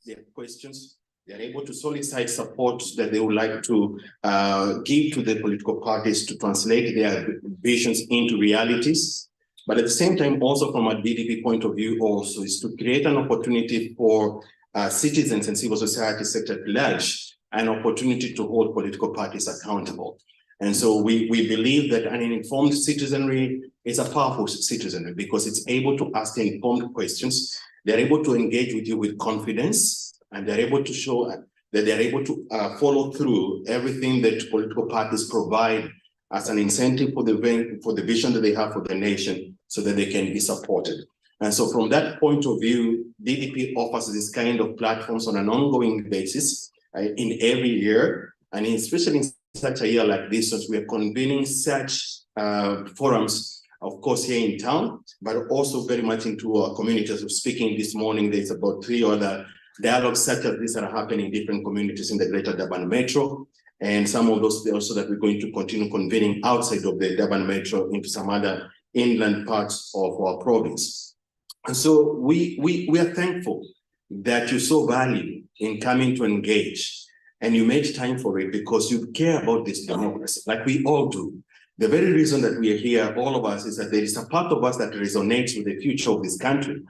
their questions. They're able to solicit support that they would like to give to the political parties to translate their visions into realities. But at the same time, also from a DDP point of view, also is to create an opportunity for citizens and civil society sector at large, an opportunity to hold political parties accountable. And so we believe that an informed citizenry is a powerful citizenry because it's able to ask informed questions. They're able to engage with you with confidence, and they're able to show that they're able to follow through everything that political parties provide as an incentive for the vision that they have for the nation so that they can be supported. And so from that point of view, DDP offers this kind of platforms on an ongoing basis in every year, and especially in such a year like this, as we are convening such forums, of course, here in town, but also very much into our communities. We're speaking this morning, there's about 3 other dialogues such as this that are happening in different communities in the Greater Durban Metro, and some of those also that we're going to continue convening outside of the Durban Metro into some other inland parts of our province. And so we are thankful that you saw value in coming to engage, and you made time for it because you care about this democracy, like we all do. The very reason that we are here, all of us, is that there is a part of us that resonates with the future of this country.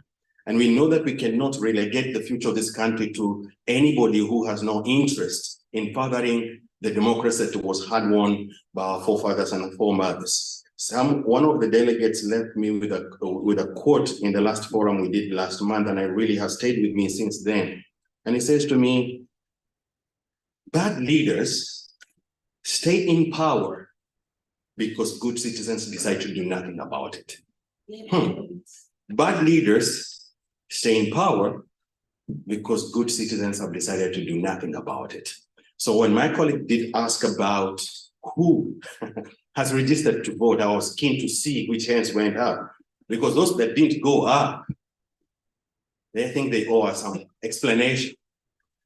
And we know that we cannot relegate the future of this country to anybody who has no interest in furthering the democracy that was hard won by our forefathers and foremothers. One of the delegates left me with a quote in the last forum we did last month, and it really has stayed with me since then. And he says to me, bad leaders stay in power because good citizens decide to do nothing about it. Bad leaders stay in power because good citizens have decided to do nothing about it. So when my colleague did ask about who has registered to vote, I was keen to see which hands went up, because those that didn't go up, they think they owe us some explanation.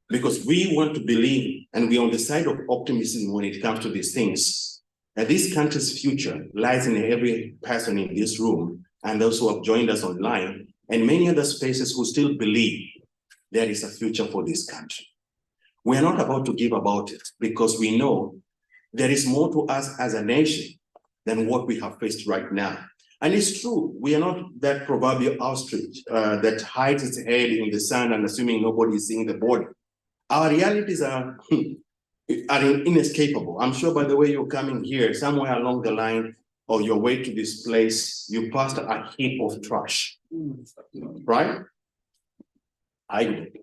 Because we want to believe, and we're on the side of optimism when it comes to these things, that this country's future lies in every person in this room and those who have joined us online, and many other spaces who still believe there is a future for this country. We are not about to give about it because we know there is more to us as a nation than what we have faced right now. And it's true, we are not that proverbial ostrich that hides its head in the sand and assuming nobody is seeing the body. Our realities are inescapable. I'm sure by the way you're coming here, somewhere along the line or your way to this place, you passed a heap of trash, right? I did.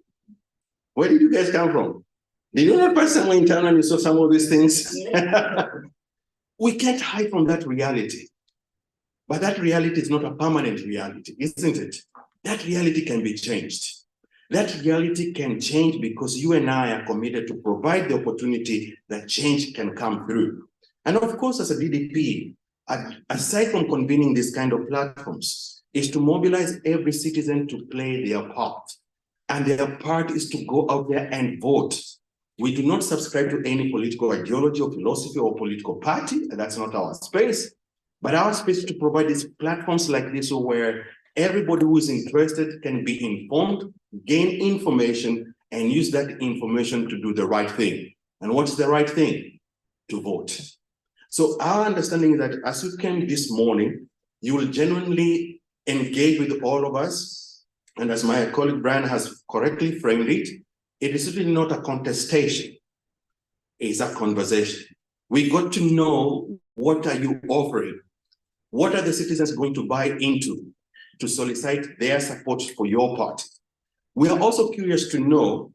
Where did you guys come from? Did you not pass somewhere in town and you saw some of these things? We can't hide from that reality. But that reality is not a permanent reality, isn't it? That reality can be changed. That reality can change because you and I are committed to provide the opportunity that change can come through. And of course, as a DDP, aside from convening these kind of platforms, is to mobilize every citizen to play their part. And their part is to go out there and vote. We do not subscribe to any political ideology or philosophy or political party. That's not our space. But our space is to provide these platforms like this where everybody who is interested can be informed, gain information, and use that information to do the right thing. And what's the right thing? To vote. So our understanding is that as you came this morning, you will genuinely engage with all of us. And as my colleague Brian has correctly framed it, it is really not a contestation. It's a conversation. We got to know, what are you offering? What are the citizens going to buy into to solicit their support for your party? We are also curious to know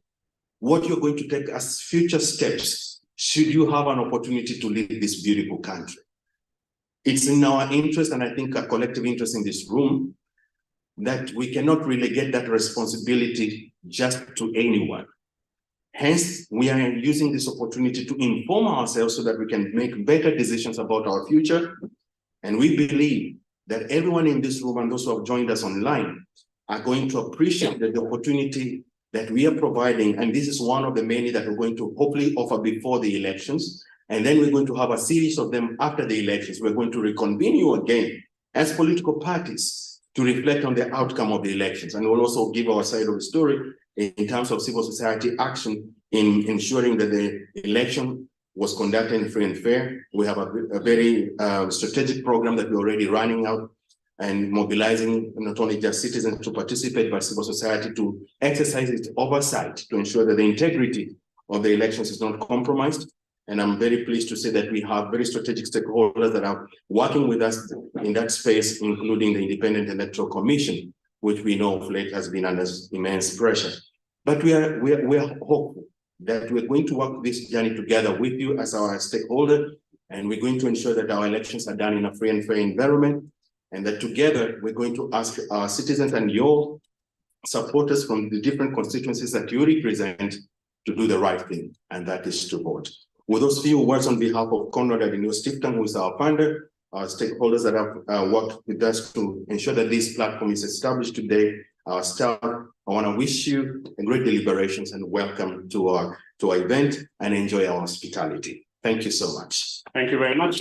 what you're going to take as future steps should you have an opportunity to lead this beautiful country. It's in our interest, and I think a collective interest in this room, that we cannot relegate that responsibility just to anyone. Hence, we are using this opportunity to inform ourselves so that we can make better decisions about our future. And we believe that everyone in this room and those who have joined us online are going to appreciate the opportunity that we are providing. And this is one of the many that we're going to hopefully offer before the elections. And then we're going to have a series of them after the elections. We're going to reconvene you again as political parties to reflect on the outcome of the elections. And we'll also give our side of the story in terms of civil society action in ensuring that the election was conducted in free and fair. We have a very strategic program that we're already running out and mobilizing not only just citizens to participate, but civil society to exercise its oversight to ensure that the integrity of the elections is not compromised. And I'm very pleased to say that we have very strategic stakeholders that are working with us in that space, including the Independent Electoral Commission, which we know of late has been under immense pressure. But we are hopeful that we're going to work this journey together with you as our stakeholder, and we're going to ensure that our elections are done in a free and fair environment, and that together we're going to ask our citizens and your supporters from the different constituencies that you represent to do the right thing, and that is to vote. With those few words on behalf of Conrad Adenio Stiftung, who is our funder, our stakeholders that have worked with us to ensure that this platform is established today, our staff, I want to wish you a great deliberations and welcome to our event, and enjoy our hospitality. Thank you so much. Thank you very much.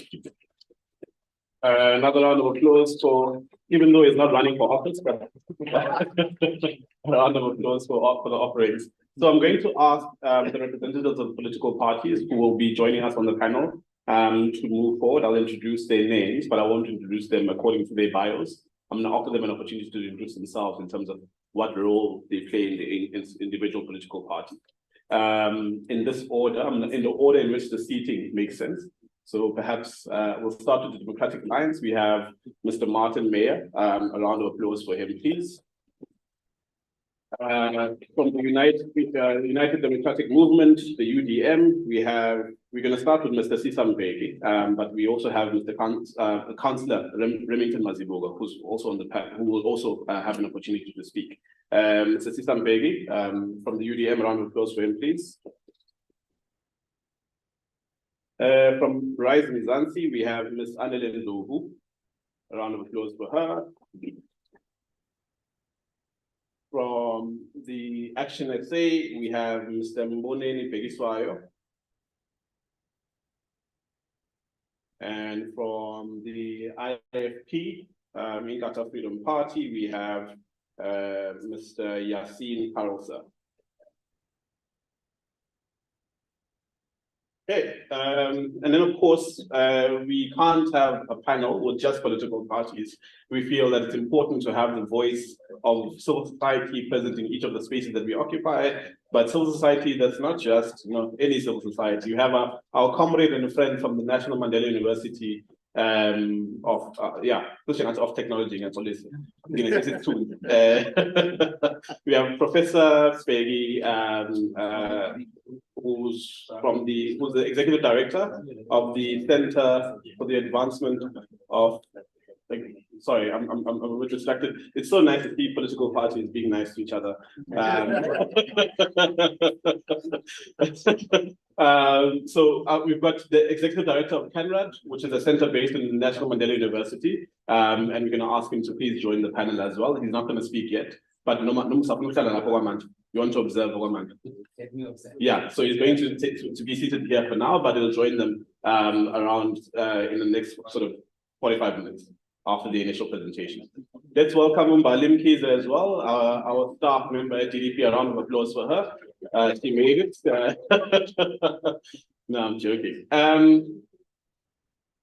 Another round of applause for, even though he's not running for office, but a round of applause for the operators. So I'm going to ask the representatives of political parties who will be joining us on the panel to move forward. I'll introduce their names, but I won't introduce them according to their bios. I'm going to offer them an opportunity to introduce themselves in terms of what role they play in the individual political party. In this order, in the order in which the seating makes sense. So perhaps we'll start with the Democratic Alliance. We have Mr. Martin Meyer. A round of applause for him, please. From the United Democratic Movement, the UDM, we're going to start with Mr. Sisam Begi, but we also have Mr. Councillor Remington Mazibuga, who's also on the panel, who will also have an opportunity to speak. Mr. Sisam Begi from the UDM, a round of applause for him, please. From Rise Mzansi, we have Ms. Annele Ndlovu. A round of applause for her. From the Action SA, we have Mr. Mboneni Pegiswayo. And from the IFP, Inkatha Freedom Party, we have Mr. Yassine Karolsa. Okay, and then of course, we can't have a panel with just political parties. We feel that it's important to have the voice of civil society present in each of the spaces that we occupy, but civil society that's not just any civil society. You have our comrade and a friend from the National Mandela University of Technology and Policy. We have Professor Spegi, who's the executive director of the Center for the Advancement of. Sorry, I'm a bit distracted. It's so nice to see political parties being nice to each other. We've got the executive director of CANRAD, which is a center based in National Mandela University, and we're going to ask him to please join the panel as well. He's not going to speak yet, but you want to observe one man. Yeah, so he's going to be seated here for now, but he'll join them around in the next sort of 45 minutes after the initial presentation. Let's welcome Mbalim Kiza as well, our staff member at DDP. A round of applause for her. She made it. No, I'm joking.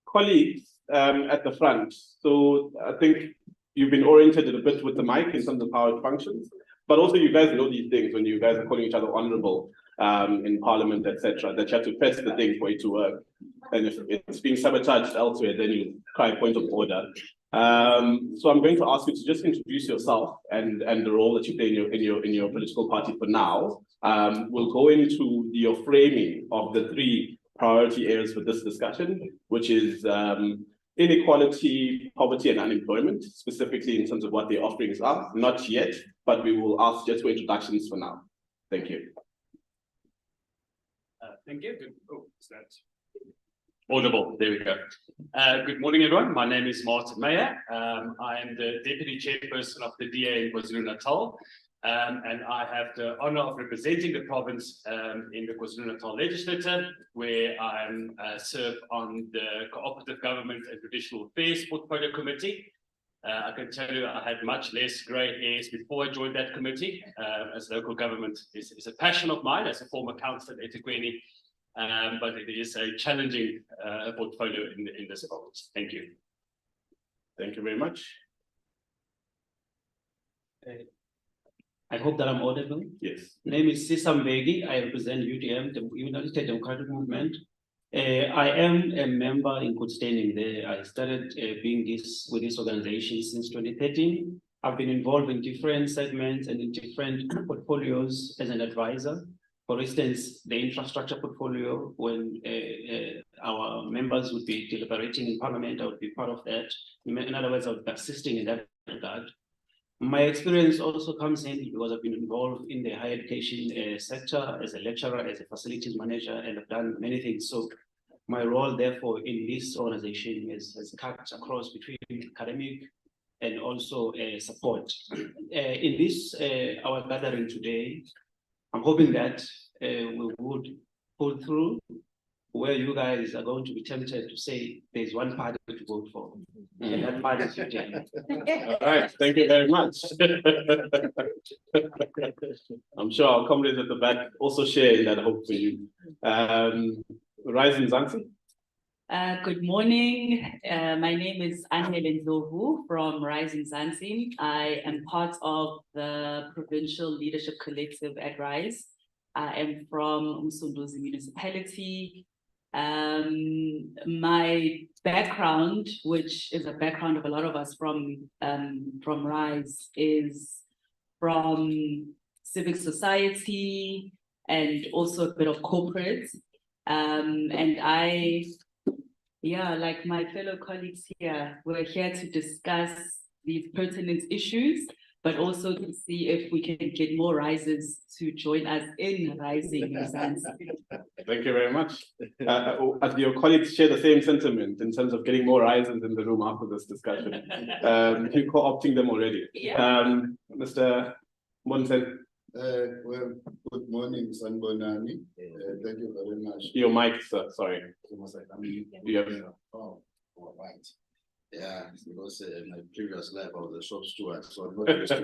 Colleagues at the front. So I think you've been oriented a bit with the mic in terms of how it functions, but also you guys know these things when you guys are calling each other honorable in Parliament, etc., that you have to press the thing for it to work. And if it's being sabotaged elsewhere, then you cry point of order. So I'm going to ask you to just introduce yourself and the role that you play in your political party for now. We'll go into your framing of the 3 priority areas for this discussion, which is inequality, poverty, and unemployment, specifically in terms of what the offerings are. Not yet, but we will ask just for introductions for now. Thank you. Thank you. Oh, is that audible? There we go. Good morning, everyone. My name is Martin Meyer. I am the Deputy Chairperson of the DA in KwaZulu-Natal, and I have the honor of representing the province in the KwaZulu-Natal Legislature, where I serve on the Cooperative Government and Traditional Affairs Portfolio Committee. I can tell you I had much less grey hairs before I joined that committee, as local government is a passion of mine as a former councillor at eThekwini, but it is a challenging portfolio in this province. Thank you. Thank you very much. I hope that I'm audible. Yes. Name is Sisam Begi. I represent UDM, the United Democratic Movement. I am a member in good standing there. I started being with this organization since 2013. I've been involved in different segments and in different portfolios as an advisor. For instance, the infrastructure portfolio, when our members would be deliberating in Parliament, I would be part of that. In other words, I would be assisting in that regard. My experience also comes in because I've been involved in the higher education sector as a lecturer, as a facilities manager, and I've done many things. So my role, therefore, in this organization has cut across between academic and also support. In this, our gathering today, I'm hoping that we would pull through where you guys are going to be tempted to say there's one party to vote for, and that party is UDM. All right, thank you very much. I'm sure our comrades at the back also share that hope for you. Rising Zansi. Good morning. My name is Angel Ndlovu from Rising Zansi. I am part of the Provincial Leadership Collective at RISE. I am from Msunduzi Municipality. My background, which is a background of a lot of us from RISE, is from civic society and also a bit of corporate. And like my fellow colleagues here, we're here to discuss these pertinent issues, but also to see if we can get more risers to join us in Rising Zanzibar. Thank you very much. As your colleagues share the same sentiment in terms of getting more risers in the room after this discussion, you're co-opting them already. Yeah. Mr. Monsen. Well, good morning, Sanbonani. Thank you very much. Your mic, sir, sorry. Do you have... Oh, all right. Yeah, because in my previous life I was a shop steward, so I'm not used to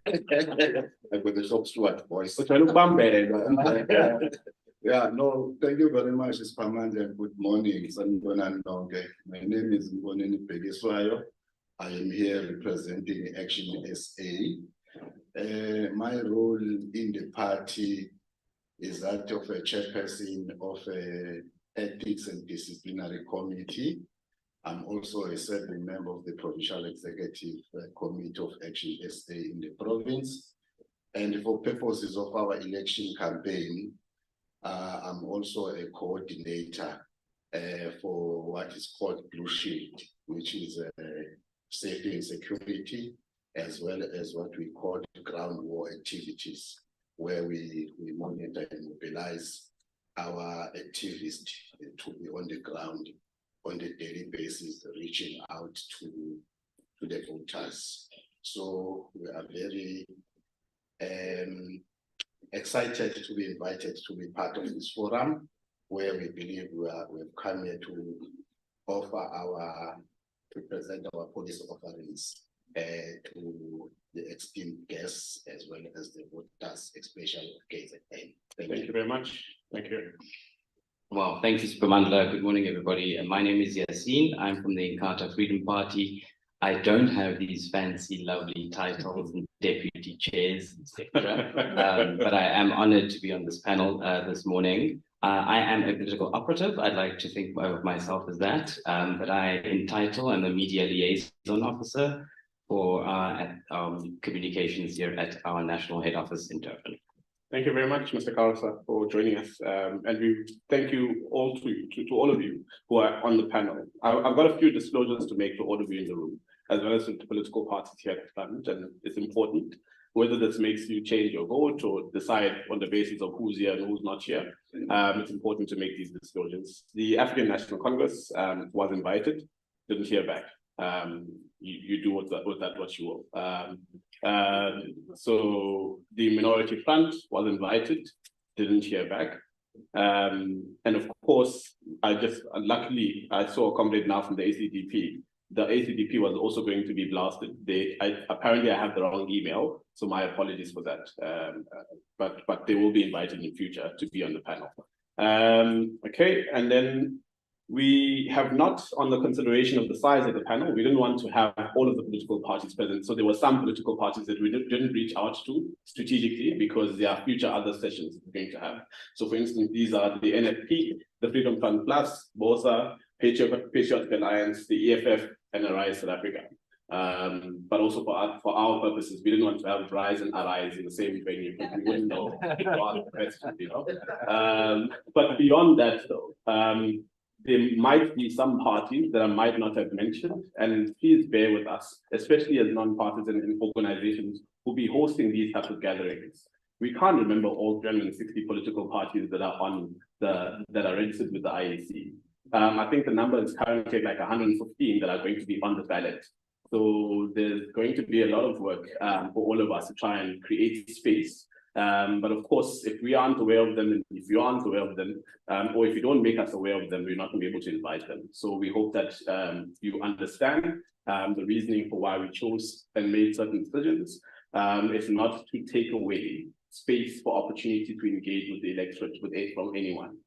it. Like with the shop steward voice. Yeah, no, thank you very much, Spamand, and good morning, Sanbonani. My name is Mboneni Pegiswayo. I am here representing Action SA. My role in the party is that of a chairperson of a ethics and disciplinary committee. I'm also a serving member of the Provincial Executive Committee of Action SA in the province. And for purposes of our election campaign, I'm also a coordinator for what is called Blue Shield, which is safety and security, as well as what we call ground war activities, where we monitor and mobilize our activists to be on the ground on a daily basis, reaching out to the voters. So we are very excited to be invited to be part of this forum, where we believe we've come here to present our policy offerings to the esteemed guests as well as the voters, especially KZN. Thank you very much. Thank you. Well, thank you, Supermandla. Good morning, everybody. My name is Yassine. I'm from the Inkatha Freedom Party. I don't have these fancy, lovely titles and deputy chairs, etc. But I am honored to be on this panel this morning. I am a political operative. I'd like to think of myself as that. But in title, I'm a media liaison officer for communications here at our national head office in Durban. Thank you very much, Mr. Karasa, for joining us. And we thank you all to all of you who are on the panel. I've got a few disclosures to make to all of you in the room, as well as to political parties here at the front, and it's important. Whether this makes you change your vote or decide on the basis of who's here and who's not here, it's important to make these disclosures. The African National Congress was invited, didn't hear back. You do with that what you will. So the Minority Front was invited, didn't hear back. And of course, luckily I saw a comrade now from the ACDP the ACDP was also going to be blasted. Apparently I have the wrong email, so my apologies for that. But they will be invited in future to be on the panel. Okay, and then we have not, on the consideration of the size of the panel, we didn't want to have all of the political parties present. So there were some political parties that we didn't reach out to strategically because there are future other sessions we're going to have. So for instance, these are the NFP, the Freedom Fund Plus, BOSA, Patriotic Alliance, the EFF, and Arise South Africa. But also for our purposes, we didn't want to have Rise and Arise in the same venue because we wouldn't know the question, you know. But beyond that, though, there might be some parties that I might not have mentioned, and please bear with us, especially as non-partisan organizations who be hosting these types of gatherings. We can't remember all 360 political parties that are that are registered with the IEC. I think the number is currently like 115 that are going to be on the ballot. So there's going to be a lot of work for all of us to try and create space. But of course, if we aren't aware of them, and if you aren't aware of them, or if you don't make us aware of them, we're not going to be able to invite them. So we hope that you understand the reasoning for why we chose and made certain decisions. It's not to take away space for opportunity to engage with the electorate from anyone.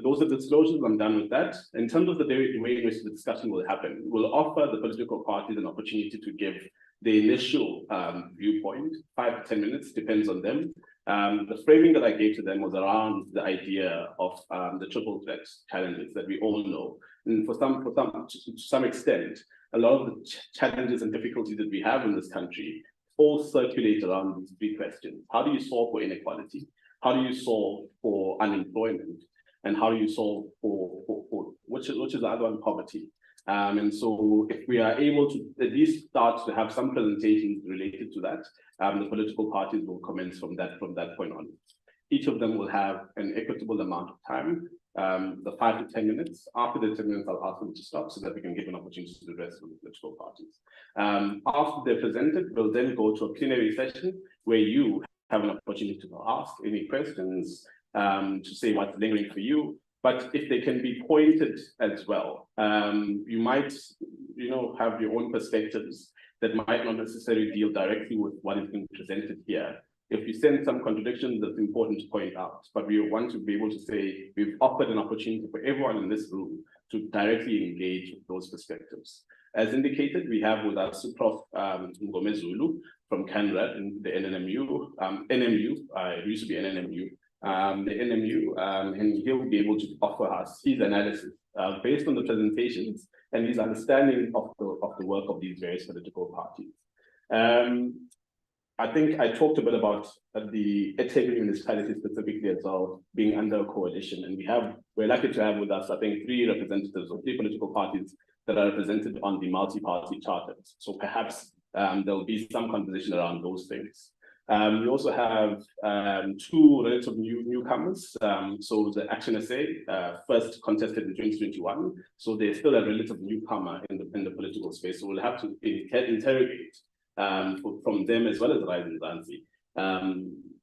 Those are disclosures. I'm done with that. In terms of the way in which the discussion will happen, we'll offer the political parties an opportunity to give the initial viewpoint, 5 to 10 minutes, depends on them. The framing that I gave to them was around the idea of the triple threat challenges that we all know. And to some extent, a lot of the challenges and difficulties that we have in this country all circulate around these 3 questions. How do you solve for inequality? How do you solve for unemployment? And how do you solve for which is the other one, poverty? And so if we are able to at least start to have some presentations related to that, the political parties will commence from that point on. Each of them will have an equitable amount of time, the 5 to 10 minutes. After the 10 minutes, I'll ask them to stop so that we can give an opportunity to the rest of the political parties. After they're presented, we'll then go to a plenary session where you have an opportunity to ask any questions, to say what's lingering for you. But if they can be pointed as well, you might, have your own perspectives that might not necessarily deal directly with what is being presented here. If you sense some contradictions, that's important to point out. But we want to be able to say we've offered an opportunity for everyone in this room to directly engage with those perspectives. As indicated, we have with us Prof. Ngomezulu from Canada and the NNMU, it used to be NNMU, the NMU, and he'll be able to offer us his analysis based on the presentations and his understanding of the work of these various political parties. I think I talked a bit about the eThekwini municipality specifically as well, being under a coalition, and we're lucky to have with us, I think, 3 representatives of 3 political parties that are represented on the multi-party charters. So perhaps there'll be some conversation around those things. We also have 2 relative newcomers. So the Action SA first contested in 2021. So they're still a relative newcomer in the political space. So we'll have to interrogate from them as well as Rising Zansi,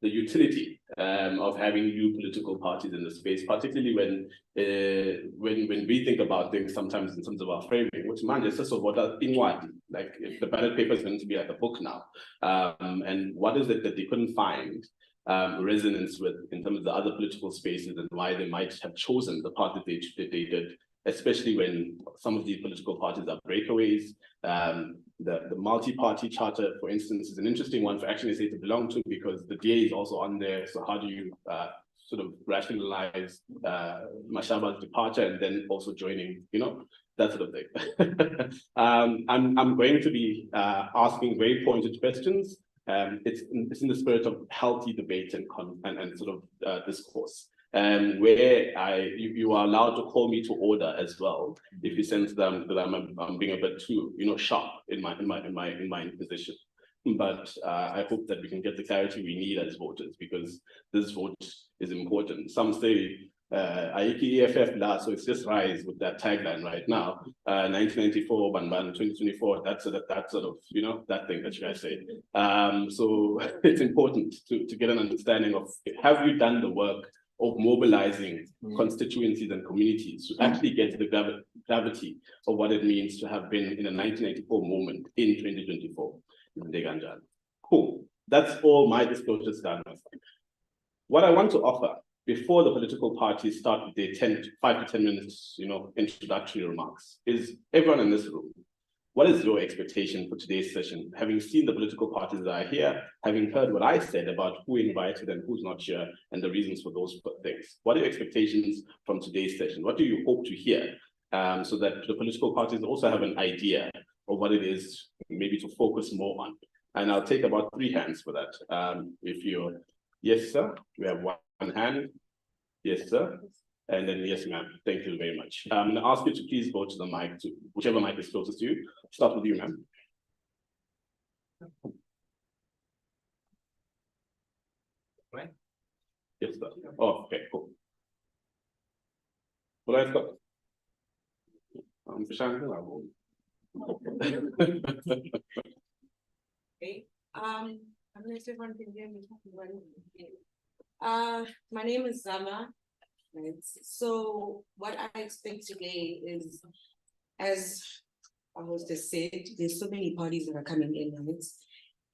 the utility of having new political parties in the space, particularly when we think about things sometimes in terms of our framing, which is just what are inward, like if the ballot paper is going to be like a book now, and what is it that they couldn't find resonance with in terms of the other political spaces and why they might have chosen the path that they did, especially when some of these political parties are breakaways. The multi-party charter, for instance, is an interesting one for Action SA to belong to because the DA is also on there. So how do you sort of rationalize Mashaba's departure and then also joining, that sort of thing. I'm going to be asking very pointed questions. It's in the spirit of healthy debate and sort of discourse. Where you are allowed to call me to order as well if you sense that I'm being a bit too sharp in my position. But I hope that we can get the clarity we need as voters because this vote is important. Some say Aiki EFF la, so it's just Rise with that tagline right now. 1994, Banban, 2024. That's sort of that thing that you guys say. So it's important to get an understanding of have you done the work of mobilizing constituencies and communities to actually get to the gravity of what it means to have been in a 1984 moment in 2024. Cool. That's all my disclosures done. What I want to offer before the political parties start with their 5 to 10 minutes, introductory remarks, is everyone in this room, what is your expectation for today's session? Having seen the political parties that are here, having heard what I said about who invited and who's not here, and the reasons for those things, what are your expectations from today's session? What do you hope to hear? So that the political parties also have an idea of what it is maybe to focus more on. And I'll take about 3 hands for that. Yes, sir, we have one hand. Yes, sir. And then, yes, ma'am. Thank you very much. I'm going to ask you to please go to the mic, to whichever mic is closest to you. Start with you, ma'am. Right? Yes, sir. Oh, okay, cool. Well, I've got. Okay. Unless everyone can hear me. My name is Zama. Right. So what I expect today is, as I was just said, there's so many parties that are coming in, right?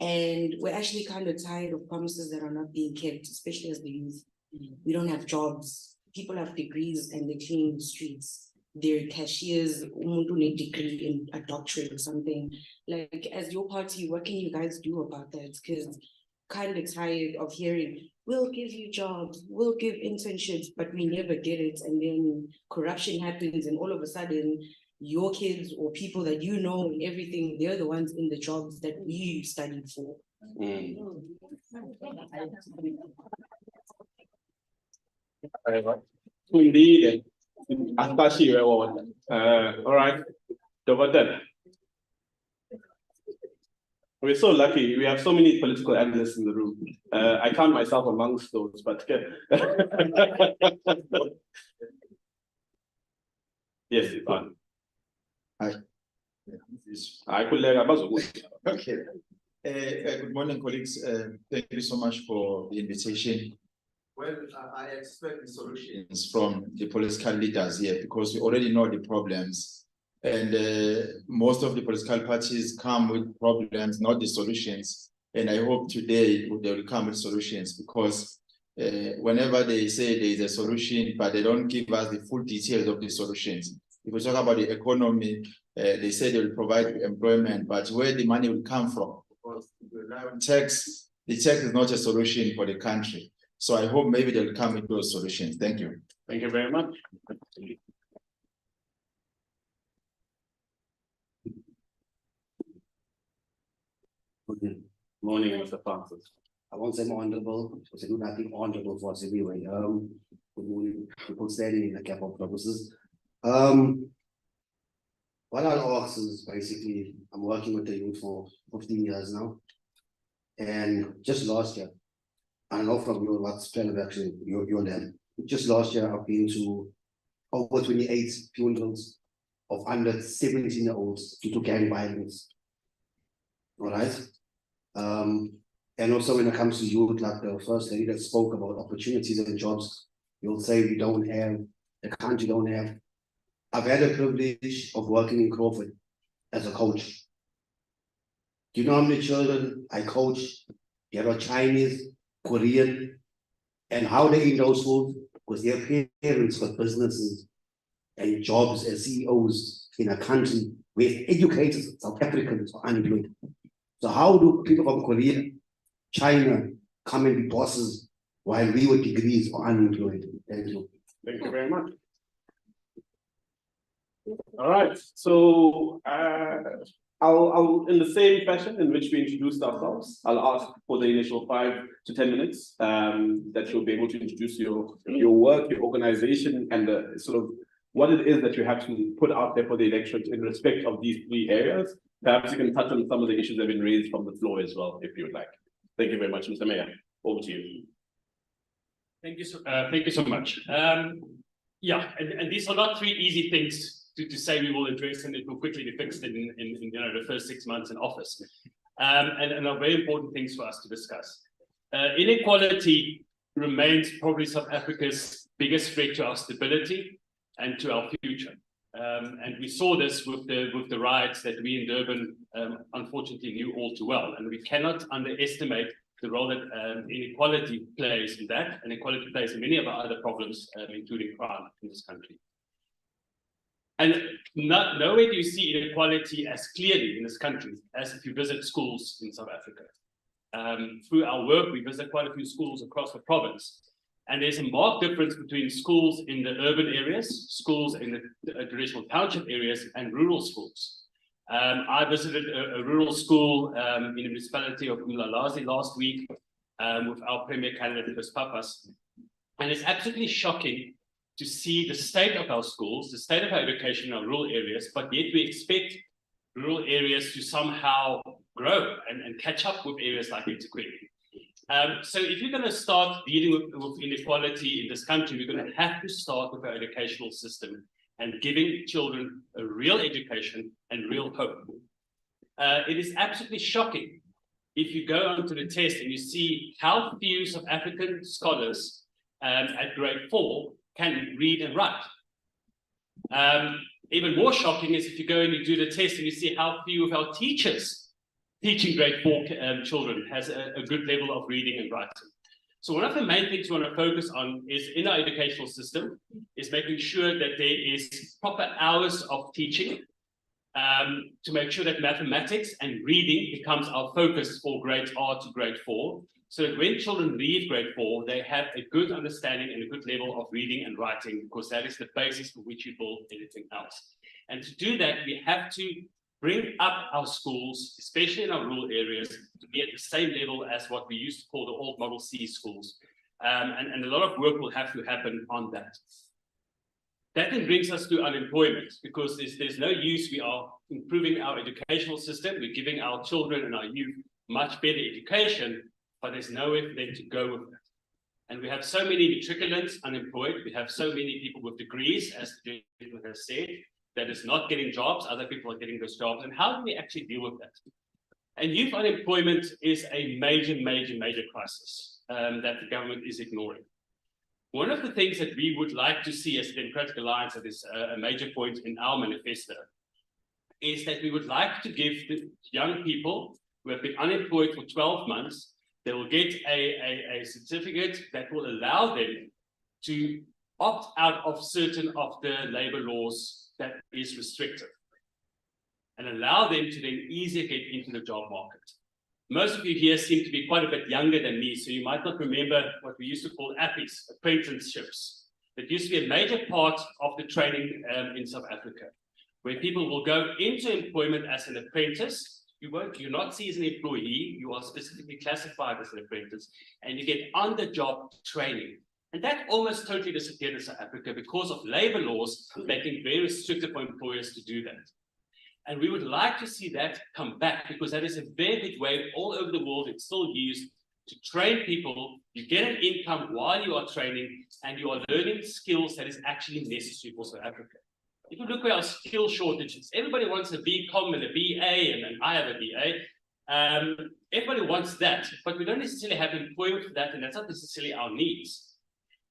And we're actually kind of tired of promises that are not being kept, especially as the youth. We don't have jobs. People have degrees and they clean the streets. They're cashiers, umuntu need degree in a doctorate or something. Like, as your party, what can you guys do about that? Because kind of tired of hearing, we'll give you jobs, we'll give internships, but we never get it. And then corruption happens, and all of a sudden, your kids or people that you know and everything, they're the ones in the jobs that we studied for. Indeed. All right. We're so lucky. We have so many political analysts in the room. I count myself amongst those, but yes, Ivan. Hi. I could Okay. Good morning, colleagues. Thank you so much for the invitation. Well, I expect the solutions from the political leaders here because we already know the problems. And most of the political parties come with problems, not the solutions. And I hope today they will come with solutions because whenever they say there is a solution, but they don't give us the full details of the solutions. If we talk about the economy, they say they will provide employment, but where the money will come from? Because the tax is not a solution for the country. So I hope maybe they'll come with those solutions. Thank you. Thank you very much. Good morning, Mr. Francis. I won't say more honorable, because I do nothing honorable for us anyway. Good morning, people standing in the cap of purposes. What I'll ask is basically, I'm working with the youth for 15 years now. And just last year, I don't know from your what's plan of action, your land. Just last year, I've been to over 28 funerals of under 17-year-olds due to gang violence. All right. And also when it comes to youth, like the first lady that spoke about opportunities and jobs, you'll say we don't have, the country don't have. I've had the privilege of working in Crawford as a coach. Do you know how many children I coach? There are Chinese, Korean, and how they in those schools? Because their parents got businesses and jobs as CEOs in a country where educated South Africans are unemployed. So how do people from Korea, China come and be bosses while we with degrees are unemployed? Thank you. Thank you very much. All right, so I'll in the same fashion in which we introduced ourselves, I'll ask for the initial 5 to 10 minutes that you'll be able to introduce your work, your organization, and the sort of what it is that you have to put out there for the electorate in respect of these 3 areas. Perhaps you can touch on some of the issues that have been raised from the floor as well, if you would like. Thank you very much, Mr. Mayor. Over to you. Thank you so much. Yeah, and these are not 3 easy things to say we will address, and it will quickly be fixed in the first 6 months in office. And are very important things for us to discuss. Inequality remains probably South Africa's biggest threat to our stability and to our future. And we saw this with the riots that we in Durban unfortunately knew all too well. And we cannot underestimate the role that inequality plays in that, and equality plays in many of our other problems, including crime in this country. And nowhere do you see inequality as clearly in this country as if you visit schools in South Africa. Through our work, we visit quite a few schools across the province. And there's a marked difference between schools in the urban areas, schools in the traditional township areas, and rural schools. I visited a rural school in the municipality of Umlalazi last week with our Premier candidate, Chris Papas. And it's absolutely shocking to see the state of our schools, the state of our education in our rural areas, but yet we expect rural areas to somehow grow and catch up with areas like eThekwini. So if you're going to start dealing with inequality in this country, we're going to have to start with our educational system and giving children a real education and real hope. It is absolutely shocking if you go onto the test and you see how few South African scholars at grade 4 can read and write. Even more shocking is if you go and you do the test and you see how few of our teachers teaching grade 4 children has a good level of reading and writing. So one of the main things we want to focus on is in our educational system is making sure that there is proper hours of teaching to make sure that mathematics and reading becomes our focus for grade R to grade 4. So that when children leave grade 4, they have a good understanding and a good level of reading and writing, because that is the basis for which you build anything else. And to do that, we have to bring up our schools, especially in our rural areas, to be at the same level as what we used to call the old Model C schools. And a lot of work will have to happen on that. That then brings us to unemployment, because there's no use. We are improving our educational system. We're giving our children and our youth much better education, but there's nowhere for them to go with that. And we have so many matriculants unemployed. We have so many people with degrees, as the gentleman has said, that is not getting jobs. Other people are getting those jobs. And how do we actually deal with that? And youth unemployment is a major, major, major crisis that the government is ignoring. One of the things that we would like to see as the Democratic Alliance, that is a major point in our manifesto, is that we would like to give the young people who have been unemployed for 12 months, they will get a certificate that will allow them to opt out of certain of the labor laws that is restrictive, and allow them to then easily get into the job market. Most of you here seem to be quite a bit younger than me, so you might not remember what we used to call APPIs, apprenticeships. That used to be a major part of the training in South Africa, where people will go into employment as an apprentice. You're not seen as an employee, you are specifically classified as an apprentice, and you get on-the-job training. And that almost totally disappeared in South Africa because of labor laws making it very restrictive for employers to do that. And we would like to see that come back, because that is a very good way all over the world. It's still used to train people. You get an income while you are training, and you are learning skills that is actually necessary for South Africa. If you look at our skill shortages, everybody wants a BCom and a BA, and I have a BA. Everybody wants that, but we don't necessarily have employment for that, and that's not necessarily our needs.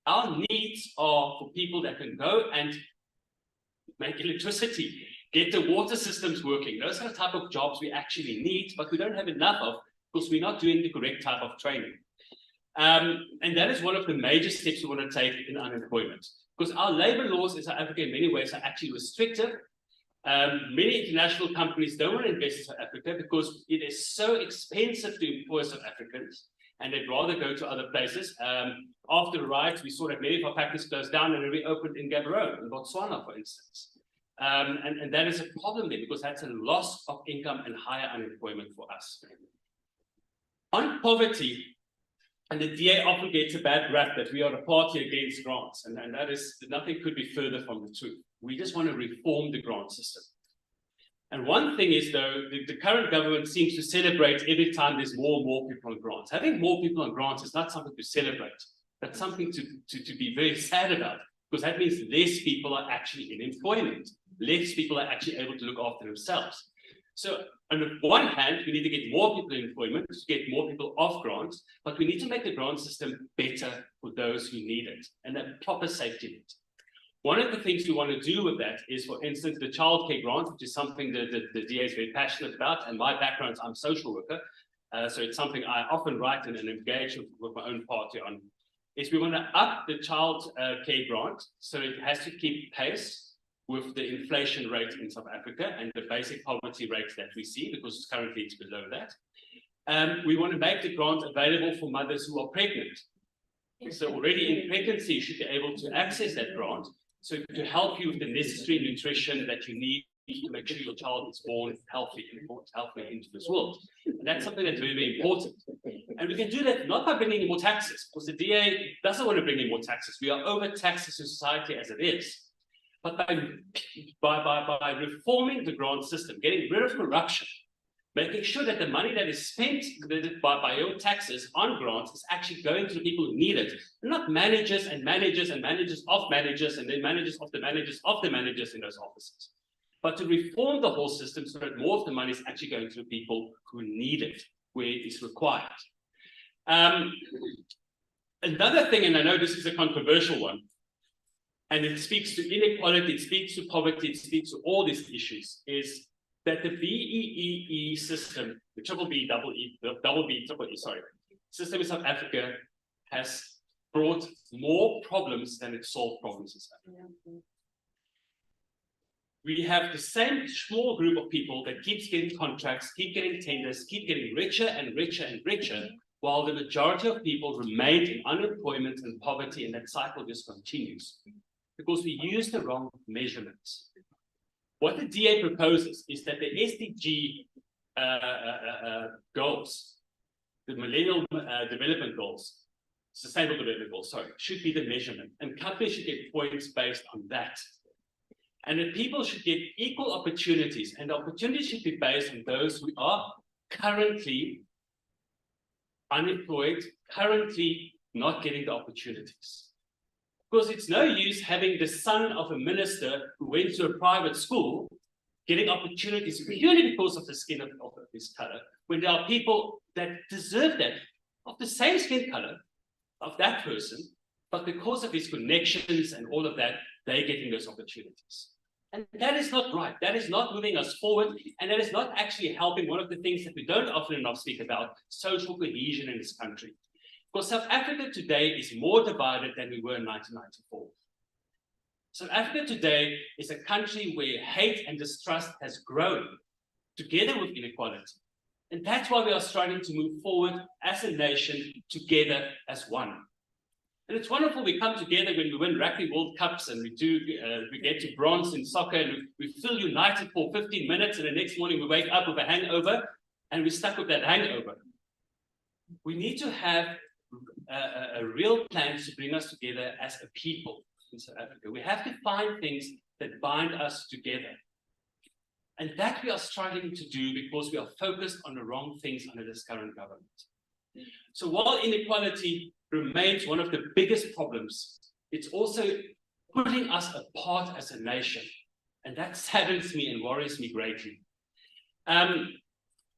Our needs are for people that can go and make electricity, get the water systems working. Those are the type of jobs we actually need, but we don't have enough of because we're not doing the correct type of training. And that is one of the major steps we want to take in unemployment, because our labor laws in South Africa in many ways are actually restrictive. Many international companies don't want to invest in South Africa because it is so expensive to employ South Africans, and they'd rather go to other places. After the riots, we saw that many of our factories closed down and reopened in Gaborone, in Botswana, for instance. And that is a problem there, because that's a loss of income and higher unemployment for us. On poverty, and the DA often gets a bad rap that we are a party against grants, and that is, nothing could be further from the truth. We just want to reform the grant system. And one thing is, though, the current government seems to celebrate every time there's more and more people on grants. Having more people on grants is not something to celebrate. That's something to be very sad about, because that means less people are actually in employment. Less people are actually able to look after themselves. So on the one hand, we need to get more people in employment, to get more people off grants, but we need to make the grant system better for those who need it, and a proper safety net. One of the things we want to do with that is, for instance, the childcare grant, which is something that the DA is very passionate about, and my background, I'm a social worker, so it's something I often write and engage with my own party on, is we want to up the child care grant so it has to keep pace with the inflation rate in South Africa and the basic poverty rates that we see, because currently it's below that. We want to make the grant available for mothers who are pregnant. So already in pregnancy, you should be able to access that grant, so to help you with the necessary nutrition that you need to make sure your child is born healthy and brought healthy into this world. And that's something that's very, very important. And we can do that not by bringing in more taxes, because the DA doesn't want to bring in more taxes. We are overtaxed as a society as it is. But by reforming the grant system, getting rid of corruption, making sure that the money that is spent by your taxes on grants is actually going to the people who need it, and not managers and managers and managers of managers and then managers of the managers of the managers in those offices. But to reform the whole system so that more of the money is actually going to the people who need it, where it is required. Another thing, and I know this is a controversial one, and it speaks to inequality, it speaks to poverty, it speaks to all these issues, is that the BEEE system, the triple E, sorry, system in South Africa has brought more problems than it solved problems in South Africa. We have the same small group of people that keeps getting contracts, keep getting tenders, keep getting richer and richer and richer, while the majority of people remain in unemployment and poverty, and that cycle just continues because we use the wrong measurements. What the DA proposes is that the SDG goals, the Millennial Development Goals, Sustainable Development Goals, sorry, should be the measurement, and companies should get points based on that. And that people should get equal opportunities, and the opportunities should be based on those who are currently unemployed, currently not getting the opportunities. Because it's no use having the son of a minister who went to a private school getting opportunities purely because of the skin of his color, when there are people that deserve that, of the same skin color of that person, but because of his connections and all of that, they're getting those opportunities. And that is not right. That is not moving us forward, and that is not actually helping one of the things that we don't often enough speak about, social cohesion in this country. Because South Africa today is more divided than we were in 1994. South Africa today is a country where hate and distrust has grown together with inequality. And that's why we are starting to move forward as a nation together as one. And it's wonderful we come together when we win Rugby World Cups and we get to bronze in soccer, and we feel united for 15 minutes, and the next morning we wake up with a hangover and we're stuck with that hangover. We need to have a real plan to bring us together as a people in South Africa. We have to find things that bind us together. And that we are struggling to do because we are focused on the wrong things under this current government. So while inequality remains one of the biggest problems, it's also putting us apart as a nation. And that saddens me and worries me greatly.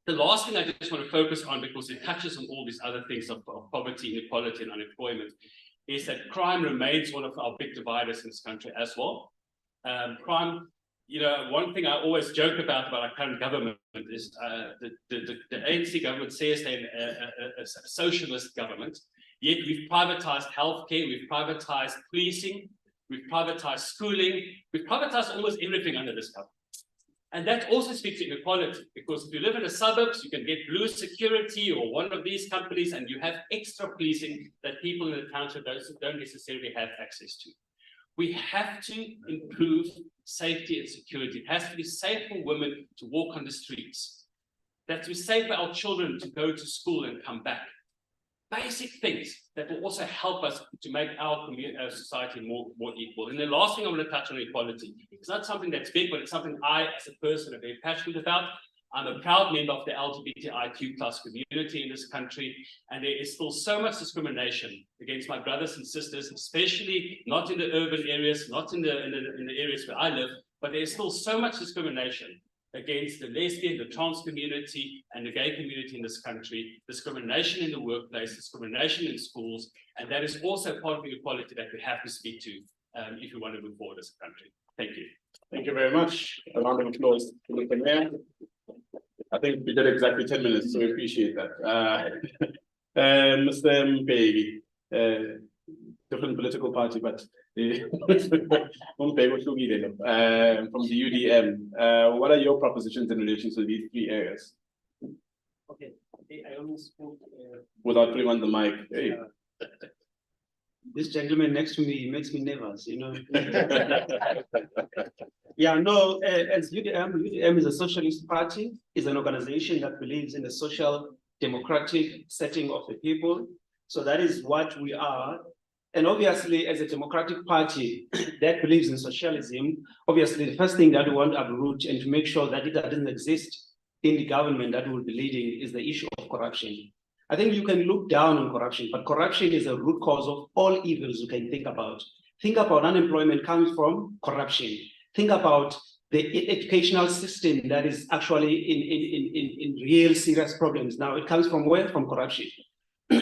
The last thing I just want to focus on, because it touches on all these other things of poverty, inequality, and unemployment, is that crime remains one of our big dividers in this country as well. Crime, you know, one thing I always joke about our current government is the ANC government says they're a socialist government, yet we've privatized healthcare, we've privatized policing, we've privatized schooling, we've privatized almost everything under this government. And that also speaks to inequality, because if you live in the suburbs, you can get Blue Security or one of these companies, and you have extra policing that people in the township don't necessarily have access to. We have to improve safety and security. It has to be safe for women to walk on the streets. It has to be safe for our children to go to school and come back. Basic things that will also help us to make our society more equal. And the last thing I want to touch on equality. It's not something that's big, but it's something I, as a person, am very passionate about. I'm a proud member of the LGBTIQ+ community in this country, and there is still so much discrimination against my brothers and sisters, especially not in the urban areas, not in the areas where I live, but there is still so much discrimination against the lesbian, the trans community, and the gay community in this country, discrimination in the workplace, discrimination in schools, and that is also part of the equality that we have to speak to if we want to move forward as a country. Thank you. Thank you very much. A round of applause to the Mayor. I think we did exactly 10 minutes, so we appreciate that. Mr. Mbeki, different political party, but from the UDM, what are your propositions in relation to these 3 areas? Okay, I almost spoke. Without putting on the mic. Hey. This gentleman next to me makes me nervous, you know. Yeah, no, as UDM is a socialist party, is an organization that believes in the social democratic setting of the people. So that is what we are. And obviously, as a democratic party that believes in socialism, obviously the first thing that we want to uproot and to make sure that it doesn't exist in the government that will be leading is the issue of corruption. I think you can look down on corruption, but corruption is a root cause of all evils you can think about. Think about unemployment comes from corruption. Think about the educational system that is actually in real serious problems. Now it comes from where? From corruption.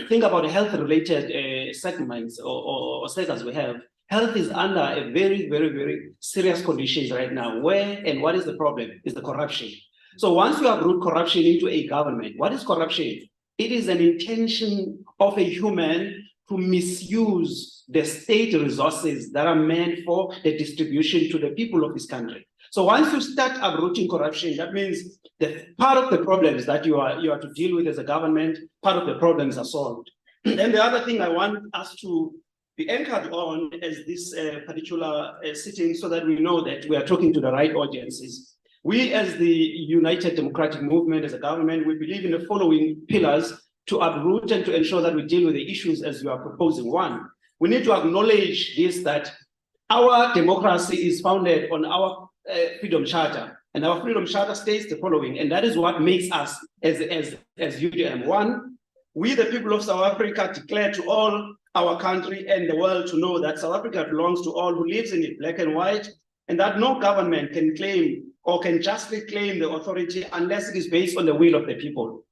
Think about the health-related segments or sectors we have. Health is under a very, very, very serious conditions right now. Where and what is the problem? Is the corruption. So once you uproot corruption into a government, what is corruption? It is an intention of a human to misuse the state resources that are meant for the distribution to the people of this country. So once you start uprooting corruption, that means that part of the problems that you are to deal with as a government, part of the problems are solved. Then the other thing I want us to be anchored on is this particular sitting, so that we know that we are talking to the right audiences. We, as the United Democratic Movement, as a government, we believe in the following pillars to uproot and to ensure that we deal with the issues as you are proposing. One, we need to acknowledge this, that our democracy is founded on our Freedom Charter, and our Freedom Charter states the following, and that is what makes us as UDM. One, we the people of South Africa declare to all our country and the world to know that South Africa belongs to all who lives in it, black and white, and that no government can claim or can justly claim the authority unless it is based on the will of the people.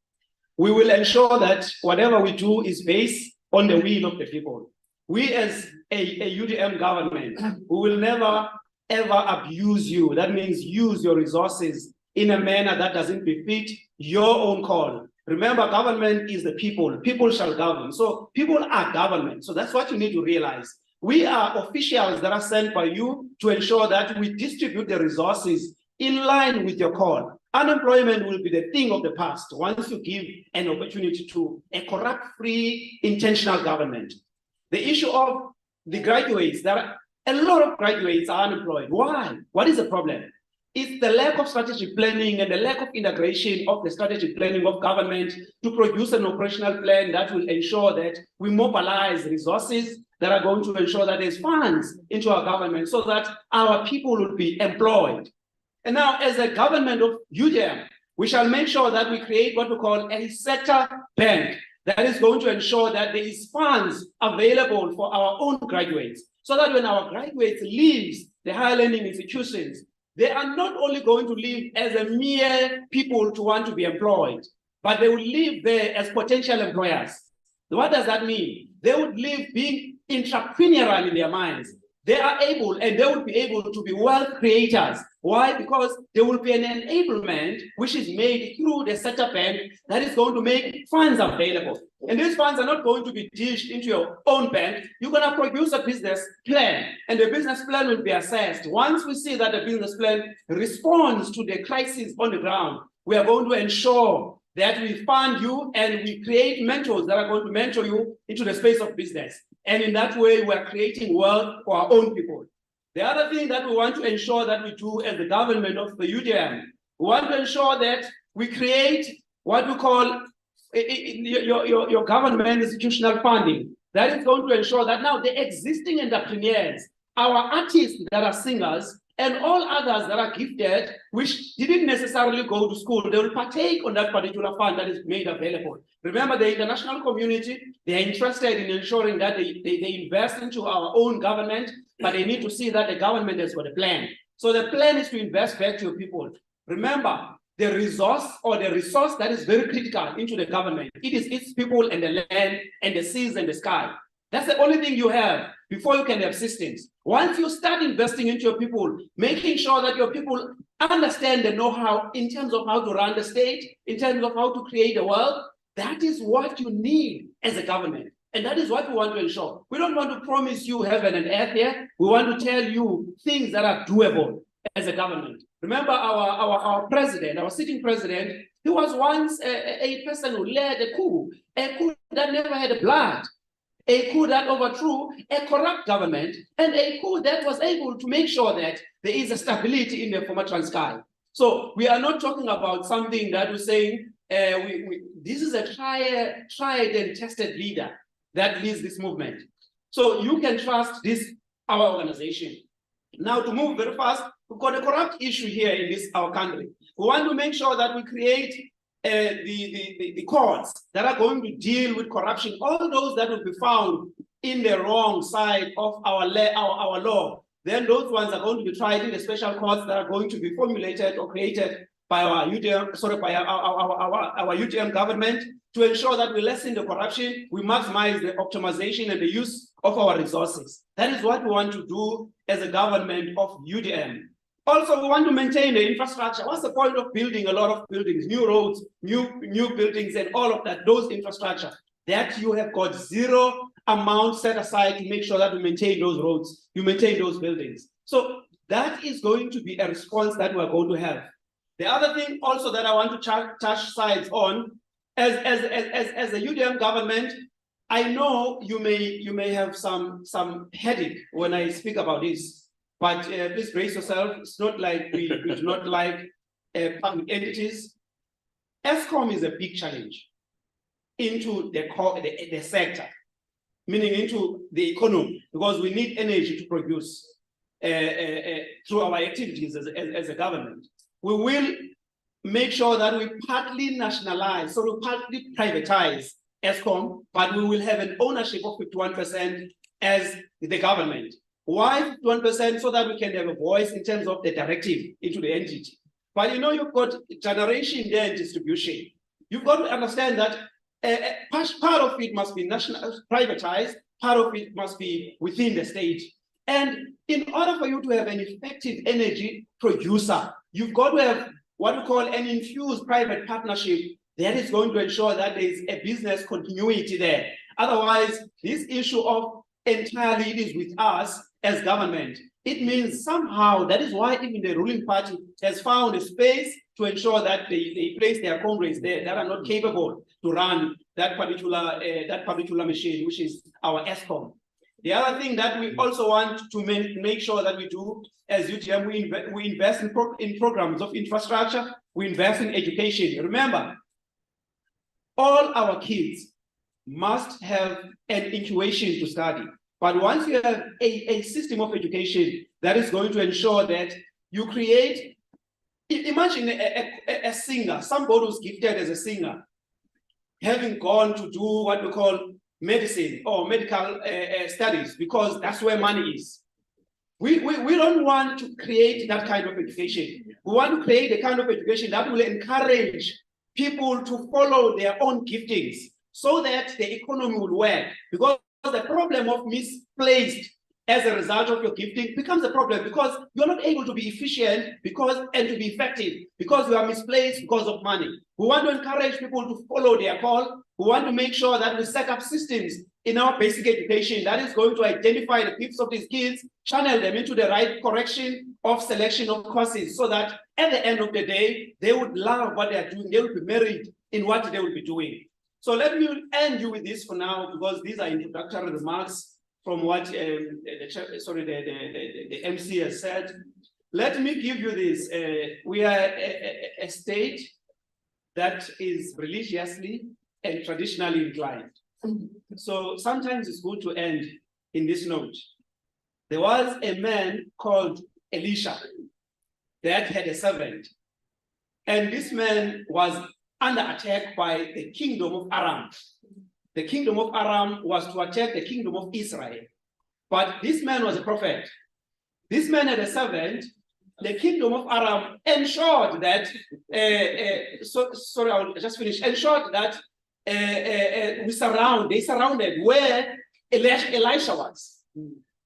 We will ensure that whatever we do is based on the will of the people. We as a UDM government, we will never ever abuse you. That means use your resources in a manner that doesn't befit your own call. Remember, government is the people. People shall govern. So people are government. So that's what you need to realize. We are officials that are sent by you to ensure that we distribute the resources in line with your call. Unemployment will be the thing of the past once you give an opportunity to a corrupt-free, intentional government. The issue of the graduates, a lot of graduates are unemployed. Why? What is the problem? It's the lack of strategic planning and the lack of integration of the strategic planning of government to produce an operational plan that will ensure that we mobilize resources that are going to ensure that there's funds into our government so that our people will be employed. And now, as a government of UDM, we shall make sure that we create what we call a sector bank that is going to ensure that there is funds available for our own graduates, so that when our graduates leave the higher learning institutions, they are not only going to leave as a mere people to want to be employed, but they will leave there as potential employers. What does that mean? They would leave being entrepreneurial in their minds. They are able and they will be able to be wealth creators. Why? Because there will be an enablement which is made through the setup bank that is going to make funds available. And these funds are not going to be dished into your own bank. You're going to produce a business plan, and the business plan will be assessed. Once we see that the business plan responds to the crisis on the ground, we are going to ensure that we fund you and we create mentors that are going to mentor you into the space of business. And in that way, we are creating wealth for our own people. The other thing that we want to ensure that we do as the government of the UDM, we want to ensure that we create what we call your government institutional funding. That is going to ensure that now the existing entrepreneurs, our artists that are singers, and all others that are gifted, which didn't necessarily go to school, they will partake on that particular fund that is made available. Remember, the international community, they're interested in ensuring that they invest into our own government, but they need to see that the government has got a plan. So the plan is to invest back to your people. Remember, the resource that is very critical into the government, it is its people and the land and the seas and the sky. That's the only thing you have. before you can have systems. Once you start investing into your people, making sure that your people understand the know-how in terms of how to run the state, in terms of how to create a world, that is what you need as a government. And that is what we want to ensure. We don't want to promise you heaven and earth here. We want to tell you things that are doable as a government. Remember our president, our sitting president, he was once a person who led a coup that never had blood, a coup that overthrew a corrupt government, and a coup that was able to make sure that there is a stability in the former Transkei. So we are not talking about something that we're saying, this is a tried and tested leader that leads this movement. So you can trust this, our organization. Now to move very fast, we've got a corrupt issue here in our country. We want to make sure that we create the courts that are going to deal with corruption, all those that will be found in the wrong side of our law. Then those ones are going to be tried in the special courts that are going to be formulated or created by our UTM, our UTM government, to ensure that we lessen the corruption, we maximize the optimization and the use of our resources. That is what we want to do as a government of UTM. Also, we want to maintain the infrastructure. What's the point of building a lot of buildings, new roads, new buildings, and all of that, those infrastructure, that you have got zero amount set aside to make sure that we maintain those roads, you maintain those buildings. So that is going to be a response that we're going to have. The other thing also that I want to touch sides on, as a UTM government, I know you may have some headache when I speak about this, but please brace yourself. It's not like we do not like public entities. Eskom is a big challenge into the sector, meaning into the economy, because we need energy to produce through our activities as a government. We will make sure that we partly nationalize, so we partly privatize Eskom, but we will have an ownership of 51% as the government. Why 51%? So that we can have a voice in terms of the directive into the entity. But you know, you've got generation there and distribution. You've got to understand that part of it must be national, privatized, part of it must be within the state. And in order for you to have an effective energy producer, you've got to have what we call an infused private partnership that is going to ensure that there is a business continuity there. Otherwise, this issue of entirely it is with us as government, it means somehow that is why even the ruling party has found a space to ensure that they place their congress there that are not capable to run that particular machine, which is our Eskom. The other thing that we also want to make sure that we do as UTM, we invest in programs of infrastructure, we invest in education. Remember, all our kids must have an intuition to study. But once you have a system of education that is going to ensure that you create, imagine a singer, somebody who's gifted as a singer, having gone to do what we call medicine or medical studies, because that's where money is. We don't want to create that kind of education. We want to create a kind of education that will encourage people to follow their own giftings so that the economy will work. Because the problem of misplaced as a result of your gifting becomes a problem, because you're not able to be efficient and to be effective because you are misplaced because of money. We want to encourage people to follow their call. We want to make sure that we set up systems in our basic education that is going to identify the gifts of these kids, channel them into the right correction of selection of courses, so that at the end of the day, they would love what they are doing. They will be married in what they will be doing. So let me end you with this for now, because these are introductory remarks from what the MC has said. Let me give you this. We are a state that is religiously and traditionally inclined. So sometimes it's good to end in this note. There was a man called Elisha that had a servant, and this man was under attack by the kingdom of Aram. The kingdom of Aram was to attack the kingdom of Israel. But this man was a prophet. This man had a servant. The kingdom of Aram ensured that, I'll just finish, ensured that they surrounded where Elisha was.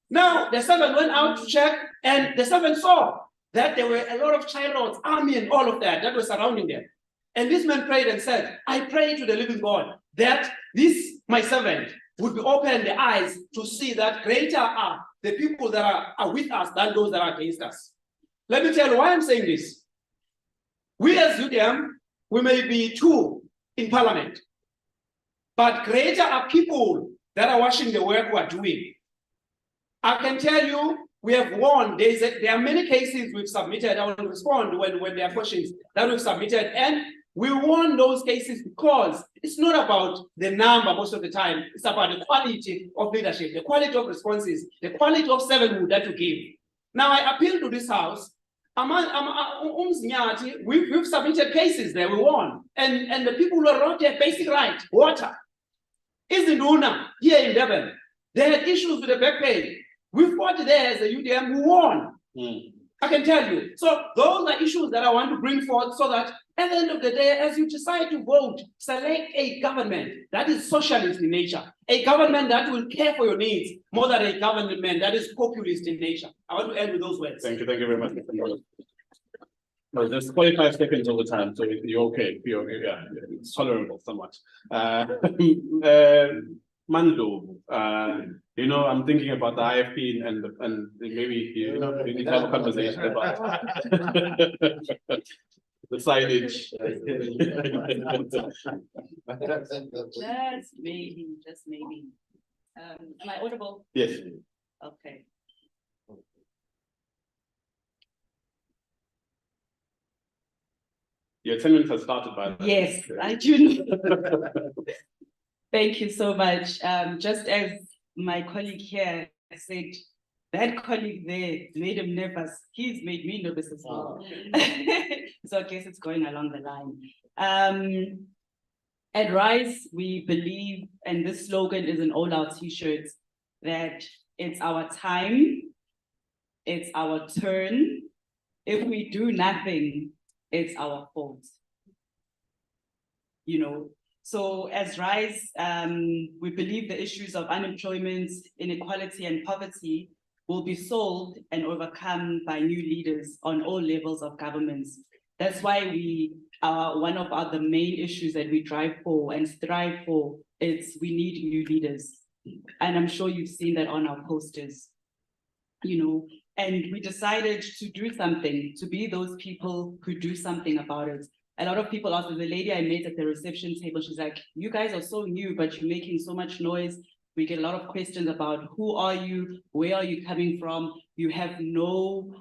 Now, the servant went out to check, and the servant saw that there were a lot of chariots, army, and all of that was surrounding them. And this man prayed and said, I pray to the living God that this, my servant, would be open the eyes to see that greater are the people that are with us than those that are against us. Let me tell you why I'm saying this. We as UDM, we may be two in parliament, but greater are people that are watching the work we are doing. I can tell you, we have won. There are many cases we've submitted. I will respond when there are questions that we've submitted. And we won those cases because it's not about the number most of the time. It's about the quality of leadership, the quality of responses, the quality of servanthood that you give. Now, I appeal to this house. We've submitted cases there, we won. And the people who wrote their basic right, water, Izinduna here in Durban, they had issues with the back pay. We fought there as a UDM, we won. I can tell you. So those are issues that I want to bring forth so that at the end of the day, as you decide to vote, select a government that is socialist in nature, a government that will care for your needs more than a government that is populist in nature. I want to end with those words. Thank you very much. No, there's 45 seconds all the time, so you're okay. You're okay. Yeah, it's tolerable somewhat. Mando, you know, I'm thinking about the IFP and maybe we need to have a conversation about the signage. Just maybe. Am I audible? Yes. Okay. Your 10 minutes has started by the way. Yes, I do know. Thank you so much. Just as my colleague here said, that colleague there made him nervous. He's made me nervous as well. So I guess it's going along the line. At Rise, we believe, and this slogan is in all our t-shirts, that it's our time, it's our turn. If we do nothing, it's our fault. You know, so as Rise, we believe the issues of unemployment, inequality, and poverty will be solved and overcome by new leaders on all levels of governments. That's why we are one of the main issues that we drive for and strive for is we need new leaders. And I'm sure you've seen that on our posters, you know, and we decided to do something, to be those people who do something about it. A lot of people ask, the lady I met at the reception table, she's like, you guys are so new, but you're making so much noise. We get a lot of questions about who are you, where are you coming from? You have no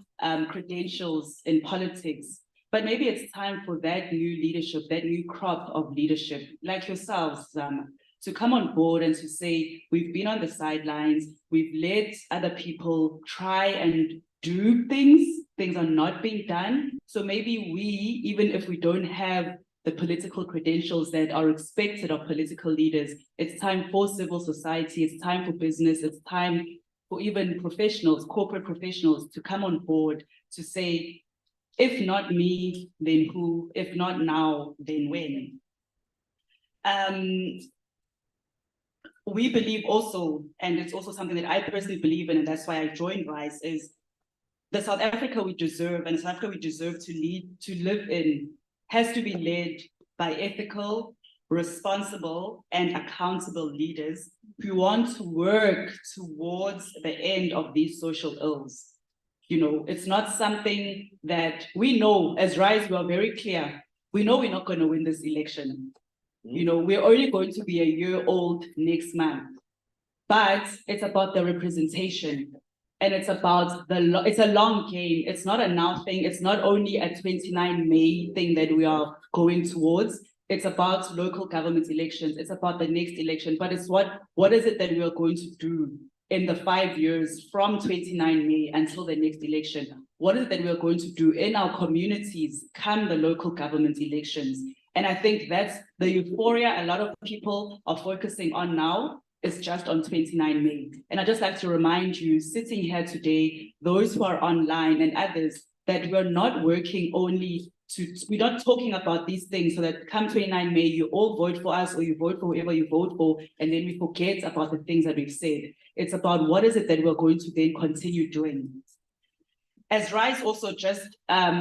credentials in politics. But maybe it's time for that new leadership, that new crop of leadership, like yourselves, to come on board and to say, we've been on the sidelines, we've let other people try and do things are not being done. So maybe we, even if we don't have the political credentials that are expected of political leaders, it's time for civil society, it's time for business, it's time for even professionals, corporate professionals to come on board to say, if not me, then who? If not now, then when? We believe also, and it's also something that I personally believe in, and that's why I joined Rise, is the South Africa we deserve, and South Africa we deserve to live in, has to be led by ethical, responsible, and accountable leaders who want to work towards the end of these social ills. You know, it's not something that we know, as Rise, we are very clear. We know we're not going to win this election. You know, we're only going to be a year old next month, but it's about the representation. And it's about it's a long game. It's not a now thing. It's not only a 29 May thing that we are going towards. It's about local government elections. It's about the next election. But it's what is it that we are going to do in the 5 years from 29 May until the next election? What is it that we are going to do in our communities come the local government elections? And I think that's the euphoria a lot of people are focusing on now. Is just on 29 May. And I'd just like to remind you, sitting here today, those who are online and others, that we're not working only we're not talking about these things so that come 29 May, you all vote for us or you vote for whoever you vote for, and then we forget about the things that we've said. It's about what is it that we're going to then continue doing. As Rise also just, our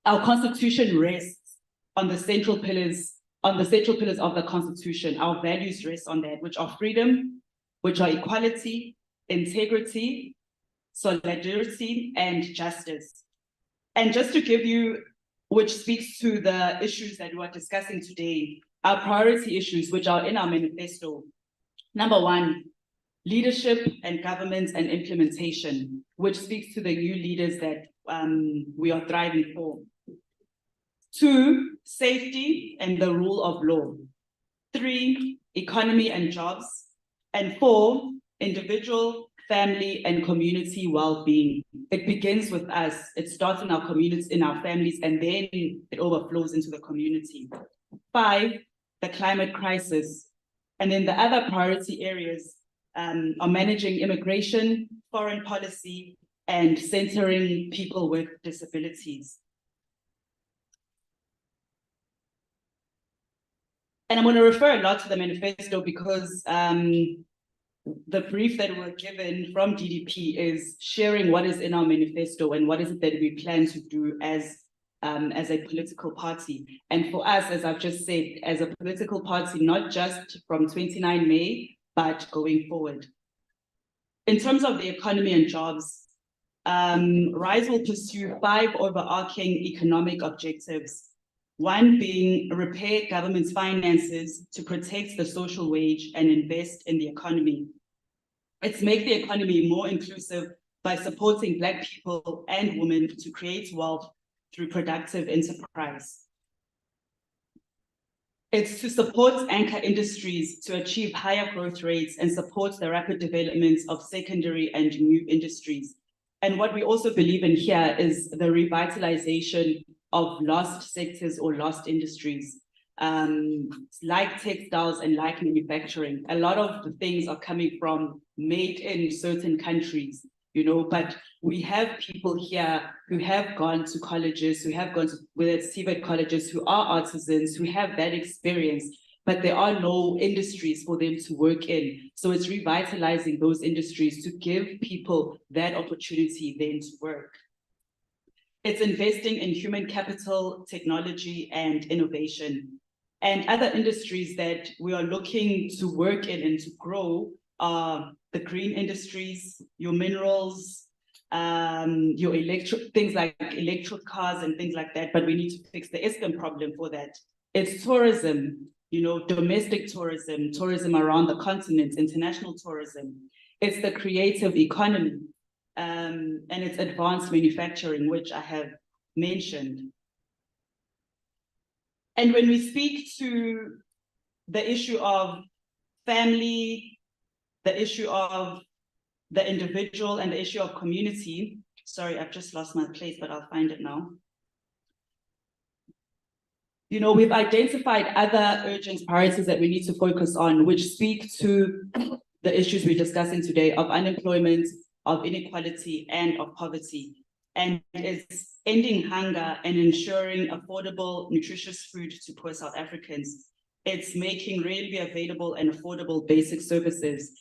constitution rests on the central pillars of the constitution. Our values rest on that, which are freedom, which are equality, integrity, solidarity, and justice. And just to give you, which speaks to the issues that we're discussing today, our priority issues, which are in our manifesto. Number one, leadership and governance and implementation, which speaks to the new leaders that we are thriving for. 2, safety and the rule of law. 3, economy and jobs. And 4, individual, family, and community well-being. It begins with us. It starts in our communities, in our families, and then it overflows into the community. 5, the climate crisis. And then the other priority areas are managing immigration, foreign policy, and centering people with disabilities. And I'm going to refer a lot to the manifesto because the brief that we're given from DDP is sharing what is in our manifesto and what is it that we plan to do as a political party. And for us, as I've just said, as a political party, not just from 29 May, but going forward. In terms of the economy and jobs, Rise will pursue 5 overarching economic objectives. 1 being repair government's finances to protect the social wage and invest in the economy. It's make the economy more inclusive by supporting Black people and women to create wealth through productive enterprise. It's to support anchor industries to achieve higher growth rates and support the rapid development of secondary and new industries. And what we also believe in here is the revitalization of lost sectors or lost industries, like textiles and like manufacturing. A lot of the things are coming from made in certain countries, you know, but we have people here who have gone to colleges, who have gone to, whether it's TVET colleges, who are artisans, who have that experience, but there are no industries for them to work in. So it's revitalizing those industries to give people that opportunity then to work. It's investing in human capital, technology, and innovation. And other industries that we are looking to work in and to grow are the green industries, your minerals, your things like electric cars and things like that, but we need to fix the Eskom problem for that. It's tourism, you know, domestic tourism, tourism around the continent, international tourism. It's the creative economy, and it's advanced manufacturing, which I have mentioned. And when we speak to the issue of family, the issue of the individual and the issue of community, sorry, I've just lost my place, but I'll find it now. You know, we've identified other urgent priorities that we need to focus on, which speak to the issues we're discussing today of unemployment, of inequality, and of poverty. And it's ending hunger and ensuring affordable, nutritious food to poor South Africans. It's making readily available and affordable basic services.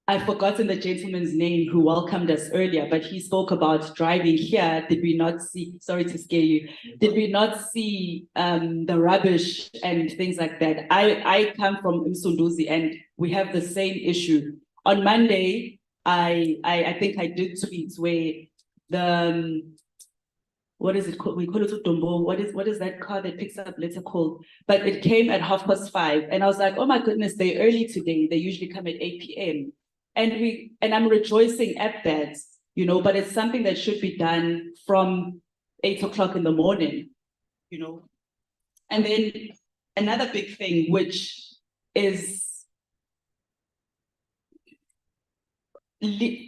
I've forgotten the gentleman's name who welcomed us earlier, but he spoke about driving here. Did we not see, sorry to scare you, did we not see the rubbish and things like that? I come from Msunduzi and we have the same issue. On Monday, I think I did tweet where the, what is it called? We call it Udombo. What is that car that picks up litter called? But it came at 5:30. And I was like, oh my goodness, they're early today. They usually come at 8 p.m. And I'm rejoicing at that, you know, but it's something that should be done from 8 o'clock in the morning, you know. And then another big thing, which is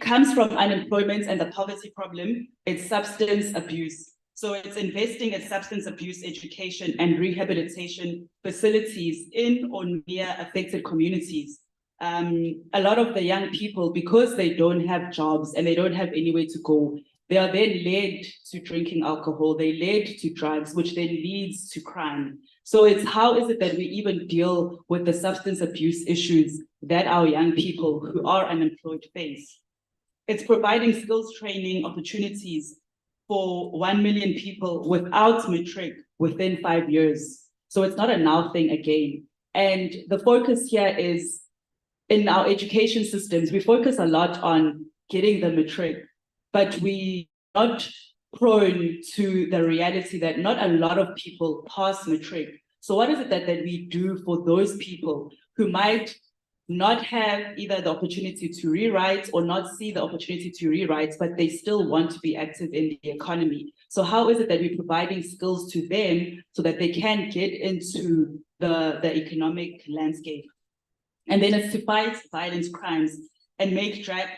comes from unemployment and the poverty problem, it's substance abuse. So it's investing in substance abuse education and rehabilitation facilities in or near affected communities. A lot of the young people, because they don't have jobs and they don't have anywhere to go, they are then led to drinking alcohol, they led to drugs, which then leads to crime. So it's how is it that we even deal with the substance abuse issues that our young people who are unemployed face? It's providing skills training opportunities for 1 million people without matric within 5 years. So it's not a now thing again. And the focus here is in our education systems, we focus a lot on getting the matric, but we are not prone to the reality that not a lot of people pass matric. So what is it that we do for those people who might not have either the opportunity to rewrite or not see the opportunity to rewrite, but they still want to be active in the economy? So how is it that we're providing skills to them so that they can get into the economic landscape? And then it's to fight violent crimes and make drug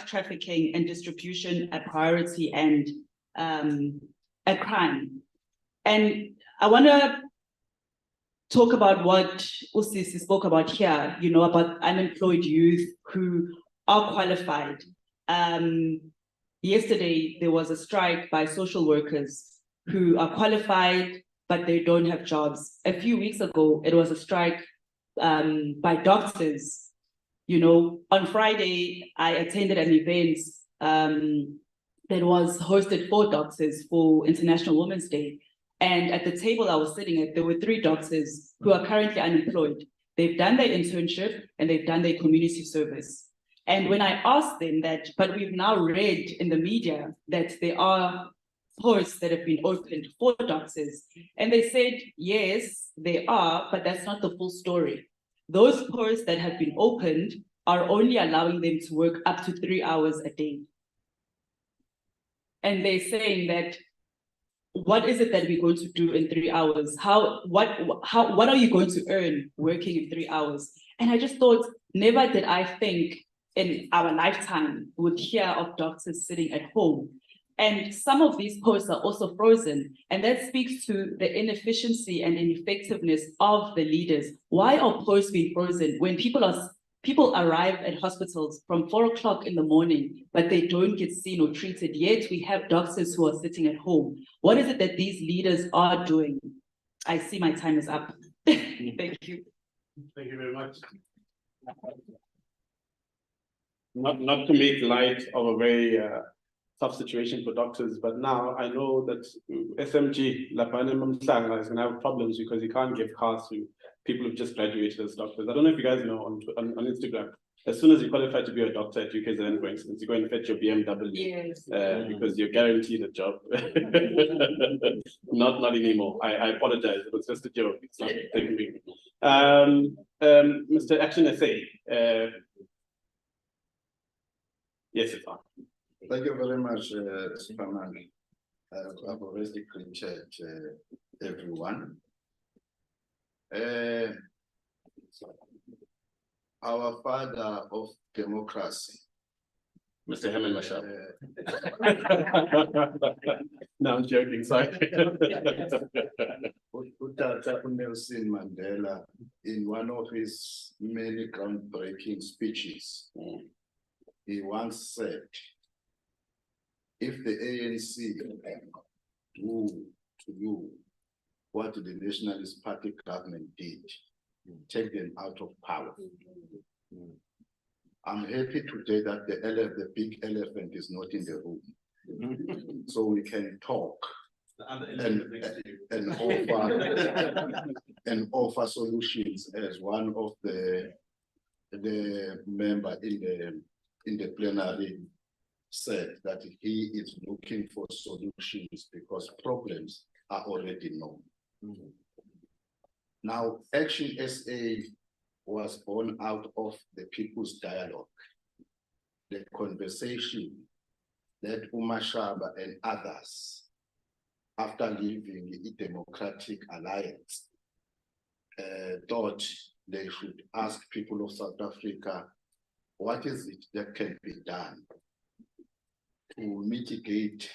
trafficking and distribution a priority and a crime. And I want to talk about what Usisi spoke about here, you know, about unemployed youth who are qualified. Yesterday, there was a strike by social workers who are qualified, but they don't have jobs. A few weeks ago, it was a strike by doctors. You know, on Friday, I attended an event that was hosted for doctors for International Women's Day. And at the table I was sitting at, there were 3 doctors who are currently unemployed. They've done their internship and they've done their community service. And when I asked them that, but we've now read in the media that there are posts that have been opened for doctors. And they said, yes, they are, but that's not the full story. Those posts that have been opened are only allowing them to work up to 3 hours a day. And they're saying that, what is it that we're going to do in 3 hours? What are you going to earn working in 3 hours? And I just thought, never did I think in our lifetime would hear of doctors sitting at home. And some of these posts are also frozen. And that speaks to the inefficiency and ineffectiveness of the leaders. Why are posts being frozen when people arrive at hospitals from 4 o'clock in the morning, but they don't get seen or treated, yet we have doctors who are sitting at home? What is it that these leaders are doing? I see my time is up. Thank you. Thank you very much. Not to make light of a very tough situation for doctors, but now I know that SMG, Lapane Mamsanga, is going to have problems because he can't give cars to people who've just graduated as doctors. I don't know if you guys know on Instagram, as soon as you qualify to be a doctor at UKZN, for instance, you go and fetch your BMW, yes. Because you're guaranteed a job. Not anymore. I apologize. It was just a joke. It's not taking me. Mr. Action SA. Yes, it's on. Thank you very much, Superman. I've already greeted everyone. Our father of democracy, Mr. Herman Mashab. No, I'm joking, sorry. Utata Nelson Mandela, in one of his many groundbreaking speeches, he once said, if the ANC do to you what the Nationalist Party government did, take them out of power. I'm happy today that the big elephant is not in the room, so we can talk and offer solutions, as one of the member in the plenary said, that he is looking for solutions because problems are already known. Now, Action SA was born out of the People's Dialogue, the conversation that Umashaba and others, after leaving the Democratic Alliance, thought they should ask people of South Africa, what is it that can be done to mitigate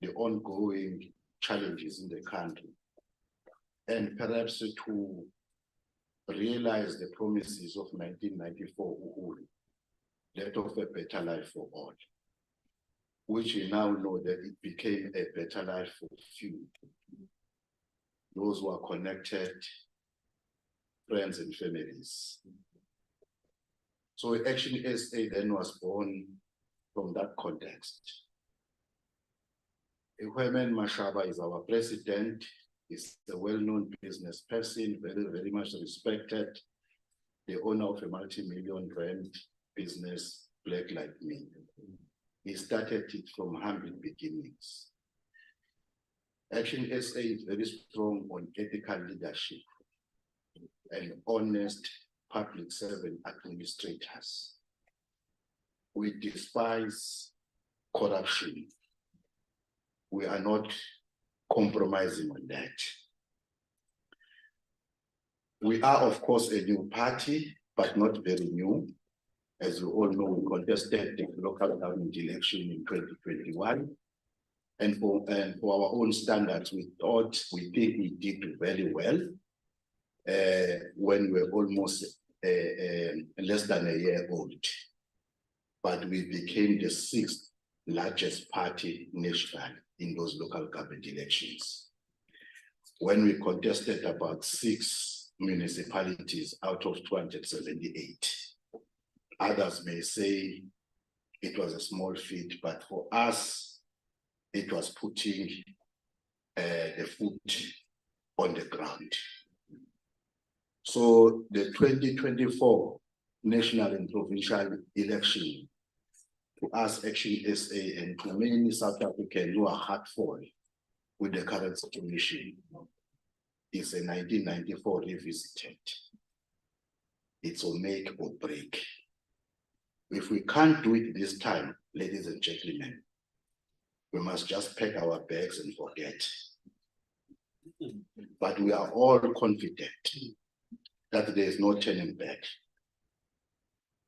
the ongoing challenges in the country, and perhaps to realize the promises of 1994 Uhuru, that of a better life for all. which we now know that it became a better life for few. Those who are connected, friends and families. So Action SA then was born from that context. Herman Mashaba is our president. He's a well-known business person, very much respected, the owner of a multi-million rand business, Black Like Me. He started it from humble beginnings. Action SA is very strong on ethical leadership and honest public servant administrators. We despise corruption. We are not compromising on that. We are, of course, a new party, but not very new. As you all know, we contested the local government election in 2021. And for our own standards, we think we did very well when we were almost less than a year old. But we became the 6th largest party nationally in those local government elections. When we contested about 6 municipalities out of 278. Others may say it was a small feat, but for us, it was putting the foot on the ground. So the 2024 national and provincial election, to us, Action SA, and to many South Africans who are heartful with the current situation, is a 1994 revisited. It's a make or break. If we can't do it this time, ladies and gentlemen, we must just pack our bags and forget. But we are all confident that there is no turning back.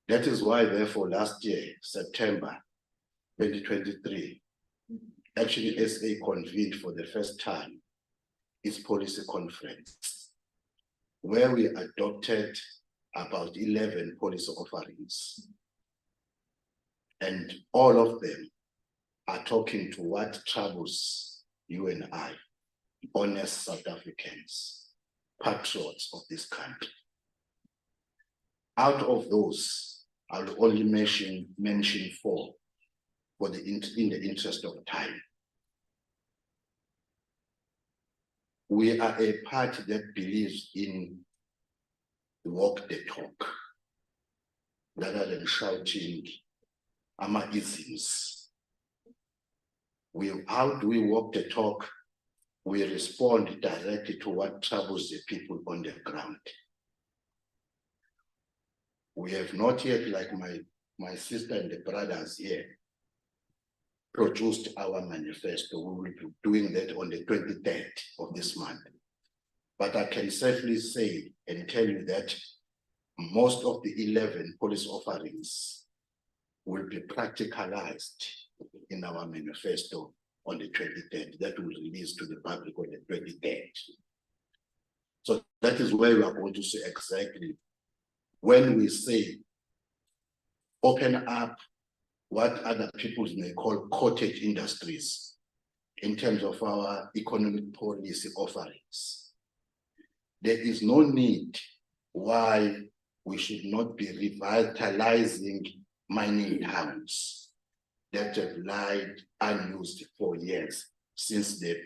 That is why, therefore, last year, September 2023, Action SA convened for the first time its policy conference, where we adopted about 11 policy offerings. And all of them are talking to what troubles you and I, honest South Africans, patriots of this country. Out of those, I will only mention 4 in the interest of time. We are a party that believes in walk the talk, rather than shouting isms. How do we walk the talk? We respond directly to what troubles the people on the ground. We have not yet, like my sister and the brothers here, produced our manifesto. We will be doing that on the 23rd of this month. But I can safely say and tell you that most of the 11 policy offerings will be practicalized in our manifesto on the 23rd. That will release to the public on the 23rd. So that is where we are going to say exactly when we say open up what other people may call cottage industries in terms of our economic policy offerings. There is no need why we should not be revitalizing mining towns that have lied unused for years since the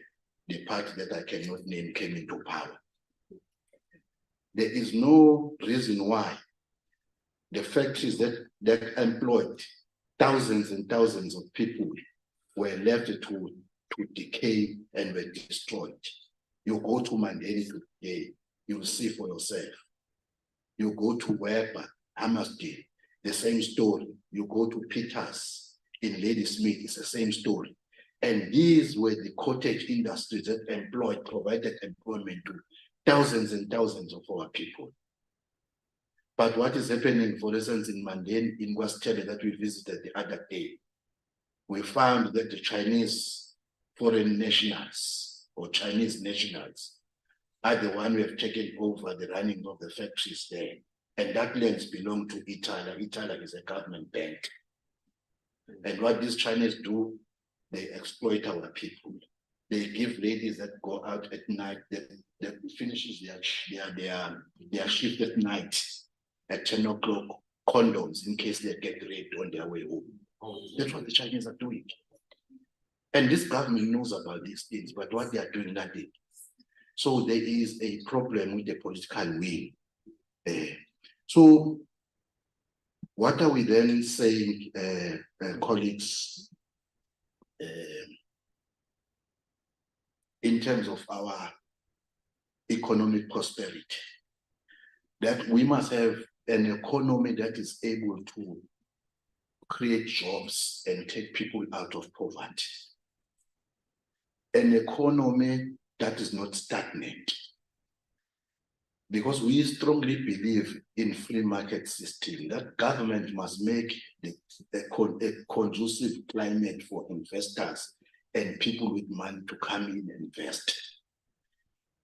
party that I cannot name came into power. There is no reason why the factories that employed thousands and thousands of people were left to decay and were destroyed. You go to Mandeni today, you will see for yourself. You go to Weber, Hammersdale, the same story. You go to Peters in Ladysmith, it's the same story. And these were the cottage industries that provided employment to thousands and thousands of our people. But what is happening, for instance, in Mandeni, in Westchester that we visited the other day, we found that the Chinese foreign nationals or Chinese nationals are the ones who have taken over the running of the factories there. And that lands belong to Italy. Italy is a government bank. And what these Chinese do, they exploit our people. They give ladies that go out at night, that finishes their shift at night at 10 o'clock, condoms in case they get raped on their way home. That's what the Chinese are doing. And this government knows about these things, but what they are doing, nothing. So there is a problem with the political will. So what are we then saying, colleagues, in terms of our economic prosperity? That we must have an economy that is able to create jobs and take people out of poverty. An economy that is not stagnant. Because we strongly believe in free market system, that government must make a conducive climate for investors and people with money to come in and invest.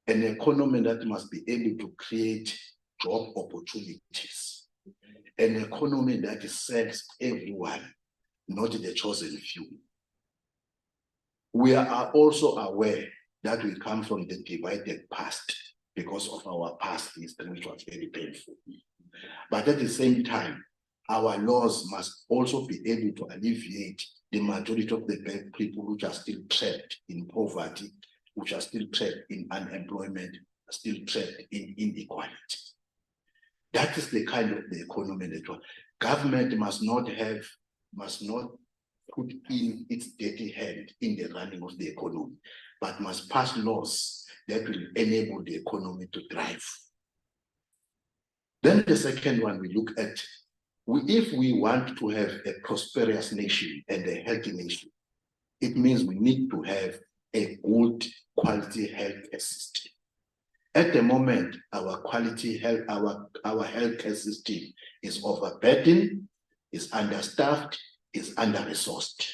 An economy that must be able to create job opportunities. An economy that serves everyone, not the chosen few. We are also aware that we come from the divided past because of our past history, which was very painful. But at the same time, our laws must also be able to alleviate the majority of the people which are still trapped in poverty, which are still trapped in unemployment, still trapped in inequality. That is the kind of the economy that government must not put in its dirty hand in the running of the economy, but must pass laws that will enable the economy to thrive. Then the second one we look at, if we want to have a prosperous nation and a healthy nation, it means we need to have a good quality healthcare system. At the moment, our healthcare system is overburdened, is understaffed, is under-resourced.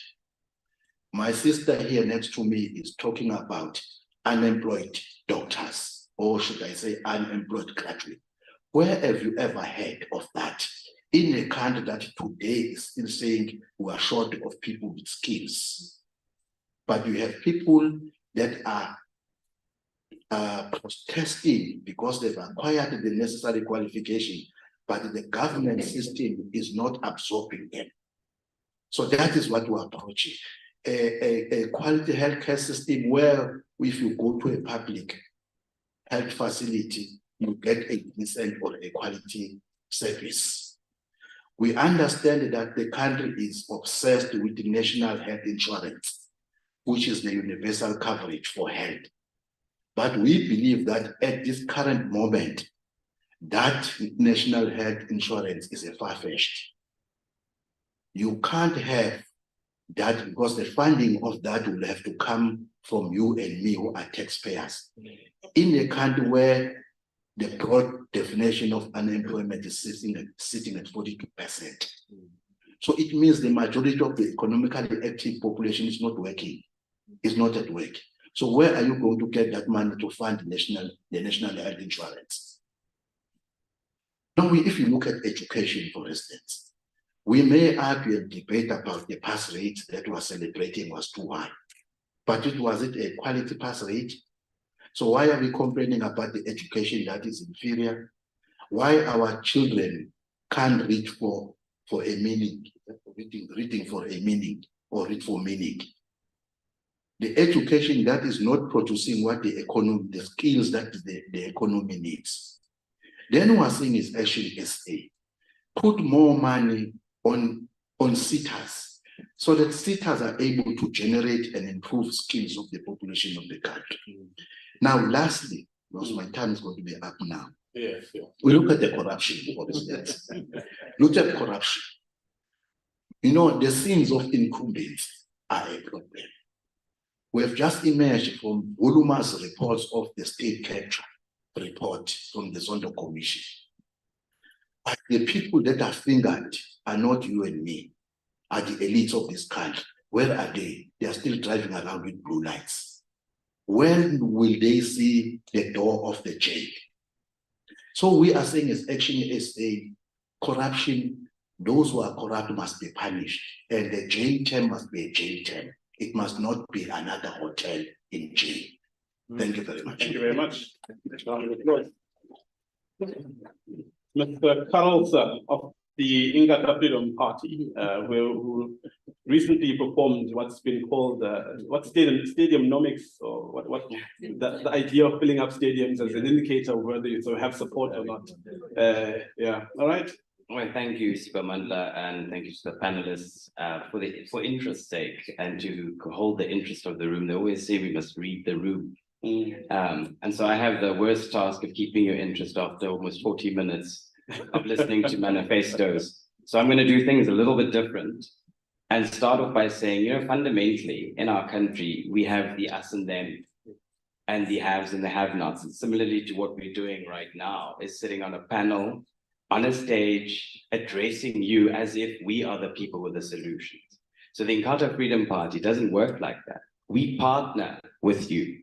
My sister here next to me is talking about unemployed doctors, or should I say unemployed graduates. Where have you ever heard of that? In a country that today is still saying we are short of people with skills. But you have people that are protesting because they've acquired the necessary qualification, but the government system is not absorbing them. So that is what we're approaching. A quality healthcare system where if you go to a public health facility, you get a decent or a quality service. We understand that the country is obsessed with the national health insurance, which is the universal coverage for health. But we believe that at this current moment, that national health insurance is a far-fetched. You can't have that because the funding of that will have to come from you and me who are taxpayers. In a country where the broad definition of unemployment is sitting at 42%. So it means the majority of the economically active population is not working, is not at work. So where are you going to get that money to fund the national health insurance? Now, if you look at education, for instance, we may argue and debate about the pass rate that we're celebrating was too high, but was it a quality pass rate? So why are we complaining about the education that is inferior? Why our children can't reach for a meaning, reading for a meaning or read for meaning? The education that is not producing what the economy, the skills that the economy needs. Then one thing is actually SA. Put more money on SETAs so that SETAs are able to generate and improve skills of the population of the country. Now, lastly, because my time is going to be up now. Yes, yeah. We look at the corruption, for instance. Look at corruption. You know, the sins of incumbents are a problem. We have just emerged from voluminous reports of the state capture report from the Zondo Commission. But the people that are fingered are not you and me, are the elites of this country. Where are they? They are still driving around with blue lights. When will they see the door of the jail? So we are saying as Action SA, corruption those who are corrupt must be punished, and the jail term must be a jail term. It must not be another hotel in jail. Thank you very much. Thank you very much. Mr. Carlson of the Inkatha Freedom Party, who recently performed what's been called stadiumnomics, or what the idea of filling up stadiums as an indicator of whether you have support or not. Yeah, all right. Well, thank you, Sipamandla, and thank you to the panelists for interest's sake and to hold the interest of the room. They always say we must read the room. And so I have the worst task of keeping your interest after almost 40 minutes of listening to manifestos. So I'm going to do things a little bit different and start off by saying, fundamentally in our country, we have the us and them and the haves and the have-nots. And similarly to what we're doing right now is sitting on a panel, on a stage, addressing you as if we are the people with the solutions. So the Inkatha Freedom Party doesn't work like that. We partner with you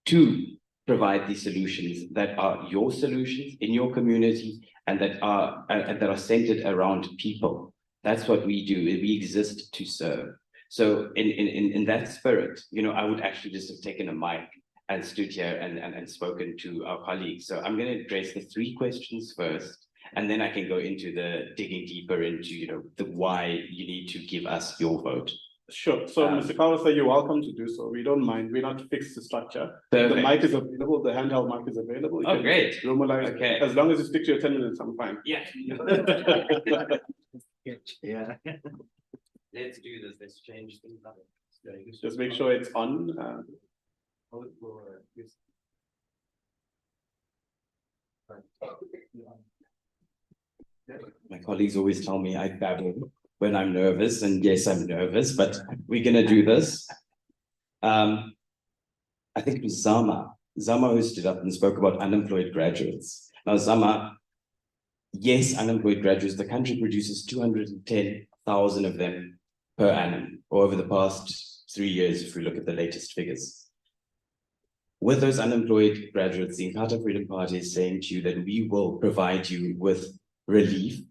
to provide the solutions that are your solutions in your community and that are centered around people. That's what we do. We exist to serve. So in that spirit, I would actually just have taken a mic and stood here and spoken to our colleagues. So I'm going to address the 3 questions first, and then I can go into the digging deeper into the why you need to give us your vote. Sure. So, Mr. Carlson, you're welcome to do so. We don't mind. We're not fixed the structure. Perfect. The mic is available. The handheld mic is available. You Oh, can great. normalize. Okay. As long as you stick to your 10 minutes, I'm fine. Yeah. Yeah. Let's do this. Let's change things up. Just make sure it's on. My colleagues always tell me I babble when I'm nervous, and yes, I'm nervous, but we're gonna do this. I think it was Zama who stood up and spoke about unemployed graduates. Now, Zama, yes, unemployed graduates, the country produces 210,000 of them per annum, or over the past 3 years, if we look at the latest figures. With those unemployed graduates, the Inkatha Freedom Party is saying to you that we will provide you with relief.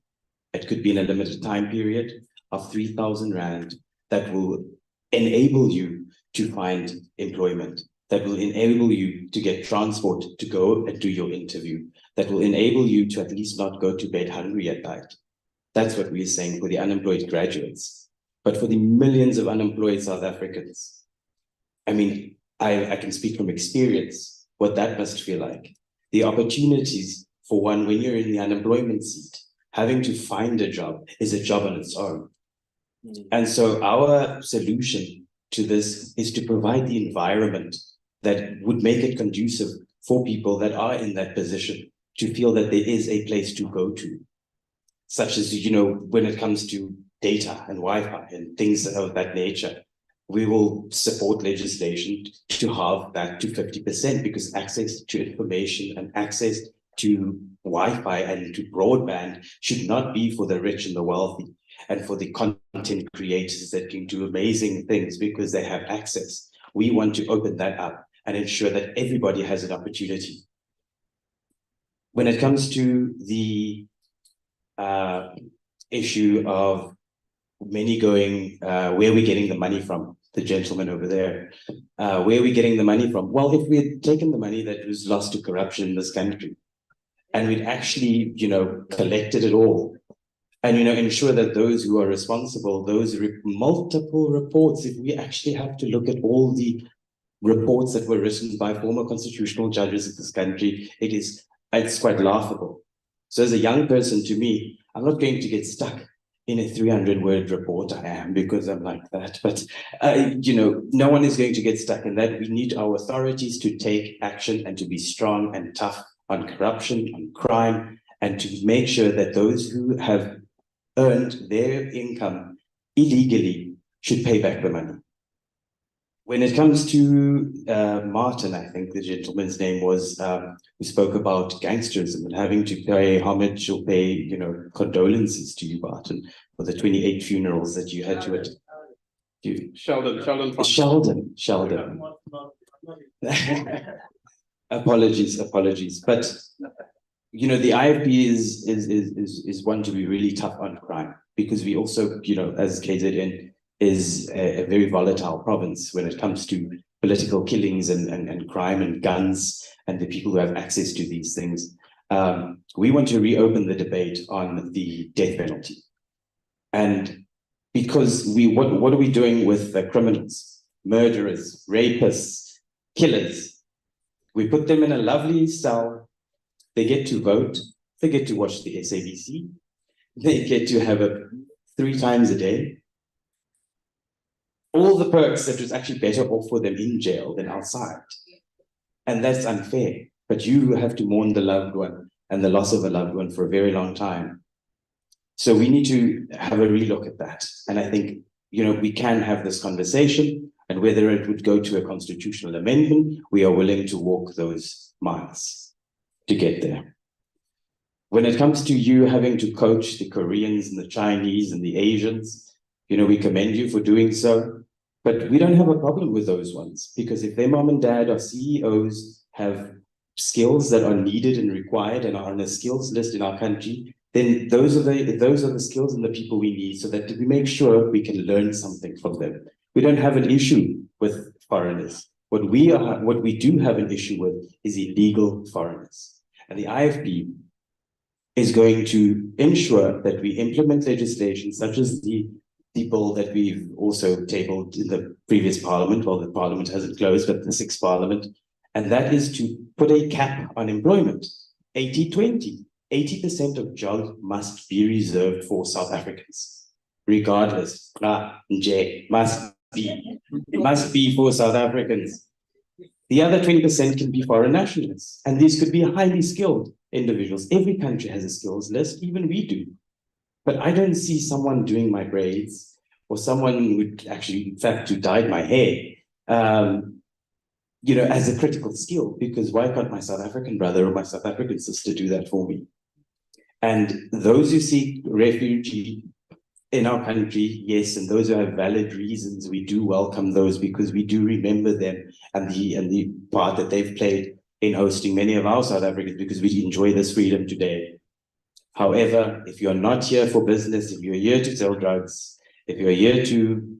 It could be in a limited time period of 3,000 Rand that will enable you to find employment, that will enable you to get transport to go and do your interview, that will enable you to at least not go to bed hungry at night. That's what we're saying for the unemployed graduates. But for the millions of unemployed South Africans, I mean, I can speak from experience what that must feel like. The opportunities for one, when you're in the unemployment seat, having to find a job is a job on its own. And so our solution to this is to provide the environment that would make it conducive for people that are in that position to feel that there is a place to go to, such as, when it comes to data and Wi-Fi and things of that nature. We will support legislation to halve that to 50%, because access to information and access to Wi-Fi and to broadband should not be for the rich and the wealthy and for the content creators that can do amazing things because they have access. We want to open that up and ensure that everybody has an opportunity. When it comes to the issue of many going, where are we getting the money from? The gentleman over there, where are we getting the money from? Well, if we had taken the money that was lost to corruption in this country, and we'd actually, collected it all, and, ensure that those who are responsible, those multiple reports, if we actually have to look at all the reports that were written by former constitutional judges of this country, it's quite laughable. So as a young person, to me, I'm not going to get stuck in a 300-word report. I am, because I'm like that, but no one is going to get stuck in that. We need our authorities to take action and to be strong and tough on corruption, on crime, and to make sure that those who have earned their income illegally should pay back the money. When it comes to Martin, I think the gentleman's name was, who spoke about gangsterism and having to pay homage or pay, condolences to you, Martin, for the 28 funerals that you had to attend. Sheldon. Apologies. But, the IFP is one to be really tough on crime, because we also, you know, as KZN is a very volatile province when it comes to political killings and crime and guns and the people who have access to these things. We want to reopen the debate on the death penalty. And because what are we doing with the criminals, murderers, rapists, killers? We put them in a lovely cell. They get to vote. They get to watch the SABC. They get to have it 3 times a day. All the perks that was actually better off for them in jail than outside. And that's unfair. But you have to mourn the loved one and the loss of a loved one for a very long time. So we need to have a relook at that. And I think, you know, we can have this conversation, and whether it would go to a constitutional amendment, we are willing to walk those miles to get there. When it comes to you having to coach the Koreans and the Chinese and the Asians, you know, we commend you for doing so, but we don't have a problem with those ones, because if their mom and dad are CEOs, have skills that are needed and required and are on a skills list in our country, then those are the skills and the people we need, so that we make sure we can learn something from them. We don't have an issue with foreigners. What we do have an issue with is illegal foreigners. And the IFP is going to ensure that we implement legislation such as the bill that we've also tabled in the previous parliament, well, the parliament hasn't closed, but the 6th parliament, and that is to put a cap on employment, 80-20. 80% of jobs must be reserved for South Africans, regardless. It must be for South Africans. The other 20% can be foreign nationals, and these could be highly skilled individuals. Every country has a skills list, even we do. But I don't see someone doing my braids, or someone who would actually, in fact, who dyed my hair, you know, as a critical skill, because why can't my South African brother or my South African sister do that for me? And those who seek refugee in our country, yes, and those who have valid reasons, we do welcome those, because we do remember them and the part that they've played in hosting many of our South Africans, because we enjoy this freedom today. However, if you're not here for business, if you're here to sell drugs, if you're here to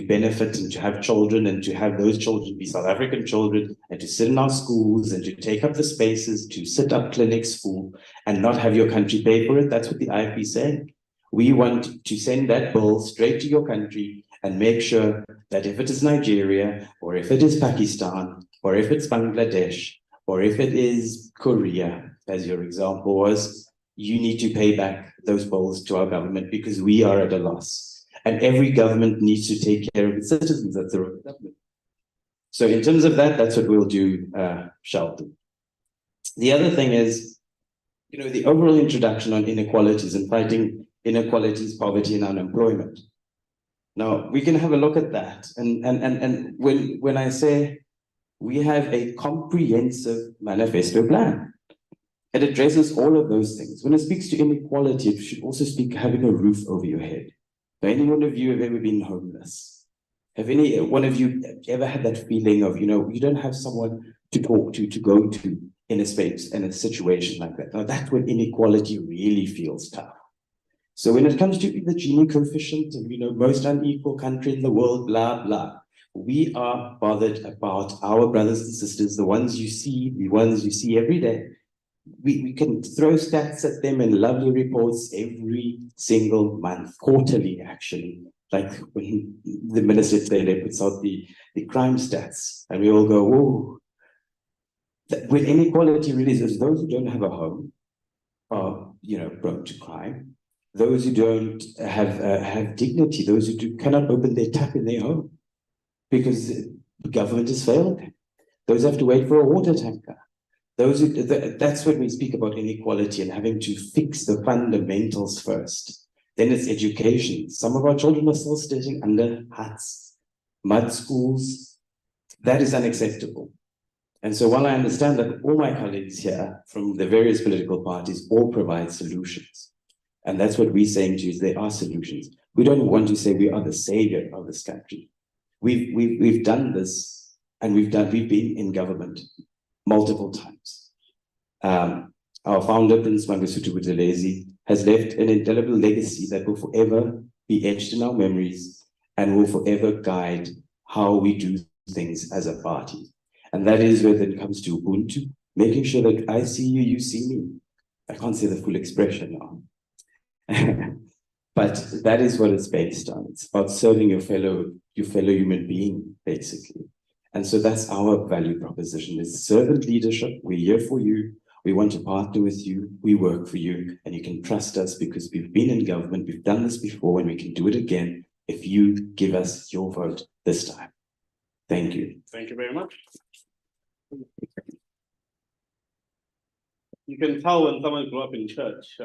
benefit and to have children, and to have those children be South African children, and to sit in our schools and to take up the spaces, to set up clinics for, and not have your country pay for it, that's what the IFP is saying. We want to send that bill straight to your country and make sure that if it is Nigeria, or if it is Pakistan, or if it's Bangladesh, or if it is Korea, as your example was, you need to pay back those bills to our government, because we are at a loss. And every government needs to take care of its citizens. That's the role of government. So in terms of that, that's what we'll do, Sheldon. The other thing is, you know, the overall introduction on inequalities and fighting inequalities, poverty, and unemployment. Now, we can have a look at that. And when I say we have a comprehensive manifesto plan, it addresses all of those things. When it speaks to inequality, it should also speak having a roof over your head. Have any one of you have ever been homeless? Have any one of you ever had that feeling of, you know, you don't have someone to talk to go to in a space, in a situation like that? Now, that's when inequality really feels tough. So when it comes to the Gini coefficient, and, you know, most unequal country in the world, blah, blah, we are bothered about our brothers and sisters, the ones you see every day. We can throw stats at them in lovely reports every single month, quarterly actually, like when the minister today puts out the crime stats, and we all go, whoa. When inequality really is, those who don't have a home are, you know, prone to crime. Those who don't have dignity, those who cannot open their tap in their home because the government has failed them. Those have to wait for a water tanker. That's when we speak about inequality and having to fix the fundamentals first. Then it's education. Some of our children are still sitting under huts, mud schools. That is unacceptable. And so while I understand that all my colleagues here from the various political parties all provide solutions, and that's what we're saying to you, is there are solutions. We don't want to say we are the savior of this country. We've done this, and we've been in government multiple times. Our founder, Prince Mangosuthu Buthelezi, has left an indelible legacy that will forever be etched in our memories and will forever guide how we do things as a party. And that is when it comes to Ubuntu, making sure that I see you, you see me. I can't say the full expression now. But that is what it's based on. It's about serving your fellow human being, basically. And so that's our value proposition, is servant leadership. We're here for you. We want to partner with you. We work for you, and you can trust us because we've been in government. We've done this before, and we can do it again if you give us your vote this time. Thank you. Thank you very much. You can tell when someone grew up in church.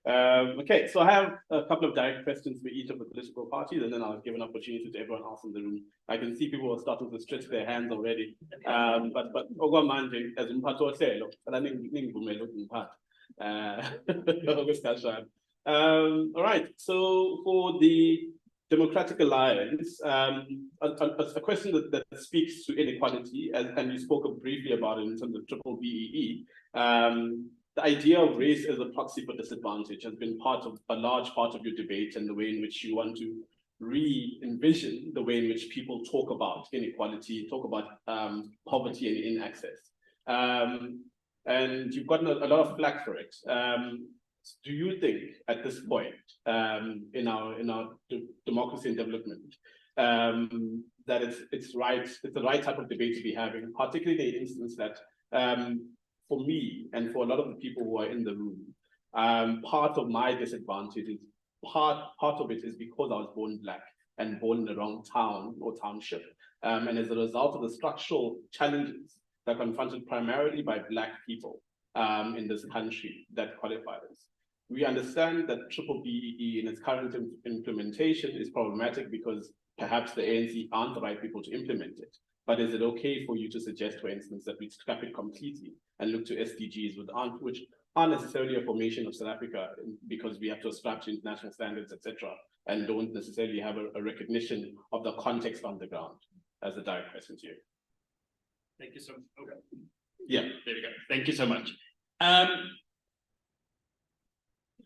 Okay, so I have a couple of direct questions for each of the political parties, and then I'll give an opportunity to everyone else in the room. I can see people are starting to stretch their hands already. But okwamanje as umphathi wohlelo, ningivumele umphathi. All right, so for the Democratic Alliance, a question that speaks to inequality, and you spoke briefly about it in terms of triple BEE. The idea of race as a proxy for disadvantage has been a large part of your debate and the way in which you want to re-envision the way in which people talk about inequality, talk about poverty and inaccess. And you've gotten a lot of flack for it. Do you think at this point in our democracy and development that it's the right type of debate to be having, particularly in the instance that for me and for a lot of the people who are in the room, part of my disadvantage is part of it is because I was born Black and born in the wrong town or township. And as a result of the structural challenges that are confronted primarily by Black people in this country that qualify us. We understand that triple BEE in its current implementation is problematic because perhaps the ANC aren't the right people to implement it. But is it okay for you to suggest, for instance, that we scrap it completely and look to SDGs, which aren't necessarily a formation of South Africa because we have to ascribe to international standards, etc., and don't necessarily have a recognition of the context on the ground? As a direct question to you. Thank you so much. Okay. Yeah, there we go. Thank you so much.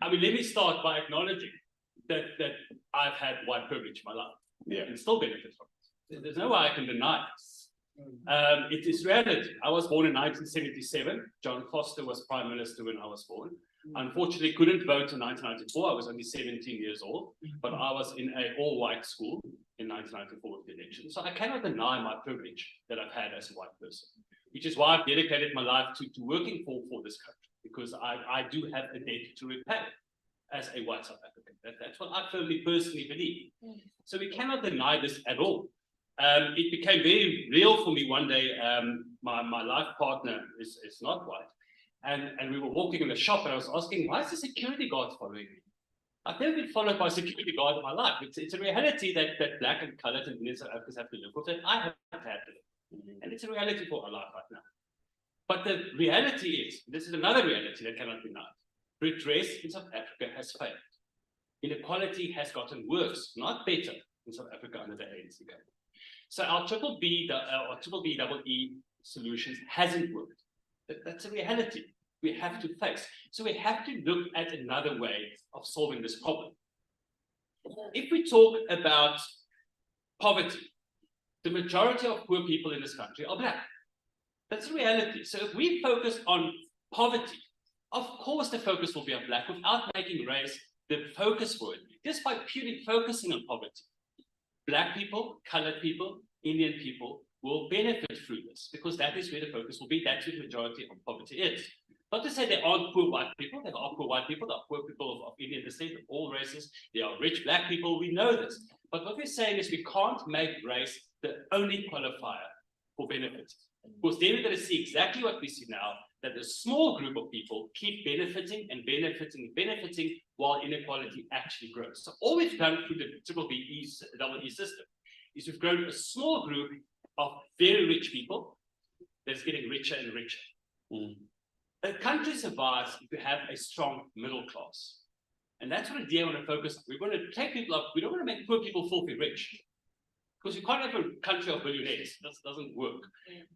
I mean, let me start by acknowledging that I've had white privilege in my life, and still benefit from it. There's no way I can deny this. It is reality. I was born in 1977. John Foster was Prime Minister when I was born. Unfortunately, couldn't vote in 1994. I was only 17 years old, but I was in an all-white school in 1994 with the election. So I cannot deny my privilege that I've had as a white person, which is why I've dedicated my life to working for this country, because I do have a debt to repay as a white South African. That's what I firmly, personally believe. So we cannot deny this at all. It became very real for me one day. My life partner is not white. And we were walking in the shop and I was asking, why is the security guard following me? I've never been followed by a security guard in my life. It's a reality that Black and coloured and Indian South Africans have to live with, and I haven't had to live with. And it's a reality for our life right now. But the reality is, this is another reality that cannot be denied. Redress in South Africa has failed. Inequality has gotten worse, not better, in South Africa under the ANC government. So our triple BEE solutions hasn't worked. That's a reality we have to face. So we have to look at another way of solving this problem. If we talk about poverty, the majority of poor people in this country are Black. That's a reality. So if we focus on poverty, of course the focus will be on Black without making race the focus for it, just by purely focusing on poverty. Black people, coloured people, Indian people will benefit through this because that is where the focus will be. That's where the majority of poverty is. Not to say there aren't poor white people. There are poor white people. There are poor people of Indian descent, of all races. There are rich Black people. We know this. But what we're saying is we can't make race the only qualifier for benefits. Because then we're going to see exactly what we see now, that a small group of people keep benefiting and benefiting and benefiting while inequality actually grows. So all we've done through the triple BEE system is we've grown a small group of very rich people that's getting richer and richer. A country survives if you have a strong middle class. And that's what I want to focus on. We want to take people up. We don't want to make poor people filthy rich. Because you can't have a country of billionaires. That doesn't work.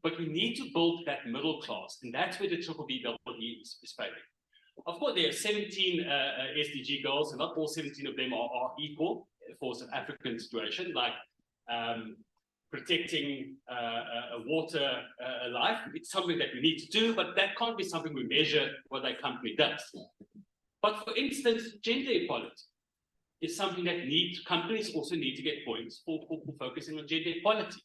But we need to build that middle class. And that's where the triple BEE is failing. Of course, there are 17 SDG goals, and not all 17 of them are equal for South African situation, like protecting water life. It's something that we need to do, but that can't be something we measure what that company does. But for instance, gender equality is something that companies also need to get points for focusing on gender equality.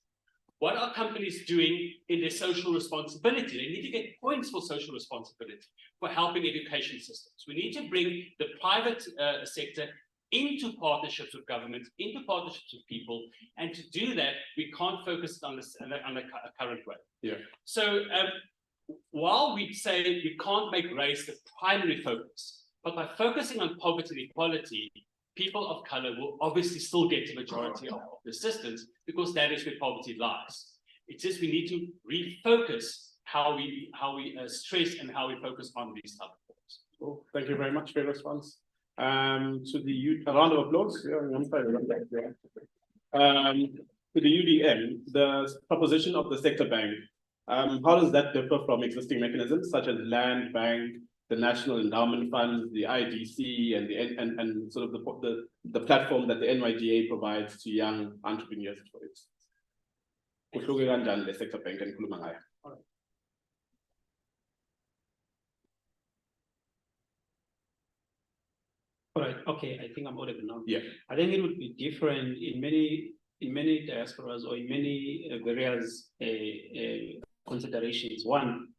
What are companies doing in their social responsibility? They need to get points for social responsibility, for helping education systems. We need to bring the private sector into partnerships with governments, into partnerships with people, and to do that, we can't focus on the current way. Yeah. So while we say we can't make race the primary focus, but by focusing on poverty and equality, people of color will obviously still get the majority of the assistance, because that is where poverty lies. It's just we need to refocus how we stress and how we focus on these type of things. Cool. Thank you very much for your response. To the youth, a round of applause. Yeah, I'm sorry. To the UDM, the proposition of the sector bank, how does that differ from existing mechanisms such as Land Bank, the National Endowment Fund, the IDC, and sort of the platform that the NYDA provides to young entrepreneurs, for instance? Kuhluke kanjani le sector bank enikhuluma ngayo? All right, okay, I think I'm audible now. Yeah. I think it would be different in many diasporas or in many various considerations. One,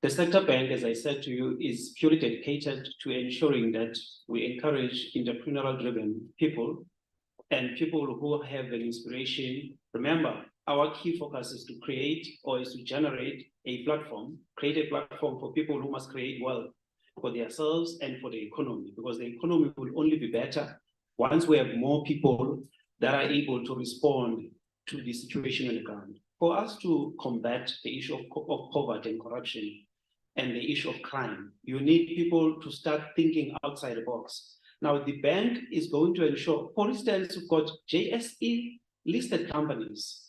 the sector bank, as I said to you, is purely dedicated to ensuring that we encourage entrepreneurial driven people and people who have an inspiration. Remember, our key focus is to create or is to generate a platform, create a platform for people who must create wealth for themselves and for the economy, because the economy will only be better once we have more people that are able to respond to the situation on the ground. For us to combat the issue of poverty and corruption and the issue of crime, you need people to start thinking outside the box. Now, the bank is going to ensure, for instance, we've got JSE listed companies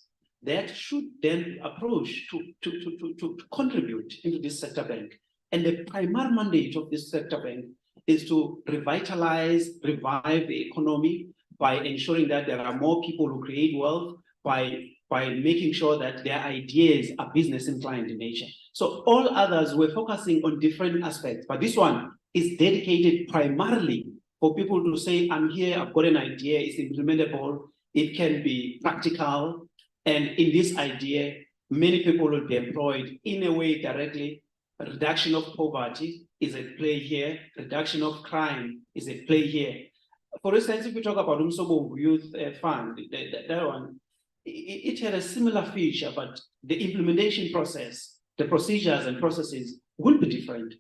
that should then approach to contribute into this sector bank. And the primary mandate of this sector bank is to revitalize, revive the economy by ensuring that there are more people who create wealth, by making sure that their ideas are business inclined in nature. So all others were focusing on different aspects, but this one is dedicated primarily for people to say, I'm here, I've got an idea, it's implementable, it can be practical, and in this idea, many people will be employed in a way directly. Reduction of poverty is at play here. Reduction of crime is at play here. For instance, if we talk about Umsobo Youth Fund, that one, it had a similar feature, but the implementation process, the procedures and processes will be different,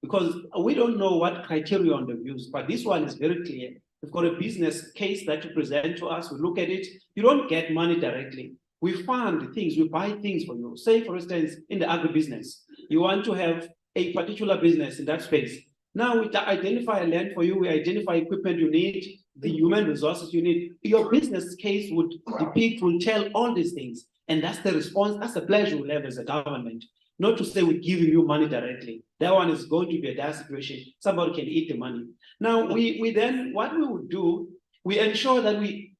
because we don't know what criterion they've used, but this one is very clear. We've got a business case that you present to us, we look at it, you don't get money directly. We fund things, we buy things for you. Say, for instance, in the agribusiness, you want to have a particular business in that space. Now we identify a land for you, we identify equipment you need, the human resources you need. Your business case would depict, will tell all these things. And that's the response, that's the pleasure we have as a government. Not to say we're giving you money directly. That one is going to be a dire situation. Somebody can eat the money. Now, we then, what we would do, we ensure that we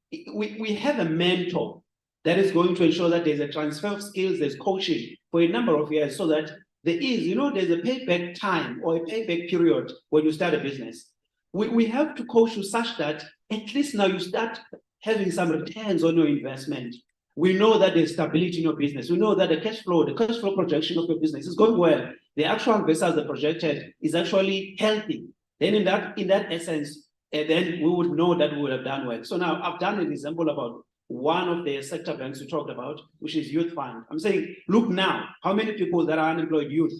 have a mentor that is going to ensure that there's a transfer of skills, there's coaching for a number of years, so that there is, there's a payback time or a payback period when you start a business. We have to coach you such that at least now you start having some returns on your investment. We know that there's stability in your business. We know that the cash flow projection of your business is going well. The actual versus the projected is actually healthy. Then in that essence, then we would know that we would have done well. So now I've done an example about one of the sector banks we talked about, which is Youth Fund. I'm saying, look now, how many people that are unemployed youth?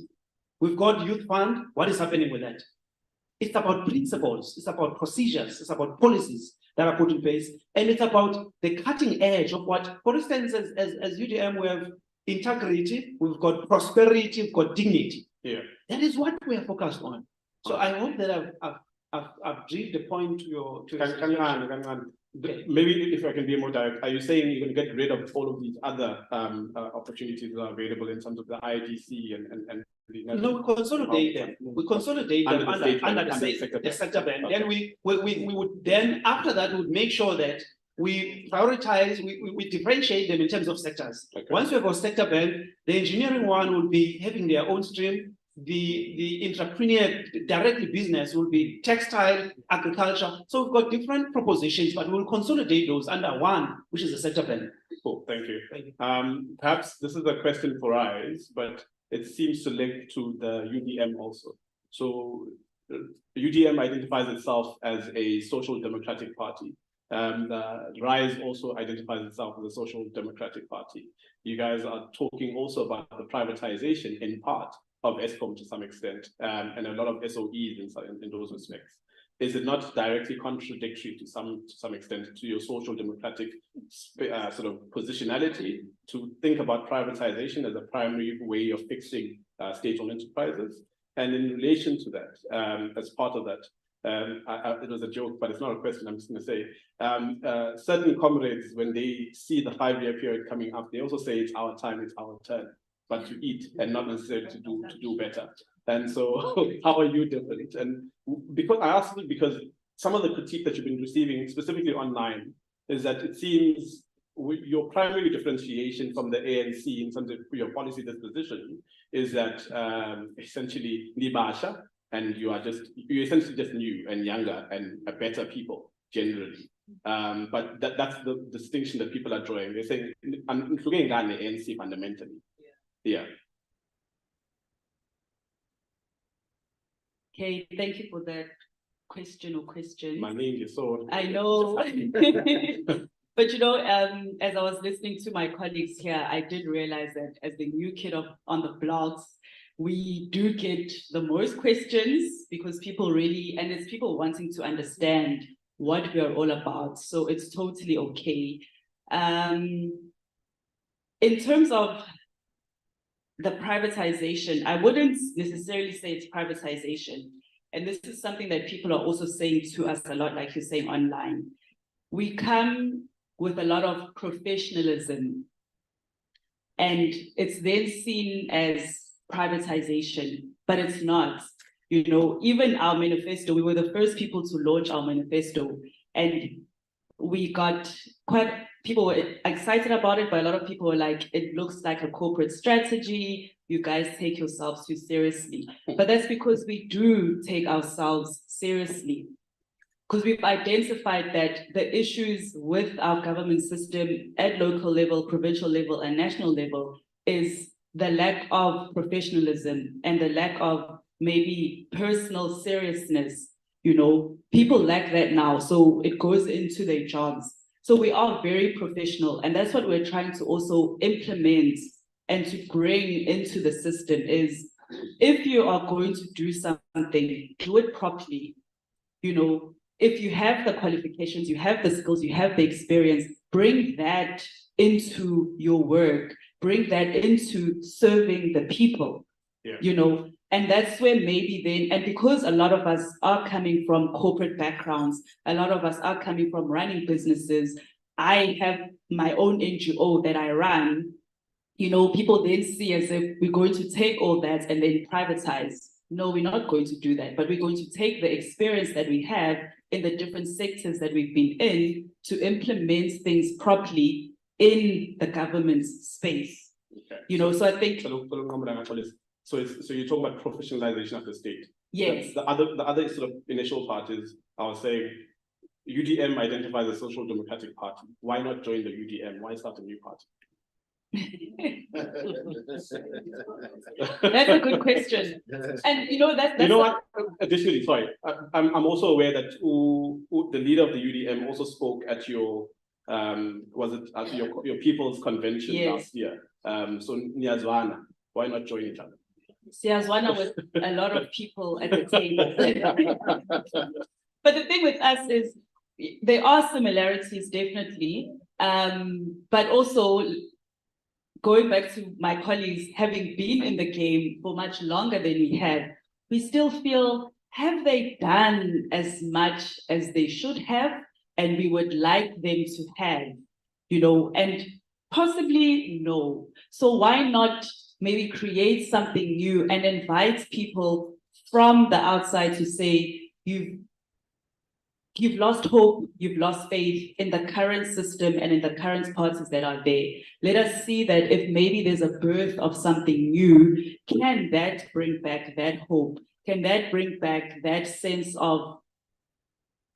We've got Youth Fund, what is happening with that? It's about principles, it's about procedures, it's about policies that are put in place, and it's about the cutting edge of what, for instance, as UDM, we have integrity, we've got prosperity, we've got dignity. Yeah. That is what we are focused on. So I hope that I've drilled the point to your Maybe if I can be more direct, are you saying you're going to get rid of all of these other opportunities that are available in terms of the IDC and No, we consolidate them. We consolidate them Under the state ban, under under the the sector ban. sector ban. Okay. Then we would then, after that, we would make sure that we prioritize, we differentiate them in terms of sectors. Okay. Once we have a sector ban, the engineering one will be having their own stream. The entrepreneur directly business will be textile, agriculture. So we've got different propositions, but we'll consolidate those under one, which is the sector ban. Cool, thank you. Thank you. Perhaps this is a question for us, but it seems to link to the UDM also. So UDM identifies itself as a social democratic party. RISE also identifies itself as a social democratic party. You guys are talking also about the privatization in part of ESCOM to some extent, and a lot of SOEs in those respects. Is it not directly contradictory to some extent to your social democratic sort of positionality to think about privatization as a primary way of fixing state-owned enterprises? And in relation to that, as part of that, it was a joke, but it's not a question, I'm just going to say, certain comrades, when they see the 5-year period coming up, they also say it's our time, it's our turn, but to eat and not necessarily to do better. And so how are you different? And because I ask you because some of the critique that you've been receiving, specifically online, is that it seems your primary differentiation from the ANC in terms of your policy disposition is that essentially Nibasha, and you're essentially just new and younger and a better people generally. But that's the distinction that people are drawing. They're saying, including Ghana ANC fundamentally. Yeah. Okay, thank you for that question or questions. My name is so. I know. But you know, as I was listening to my colleagues here, I did realize that as the new kid on the blocks, we do get the most questions because people really, and it's people wanting to understand what we are all about. So it's totally okay. In terms of the privatization, I wouldn't necessarily say it's privatization. And this is something that people are also saying to us a lot, like you're saying online. We come with a lot of professionalism, and it's then seen as privatization, but it's not. You know, even our manifesto, we were the first people to launch our manifesto, and we got people were excited about it, but a lot of people were like, it looks like a corporate strategy. You guys take yourselves too seriously. But that's because we do take ourselves seriously. Because we've identified that the issues with our government system at local level, provincial level, and national level is the lack of professionalism and the lack of maybe personal seriousness. You know, people lack that now, so it goes into their jobs. So we are very professional, and that's what we're trying to also implement and to bring into the system is, if you are going to do something, do it properly. You know, if you have the qualifications, you have the skills, you have the experience, bring that into your work, bring that into serving the people, you know, and that's where maybe then, and because a lot of us are coming from corporate backgrounds, a lot of us are coming from running businesses, I have my own NGO that I run, you know, people then see as if we're going to take all that and then privatize. No, we're not going to do that, but we're going to take the experience that we have in the different sectors that we've been in to implement things properly in the government space. Okay. You know, so I think. So you're talking about professionalization of the state. Yes. The other sort of initial part is, I was saying, UDM identifies as a social democratic party. Why not join the UDM? Why start a new party? That's a good question. And you know, that's you know what? Additionally, sorry, I'm also aware that the leader of the UDM also spoke at your was it at your people's convention last year? So Nyazwana, why not join each other? Siyazwana with a lot of people at the table. But the thing with us is there are similarities, definitely. But also going back to my colleagues, having been in the game for much longer than we have, we still feel, have they done as much as they should have? And we would like them to have, you know, and possibly no. So why not maybe create something new and invite people from the outside to say, you've lost hope, you've lost faith in the current system and in the current parties that are there. Let us see that if maybe there's a birth of something new, can that bring back that hope? Can that bring back that sense of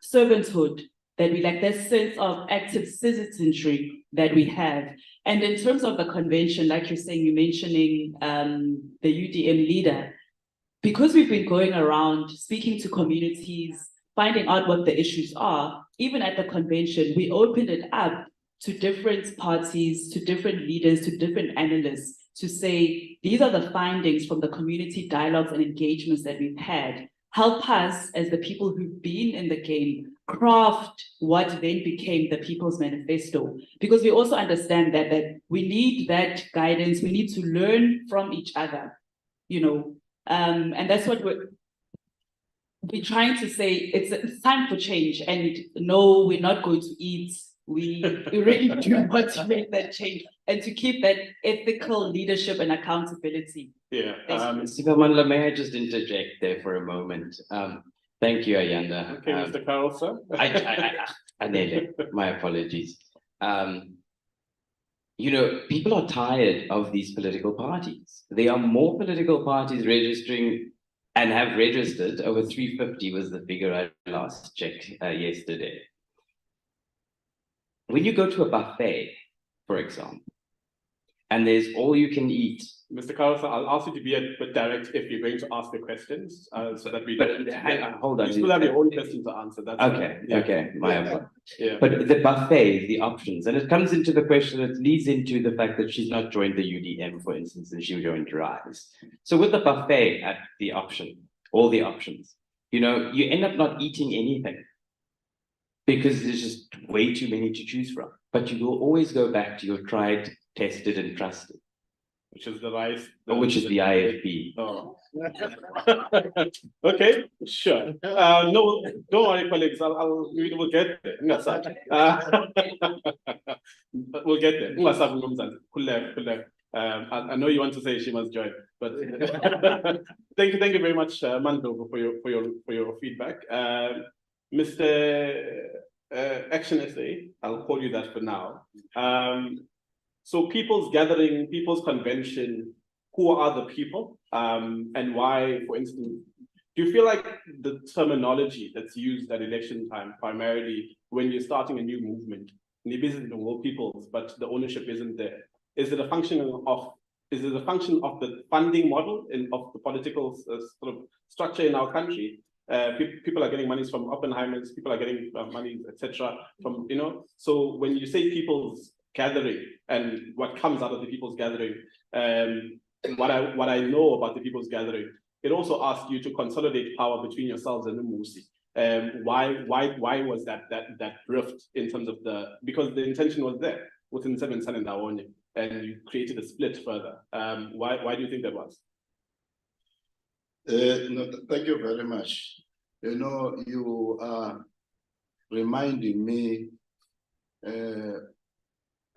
servanthood that we like, that sense of active citizenry that we have? And in terms of the convention, like you're saying, you're mentioning the UDM leader, because we've been going around speaking to communities, finding out what the issues are, even at the convention, we opened it up to different parties, to different leaders, to different analysts to say, these are the findings from the community dialogues and engagements that we've had. Help us as the people who've been in the game craft what then became the People's Manifesto. Because we also understand that we need that guidance, we need to learn from each other, and that's what we're trying to say. It's time for change, and no, we're not going to eat. We really do want to make that change and to keep that ethical leadership and accountability. Yeah. Siphamandla, may I just interject there for a moment? Thank you, Ayanda. Okay, Mr. Carroll, sir. Anele, my apologies. People are tired of these political parties. There are more political parties registering and have registered. Over 350 was the figure I last checked yesterday. When you go to a buffet, for example, and there's all you can eat. Mr. Carlos, I'll ask you to be a bit direct if you're going to ask the questions, so that we hold on. You still have your own questions to answer. That's okay, my apologies. Yeah. But the buffet, the options, and it comes into the question, it leads into the fact that she's not joined the UDM, for instance, and she joined RISE. So with the buffet at the option, all the options, you end up not eating anything because there's just way too many to choose from. But you will always go back to your tried, tested, and trusted. Which is the RISE. Which is the IFP. Oh. Okay, sure. No, don't worry, colleagues. We'll get there. No, we'll get there. I know you want to say she must join, but thank you very much, Mando, for your feedback. Mr. Action SA, I'll call you that for now. So people's gathering, people's convention, who are the people, and why, for instance, do you feel like the terminology that's used at election time, primarily when you're starting a new movement, business the world peoples, but the ownership isn't there? Is it a function of the funding model of the political sort of structure in our country? People are getting monies from Oppenheimers, people are getting money, etc. From So when you say people's gathering and what comes out of the people's gathering, what I know about the people's gathering, it also asks you to consolidate power between yourselves and the Musi. Why was that rift in terms of because the intention was there within Seven Sun and Awonye, and you created a split further. Why do you think that was? No, thank you very much. You are reminding me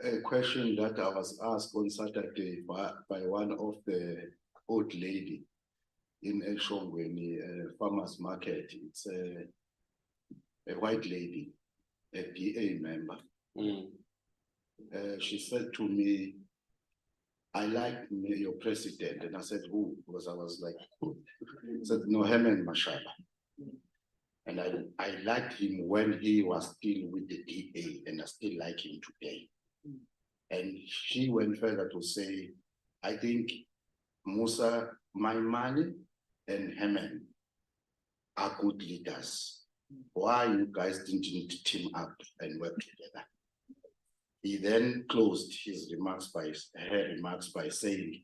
a question that I was asked on Saturday by one of the old lady in Eshongweni farmers market. It's a white lady, a DA member. She said to me, I like your president. And I said, who? Because I was like, I said, no, Herman Mashaba. And I liked him when he was still with the DA, and I still like him today. And she went further to say, I think Musa Maimane and Herman are good leaders. Why you guys didn't team up and work together? He then closed his remarks her remarks by saying,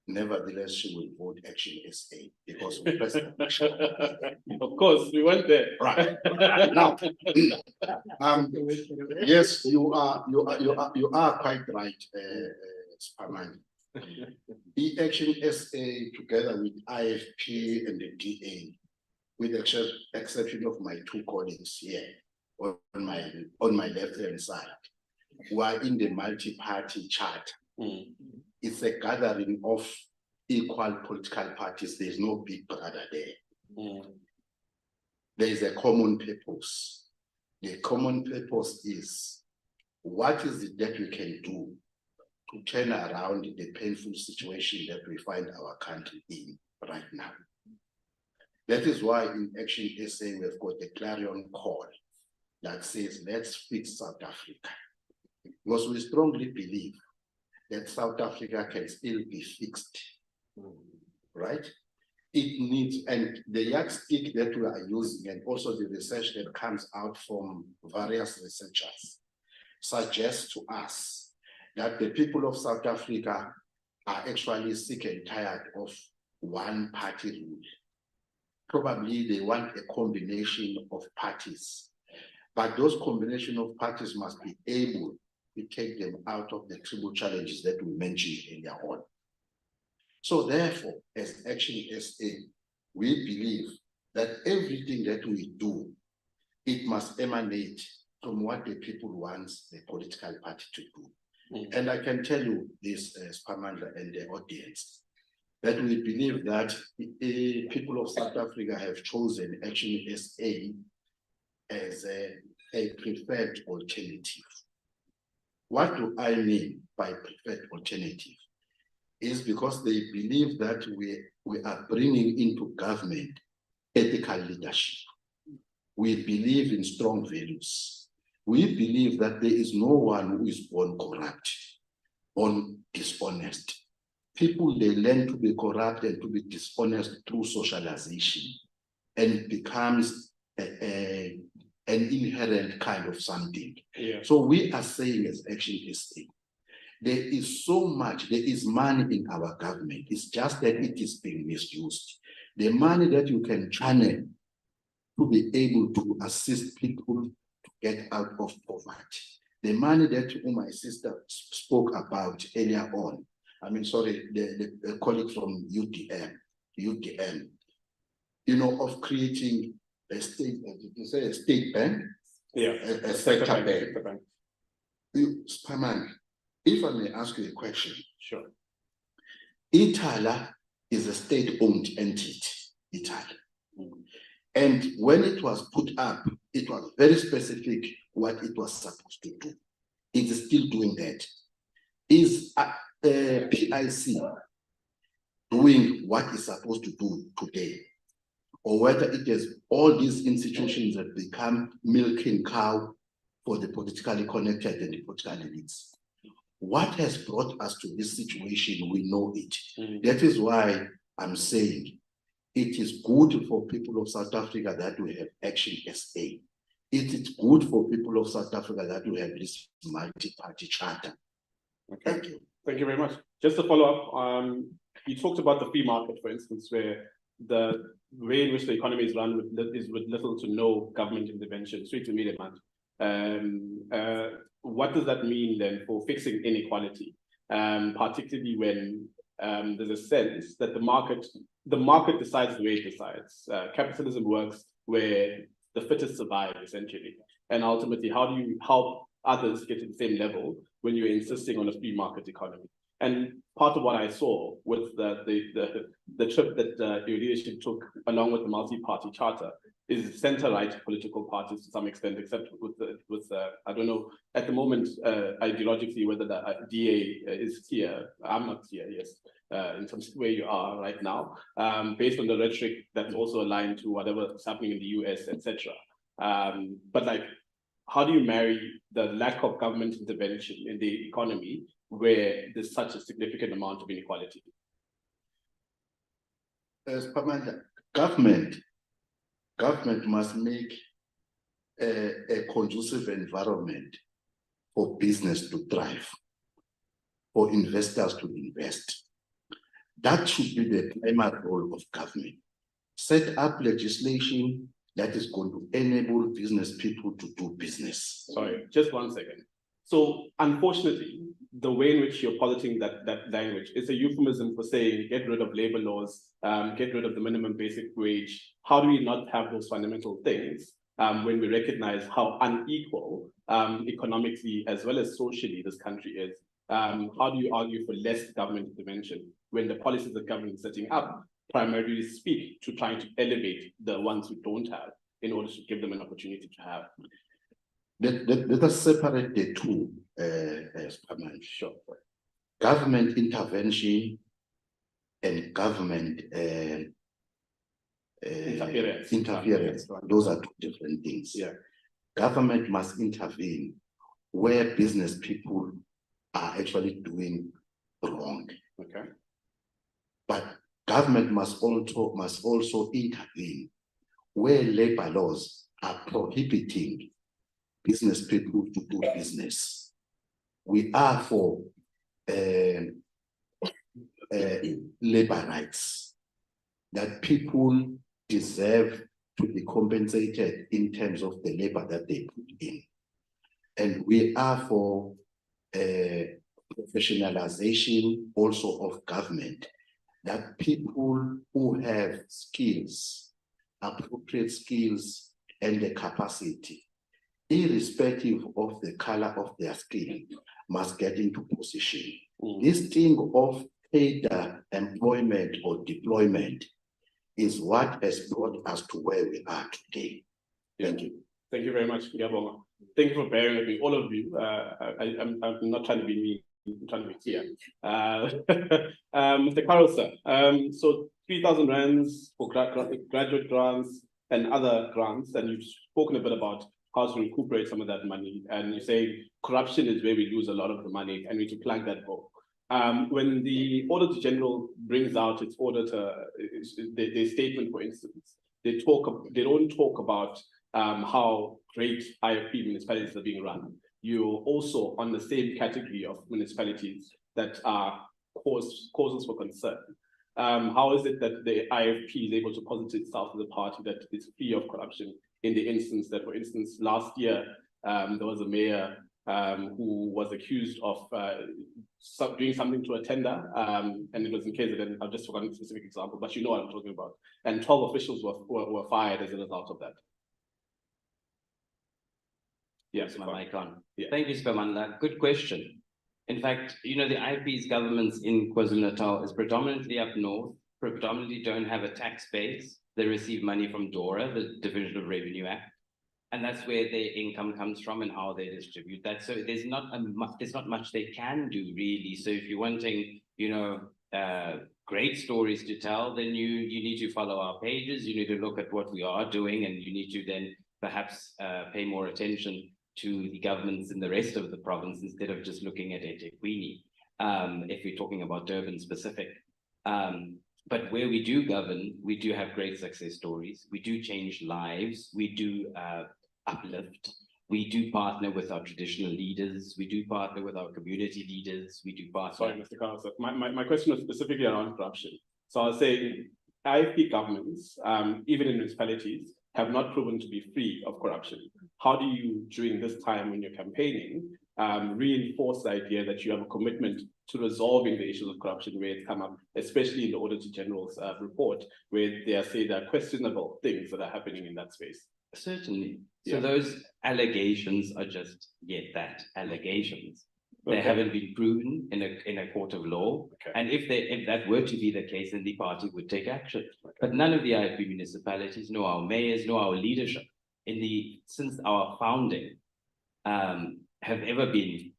nevertheless, she will vote Action SA because of President. Of course, we went there. Right. Now, yes, you are quite right, Siphamandla. The Action SA together with IFP and the DA, with the exception of my two colleagues here on my left-hand side, who are in the multi-party charter. it's a gathering of equal political parties. There's no big brother there. There is a common purpose. The common purpose is, what is it that we can do to turn around the painful situation that we find our country in right now? That is why in Action SA we've got a clarion call that says, let's fix South Africa. Because we strongly believe that South Africa can still be fixed, right? It needs, and the yardstick that we are using, and also the research that comes out from various researchers, suggests to us that the people of South Africa are actually sick and tired of one party rule. Probably they want a combination of parties, but those combination of parties must be able to take them out of the tribal challenges that we mentioned earlier on. So therefore, as Action SA, we believe that everything that we do, it must emanate from what the people want the political party to do. And I can tell you this, Spamandla and the audience, that we believe that the people of South Africa have chosen Action SA as a preferred alternative. What do I mean by preferred alternative? Is because they believe that we are bringing into government ethical leadership. We believe in strong values. We believe that there is no one who is born corrupt or dishonest. People, they learn to be corrupt and to be dishonest through socialization, and it becomes an inherent kind of something. Yeah. So we are saying as Action SA, there is so much, there is money in our government. It's just that it is being misused. The money that you can channel to be able to assist people to get out of poverty. The money that my sister spoke about earlier on, I mean, sorry, the colleague from UDM, you know, of creating a state, did you say a state bank? Yeah. A sector bank. Spaman, if I may ask you a question. Sure. Itala is a state-owned entity, Itala. And when it was put up, it was very specific what it was supposed to do. It is still doing that. Is PIC doing what it's supposed to do today? Or whether it is all these institutions that become milking cow for the politically connected and the political elites. What has brought us to this situation, we know it. That is why I'm saying it is good for people of South Africa that we have Action SA. It is good for people of South Africa that we have this multi-party charter. Okay. Thank you. Thank you very much. Just to follow up, you talked about the free market, for instance, where the way in which the economy is run is with little to no government intervention, straight to media demand. What does that mean then for fixing inequality, particularly when there's a sense that the market decides the way it decides. Capitalism works where the fittest survive, essentially. And ultimately, how do you help others get to the same level when you're insisting on a free market economy? And part of what I saw with the trip that your leadership took along with the multi-party charter is center-right political parties to some extent, except with I don't know at the moment ideologically whether the DA is here. I'm not here, yes, in terms of where you are right now, based on the rhetoric that's also aligned to whatever is happening in the US, etc. But like, how do you marry the lack of government intervention in the economy where there's such a significant amount of inequality? As Pamanda, government must make a conducive environment for business to thrive, for investors to invest. That should be the primary role of government. Set up legislation that is going to enable business people to do business. Sorry, just 1 second. So unfortunately, the way in which you're positing that language is a euphemism for saying get rid of labor laws, get rid of the minimum basic wage. How do we not have those fundamental things when we recognize how unequal economically as well as socially this country is? how do you argue for less government intervention when the policies that government is setting up primarily speak to trying to elevate the ones who don't have in order to give them an opportunity to have? Let us separate the two, as Paman. Sure. Government intervention and government interference. Those are two different things. Yeah. Government must intervene where business people are actually doing wrong. Okay. But government must also intervene where labor laws are prohibiting business people to do business. We are for labor rights, that people deserve to be compensated in terms of the labor that they put in. And we are for professionalization also of government, that people who have skills, appropriate skills and the capacity, irrespective of the color of their skin, must get into position. This thing of paid employment or deployment is what has brought us to where we are today. Thank you. Thank you very much, Ngiyabonga. Thank you for bearing with me, all of you. I'm not trying to be mean, I'm trying to be clear. Mr. Carroll, sir, so 3,000 rands for graduate grants and other grants, and you've spoken a bit about how to recuperate some of that money, and you say corruption is where we lose a lot of the money, and we need to plug that hole. When the Auditor General brings out its their statement, for instance, they don't talk about how great IFP municipalities are being run. You're also on the same category of municipalities that are causes for concern. How is it that the IFP is able to posit itself as a party that is free of corruption in the instance that, for instance, last year, there was a mayor who was accused of doing something to a tender, and it was in KZN. I've just forgotten a specific example, but you know what I'm talking about. And 12 officials were fired as a result of that. Yes, my mic on. Yeah. Thank you, Spamanda. Good question. In fact, you know, the IFP's governments in KwaZulu-Natal is predominantly up north, predominantly don't have a tax base. They receive money from DORA, the Division of Revenue Act, and that's where their income comes from and how they distribute that. So there's not much they can do really. So if you're wanting, you know, great stories to tell, then you need to follow our pages. You need to look at what we are doing, and you need to then perhaps pay more attention to the governments in the rest of the province instead of just looking at eThekwini, if we're talking about Durban specific. But where we do govern, we do have great success stories. We do change lives. We do uplift. We do partner with our traditional leaders. We do partner with our community leaders. We do partner. Sorry, Mr. Carlos. My question was specifically around corruption. So I was saying IFP governments, even in municipalities, have not proven to be free of corruption. How do you, during this time when you're campaigning, reinforce the idea that you have a commitment to resolving the issues of corruption where it's come up, especially in the Auditor General's report, where they say there are questionable things that are happening in that space? Certainly. So Yeah. those allegations are just yet that, allegations. They Okay. haven't been proven in a court of law. Okay. And if that were to be the case, then the party would take action. But none of the IFP municipalities, nor our mayors, nor our leadership since our founding have ever been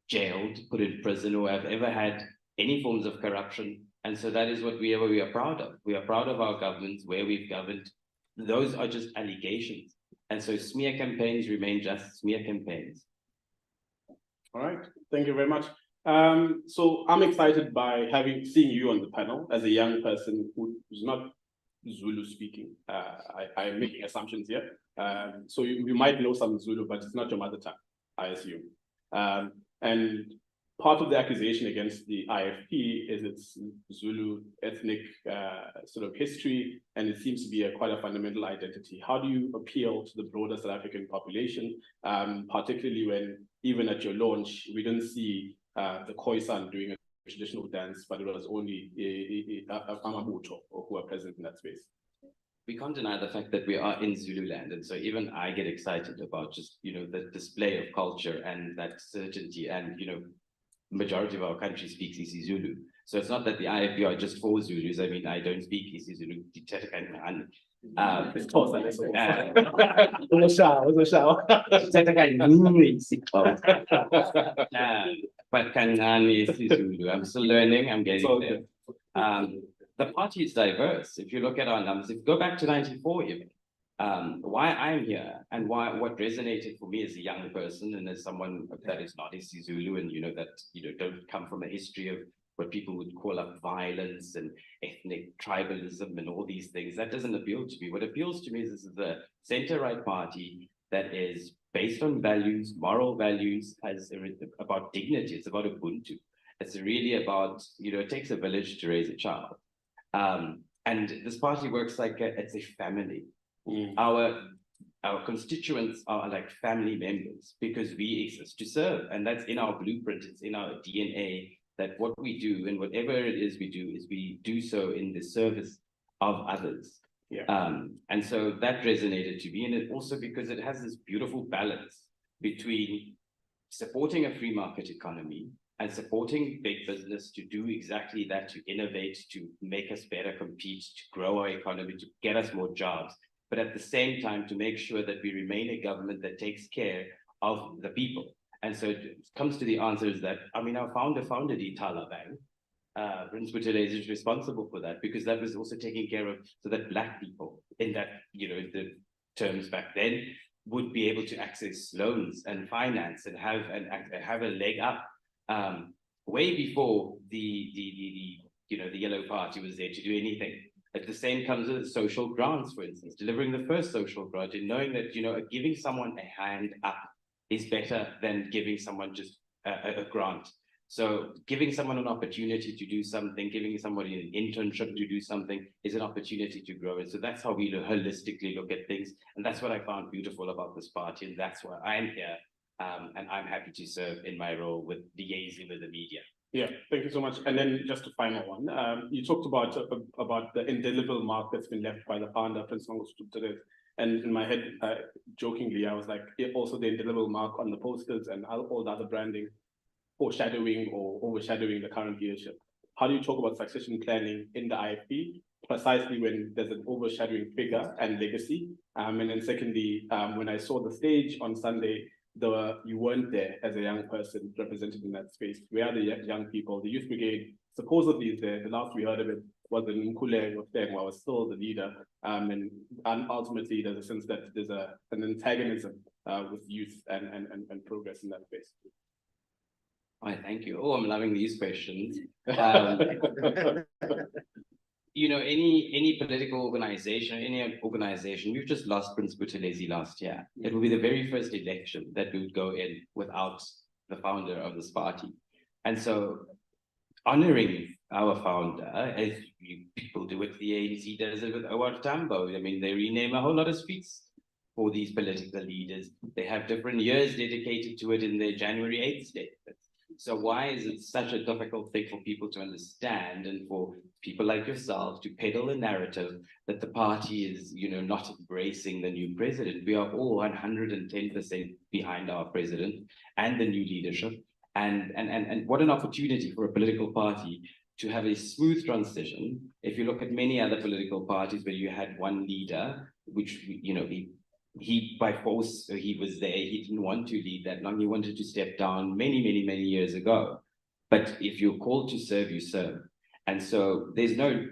jailed, put in prison, or have ever had any forms of corruption. And so that is what we are proud of. We are proud of our governments, where we've governed. Those are just allegations. And so smear campaigns remain just smear campaigns. All right, thank you very much. So I'm excited by seeing you on the panel as a young person who's not Zulu speaking. I am making assumptions here. So you might know some Zulu, but it's not your mother tongue, I assume. And part of the accusation against the IFP is its Zulu ethnic sort of history, and it seems to be quite a fundamental identity. How do you appeal to the broader South African population, particularly when even at your launch, we didn't see the Khoisan doing a traditional dance, but it was only Amabuto who are present in that space? We can't deny the fact that we are in Zululand, and so even I get excited about just, you know, the display of culture and that certainty, and, you know, majority of our country speaks isiZulu. So it's not that the IFB are just for Zulus. I mean, I don't speak isiZulu. But Kancane is isiZulu. I'm still learning. I'm getting there. The party is diverse. If you look at our numbers, if you go back to 94 even, why I'm here and what resonated for me as a young person and as someone that is not isiZulu and that don't come from a history of what people would call up violence and ethnic tribalism and all these things, that doesn't appeal to me. What appeals to me is this is a center-right party that is based on values, moral values, about dignity. It's about Ubuntu. It's really about, it takes a village to raise a child. And this party works like it's a family. Our constituents are like family members because we exist to serve, and that's in our blueprint. It's in our DNA that what we do and whatever it is we do so in the service of others. And so that resonated to me, and it also because it has this beautiful balance between supporting a free market economy and supporting big business to do exactly that, to innovate, to make us better compete, to grow our economy, to get us more jobs, but at the same time to make sure that we remain a government that takes care of the people. And so it comes to the answers that, I mean, our founder founded Ithala Bank. Prince Buthelezi is responsible for that because that was also taking care of so that Black people in that, the terms back then would be able to access loans and finance and have a leg up. Way before the Yellow Party was there to do anything. At the same comes with social grants, for instance, delivering the first social grant and knowing that, giving someone a hand up is better than giving someone just a grant. So giving someone an opportunity to do something, giving somebody an internship to do something is an opportunity to grow. And so that's how we holistically look at things. And that's what I found beautiful about this party. And that's why I'm here. And I'm happy to serve in my role with liaising with the media. Yeah, thank you so much. And then just a final one. You talked about the indelible mark that's been left by the founder, Prince Mangosuthu. And in my head, jokingly, I was like, also the indelible mark on the posters and all the other branding, foreshadowing or overshadowing the current leadership. How do you talk about succession planning in the IFB, precisely when there's an overshadowing figure and legacy? And then secondly, when I saw the stage on Sunday, you weren't there as a young person represented in that space. Where are the young people? The Youth Brigade supposedly is there. The last we heard of it was in Nkule of them, where I was still the leader. And ultimately, there's a sense that there's an antagonism with youth and progress in that space. All right, thank you. Oh, I'm loving these questions. Any political organization, we've just lost Prince Buthelezi last year. It will be the very first election that we would go in without the founder of this party. And so honoring our founder, as people do with the ANC, does it with OR Tambo. I mean, they rename a whole lot of streets for these political leaders. They have different years dedicated to it in their January 8th statements. So why is it such a difficult thing for people to understand and for people like yourself to peddle a narrative that the party is, not embracing the new president? We are all 110% behind our president and the new leadership. And what an opportunity for a political party to have a smooth transition. If you look at many other political parties where you had one leader, which, he by force, he was there, he didn't want to lead that long, he wanted to step down many years ago. But if you're called to serve, you serve. And so there's no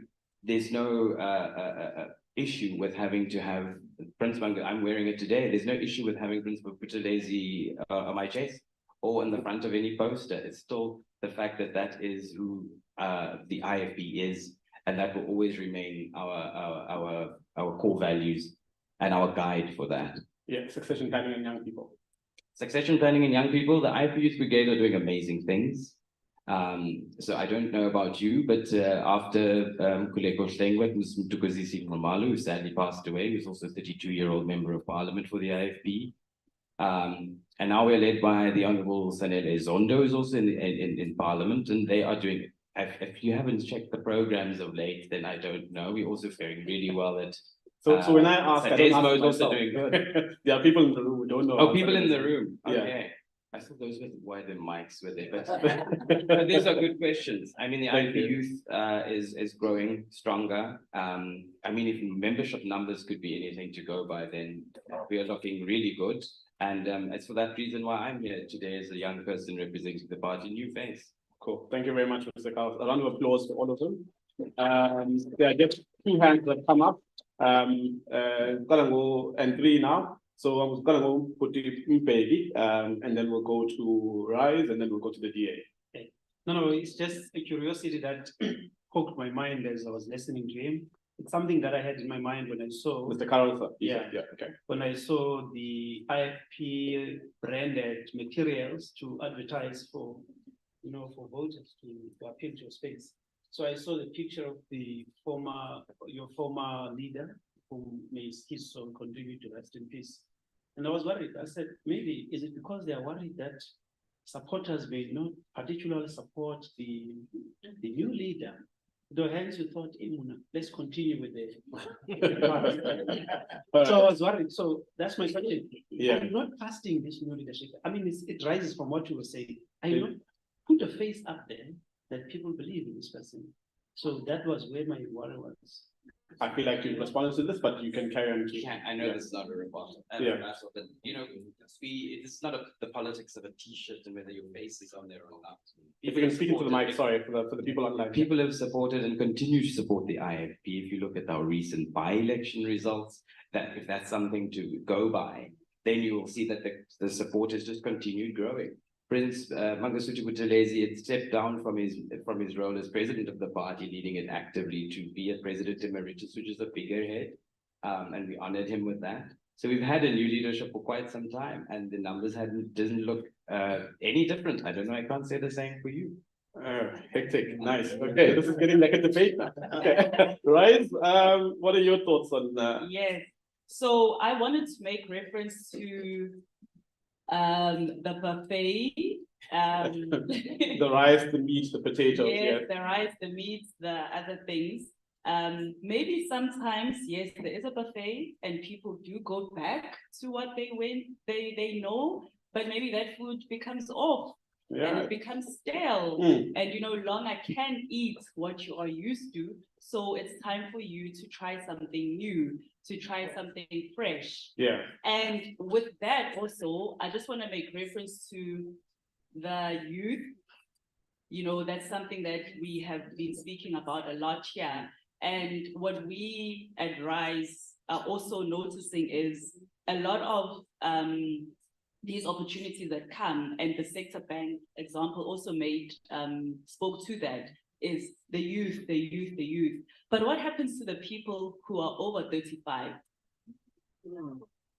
issue with having to have Prince Manga. I'm wearing it today. There's no issue with having Prince Buthelezi on my chest or in the front of any poster. It's still the fact that is who the IFB is, and that will always remain our core values and our guide for that. Yeah, succession planning and young people. Succession planning and young people, the IFB Youth Brigade are doing amazing things. So I don't know about you, but after Kuleko Shlengwe, who's Mtukozisi Mamalu, who sadly passed away, who's also a 32-year-old member of parliament for the IFB. And now we're led by the Honorable Sanele Zondo, who's also in parliament, and they are doing, if you haven't checked the programs of late, then I don't know. We're also faring really well at So when I ask, I don't ask also myself. doing good. There are people in the room who don't know. Oh, people in the room. Okay. I thought those were why the mics were there, but these are good questions. I mean, the Thank IFP youth is growing stronger. I mean, if membership numbers could be anything to go by, then we are looking really good. And it's for that reason why I'm here today as a young person representing the party, New Face. Cool. Thank you very much, Mr. Carl. A round of applause for all of them. There are just 2 hands that come up. Gonna go and 3 now. So I'm gonna go put it baby, and then we'll go to Rise, and then we'll go to the DA. Okay. No, it's just a curiosity that poked my mind as I was listening to him. It's something that I had in my mind when I saw. Mr. Carol, sir. Yeah. Yeah, okay. When I saw the IFP branded materials to advertise for, for voters to appeal to your space. So I saw the picture of your former leader, who may his soul continue to rest in peace. And I was worried. I said, maybe is it because they are worried that supporters may not particularly support the new leader? Though hence you thought, let's continue with the So I was worried. So that's my question. Yeah. I'm not casting this new leadership. I mean, it rises from what you were saying. I not put a face up there that people believe in this person. So that was where my worry was. I feel like you've responded to this, but you can carry on. I know this is not a rebuttal. Yeah. But it's not the politics of a T-shirt and whether your face is on there or not. If you can speak into the mic, sorry, for the people online. People have supported and continue to support the IFP. If you look at our recent by-election results, that if that's something to go by, then you will see that the support has just continued growing. Prince Mangosuthu Buthelezi had stepped down from his role as president of the party, leading it actively to be a president emeritus, which is a figurehead, and we honored him with that. So we've had a new leadership for quite some time, and the numbers doesn't look any different. I don't know. I can't say the same for you. Hectic, nice. Okay, this is getting like a debate now. Okay, Rise. What are your thoughts on? Yes. So I wanted to make reference to the buffet, the rice, the meat, the potatoes. yes, the rice, the meat, the other things. Maybe sometimes, yes, there is a buffet and people do go back to what they know, but maybe that food becomes off. Yeah. And it becomes stale, and you no longer can eat what you are used to. So it's time for you to try something new, to try something fresh. Yeah. And with that also, I just want to make reference to the youth. That's something that we have been speaking about a lot here. And what we at Rise are also noticing is a lot of these opportunities that come, and the sector bank example also spoke to that, is the youth. But what happens to the people who are over 35?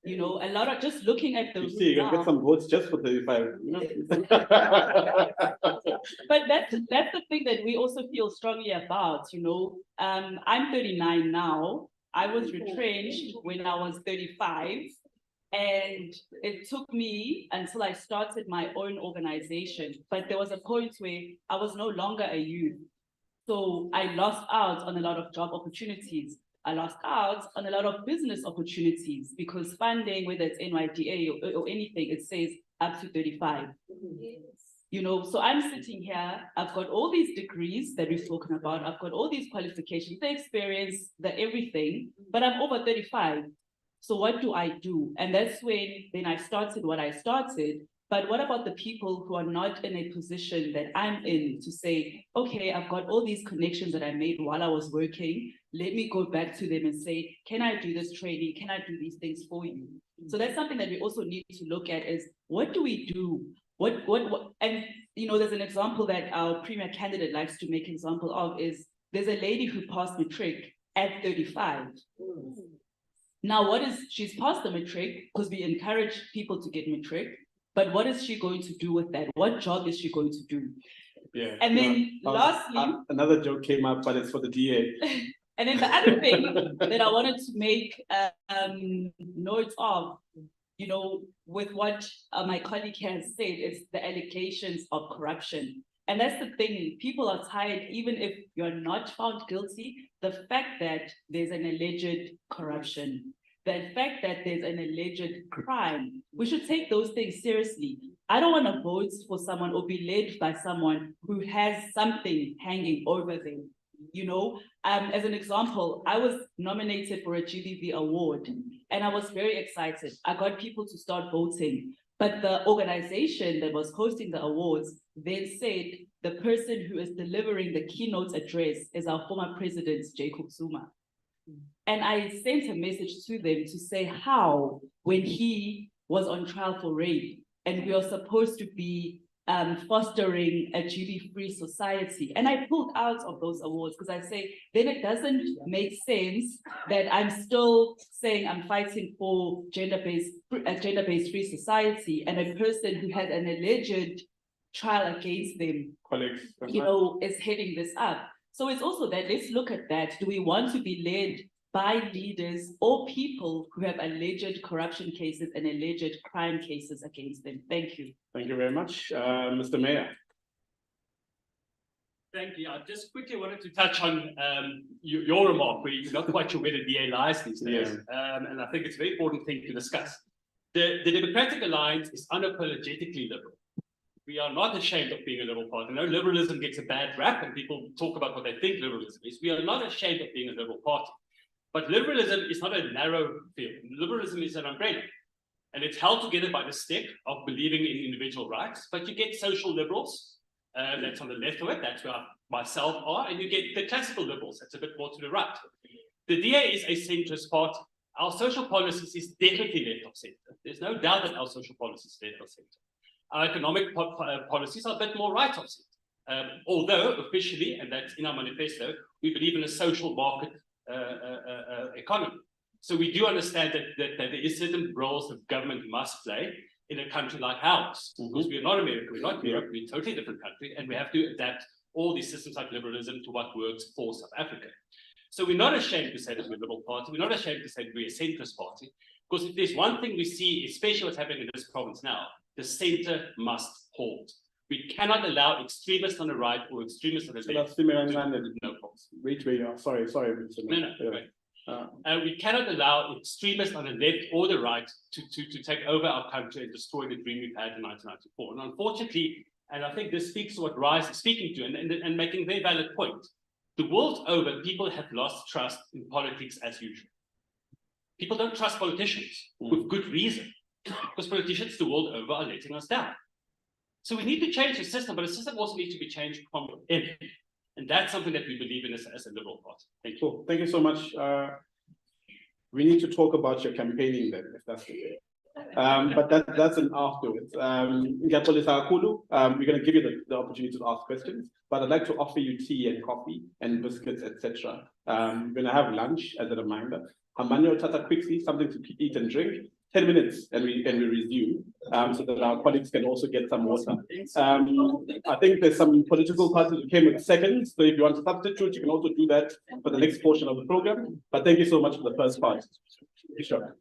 A lot of just looking at those. You see, you can get some votes just for 35. But that's the thing that we also feel strongly about. I'm 39 now. I was retrenched when I was 35. And it took me until I started my own organization. But there was a point where I was no longer a youth. So I lost out on a lot of job opportunities. I lost out on a lot of business opportunities because funding, whether it's NYDA or anything, it says up to 35. So I'm sitting here, I've got all these degrees that we've spoken about. I've got all these qualifications, the experience, the everything, but I'm over 35. So what do I do? And that's when then I started what I started. But what about the people who are not in a position that I'm in to say, okay, I've got all these connections that I made while I was working. Let me go back to them and say, can I do this training? Can I do these things for you? So that's something that we also need to look at is what do we do? And there's an example that our premier candidate likes to make an example of is there's a lady who passed matric at 35. Now, she's passed the matric because we encourage people to get matric, but what is she going to do with that? What job is she going to do? Yeah. And then lastly, another joke came up, but it's for the DA. And then the other thing that I wanted to make note of, with what my colleague has said, is the allegations of corruption. And that's the thing, people are tired, even if you're not found guilty, the fact that there's an alleged corruption. the fact that there's an alleged crime, we should take those things seriously. I don't want to vote for someone or be led by someone who has something hanging over them. You know, as an example, I was nominated for a GBV award and I was very excited. I got people to start voting, but the organization that was hosting the awards then said the person who is delivering the keynote address is our former president, Jacob Zuma. And I sent a message to them to say how, when he was on trial for rape, and we are supposed to be fostering a Judy-free society. And I pulled out of those awards because I say, then it doesn't make sense that I'm still saying I'm fighting for a gender-based free society, and a person who had an alleged trial against them, Colleagues, you know, is heading this up. So it's also that, let's look at that. Do we want to be led by leaders or people who have alleged corruption cases and alleged crime cases against them? Thank you. Thank you very much. Mr. Mayor. Thank you. I just quickly wanted to touch on your remark where you're not quite sure where the DA lies these days. And I think it's a very important thing to discuss. The Democratic Alliance is unapologetically liberal. We are not ashamed of being a liberal party. I know liberalism gets a bad rap and people talk about what they think liberalism is. We are not ashamed of being a liberal party. But liberalism is not a narrow field. Liberalism is an umbrella. And it's held together by the stick of believing in individual rights. But you get social liberals, that's on the left of it, that's where myself are, and you get the classical liberals, that's a bit more to the right. The DA is a centrist party. Our social policies is definitely left of center. There's no doubt that our social policies is left of center. Our economic policies are a bit more right of center. Although officially, and that's in our manifesto, we believe in a social market economy. So we do understand that there is certain roles that government must play in a country like ours, because we are not America, we're not Europe, we're a totally different country, and we have to adapt all these systems like liberalism to what works for South Africa. So we're not ashamed to say that we're a liberal party, we're not ashamed to say that we're a centrist party, because if there's one thing we see, especially what's happening in this province now, the center must hold. We cannot allow extremists on the right or extremists on the left. No problems. Wait where you are. Sorry, Mr. No, right. We cannot allow extremists on the left or the right to take over our country and destroy the dream we've had in 1994. And unfortunately, and I think this speaks to what Rise is speaking to and making a very valid point, the world over, people have lost trust in politics as usual. People don't trust politicians with good reason, because politicians the world over are letting us down. So we need to change the system, but the system also needs to be changed from within. And that's something that we believe in as a liberal party. Thank you. Cool. Thank you so much. We need to talk about your campaigning then, if that's okay. But that's an afterwards. We're going to give you the opportunity to ask questions, but I'd like to offer you tea and coffee and biscuits, etc. We're going to have lunch as a reminder. Hamanyo Tata quickly, something to eat and drink. 10 minutes and we resume so that our colleagues can also get some water. I think there's some political parties who came with seconds, so if you want to substitute, you can also do that for the next portion of the program. But thank you so much for the first part. Sure.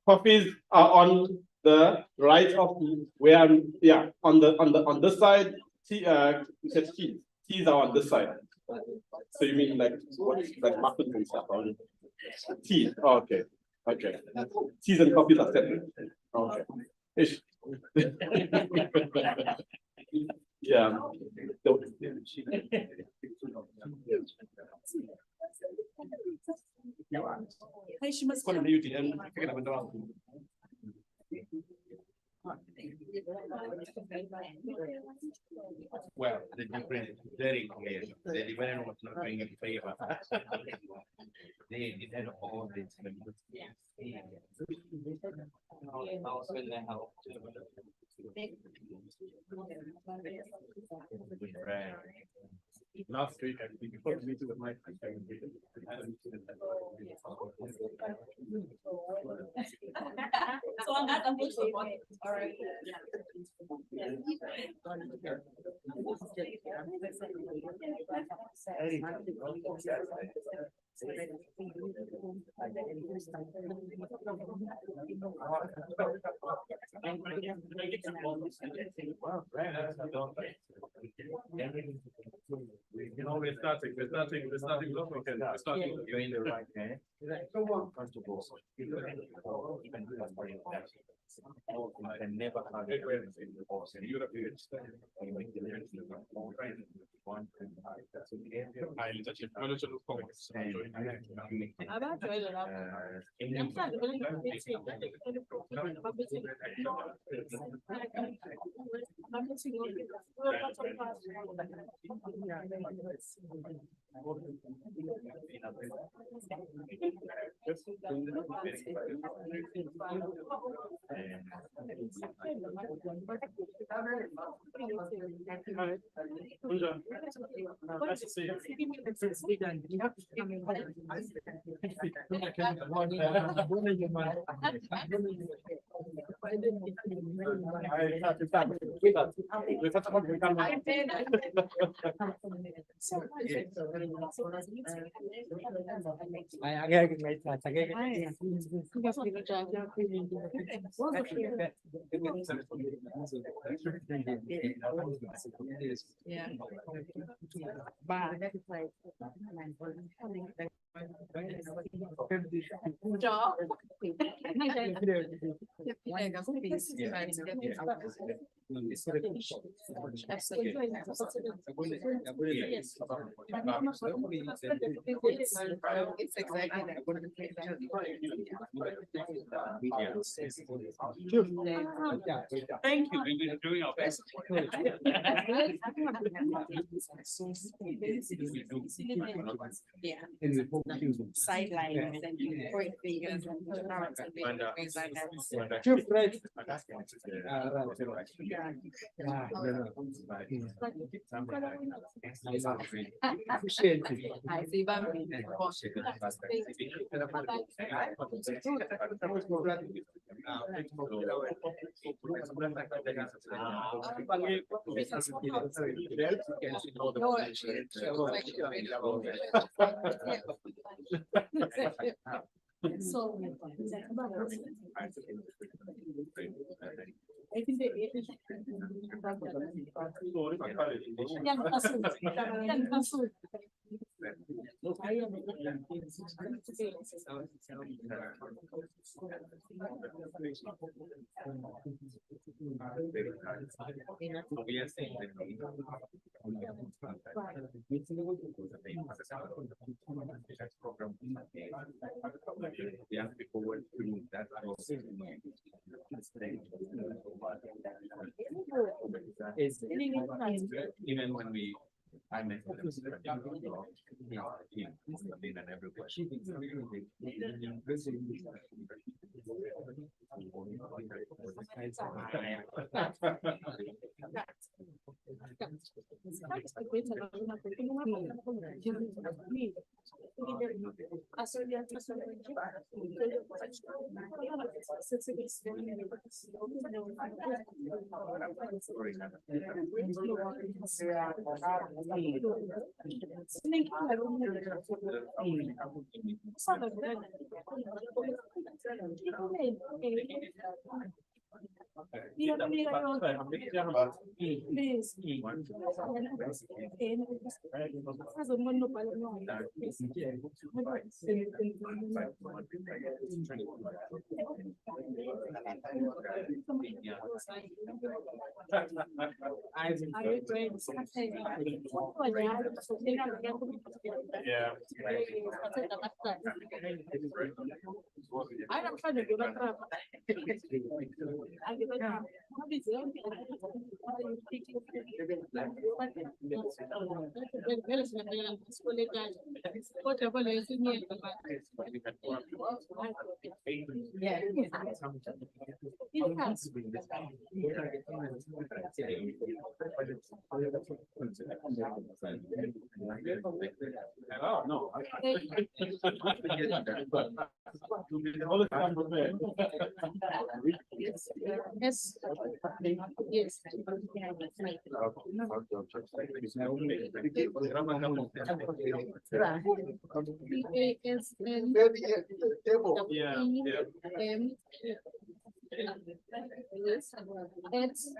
Coffees are on the right of where I'm, yeah, on this side. Tea, you said tea. Teas are on this side. So you mean like muffins and stuff? Tea. Oh, okay. Okay. Teas and coffees are separate. Okay. Ish. Yeah. She must come. Well, the difference is very clear. The difference was not going in favor. They didn't all this. Last week, I think, before the meeting with my so on that, I'm going to all right. we're starting. Look, we're starting. You're in the right hand. First of all, even I can never have it in the box in Europe. You make the lyrics all right. One that's okay. I leadership. Yeah. It's exactly Thank you. We're doing our best. Yeah. Sidelines and point fingers and things like that. I see so I think even when I met them, Yeah. I'm trying to do that. Oh, no. Yes. Yes. Yes.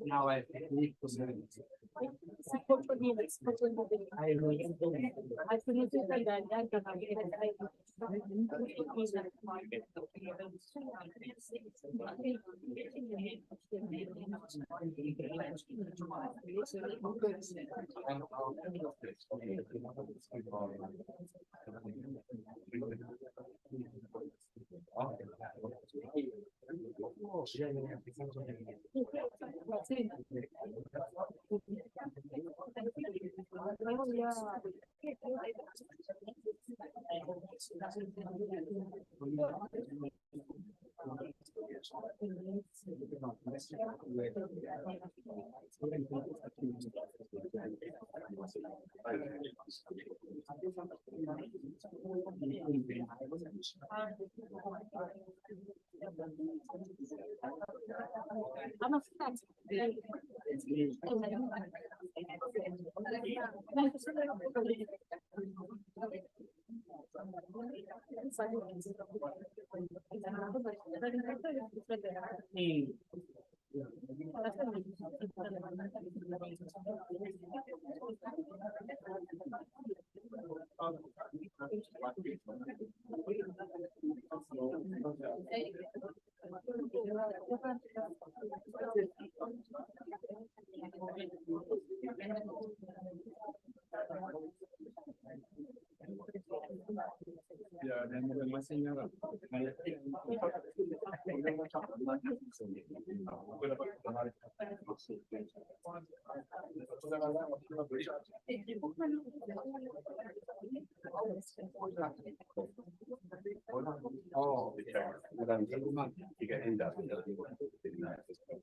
Now I need to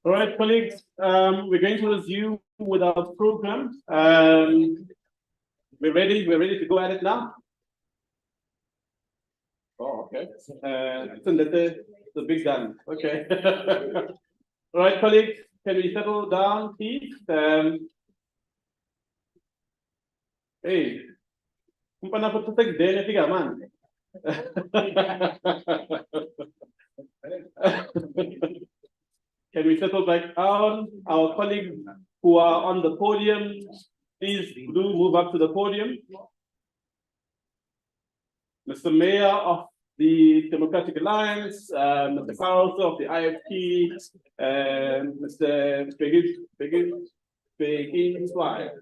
All right, colleagues, we're going to resume with our program. We're ready to go at it now. Oh, okay. The big gun. Okay. All right, colleagues, can we settle down, please? Hey, can we settle back down? Our colleagues who are on the podium, please do move up to the podium. Mr. Mayor of the Democratic Alliance, Mr. Carlos of the IFP, Mr. Begin Swire.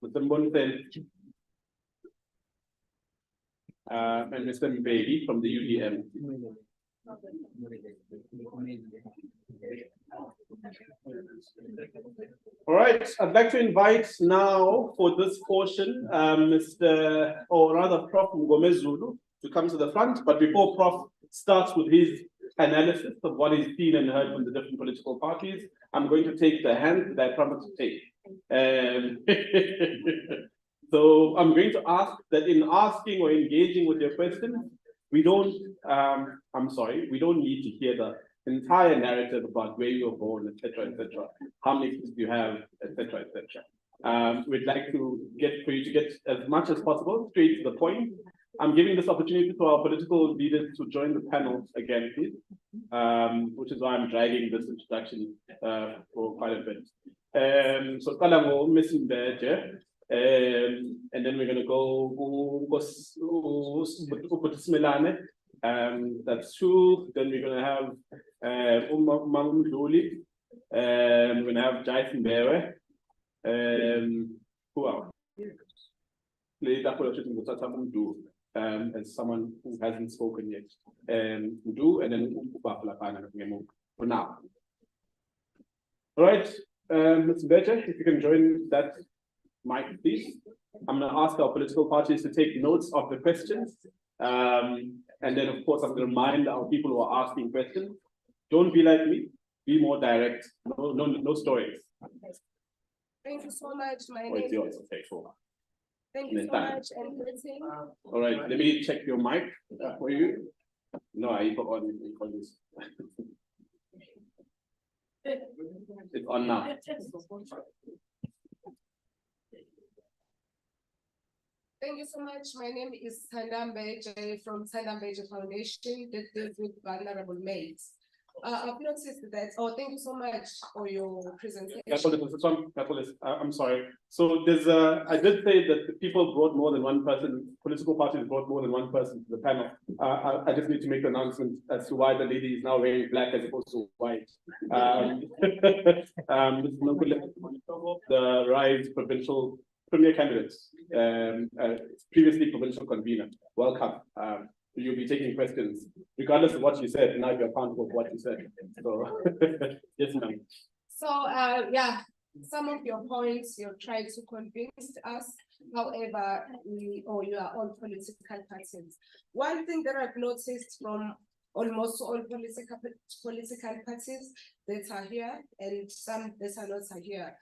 Mr. Mbonten, and Mr. Mbedi from the UDM. All right, I'd like to invite now for this portion, Mr. or rather Prof. Mngomezulu to come to the front. But before Prof starts with his analysis of what he's seen and heard from the different political parties, I'm going to take the hand that I promised to take. So I'm going to ask that in asking or engaging with your questions, we don't, we don't need to hear the entire narrative about where you were born, etc., how many kids you have, etc., we'd like to for you to get as much as possible straight to the point. I'm giving this opportunity to our political leaders to join the panel again, please, which is why I'm dragging this introduction for quite a bit. So Kalango, missing there, and then we're going to go that's two. Then we're going to have Mamduli, We're gonna have Jason Bewe. Who else? As someone who hasn't spoken yet. Udu and then for now. All right, Mr. Better, if you can join that mic, please. I'm gonna ask our political parties to take notes of the questions. And then of course, I'm gonna remind our people who are asking questions, don't be like me, be more direct, no stories. Thank you so much. My Oh, it's name yours, is. okay, sure. Thank you so much and greeting. All right, let me check your mic for you. No, I put on this. It's on now. Thank you so much. My name is Tandambe J from Tandambe J Foundation that deals with vulnerable maids. I've noticed that, thank you so much for your presentation. I'm sorry. So there's I did say that the people brought more than one person, political parties brought more than one person to the panel. I just need to make an announcement as to why the lady is now wearing black as opposed to white. The RISE provincial premier candidates, previously provincial convener. Welcome. You'll be taking questions, regardless of what you said. Now you're accountable for what you said. So, yes, ma'am. So, yeah, some of your points you're trying to convince us. However, you are all political parties. One thing that I've noticed from almost all political parties that are here and some that are not here.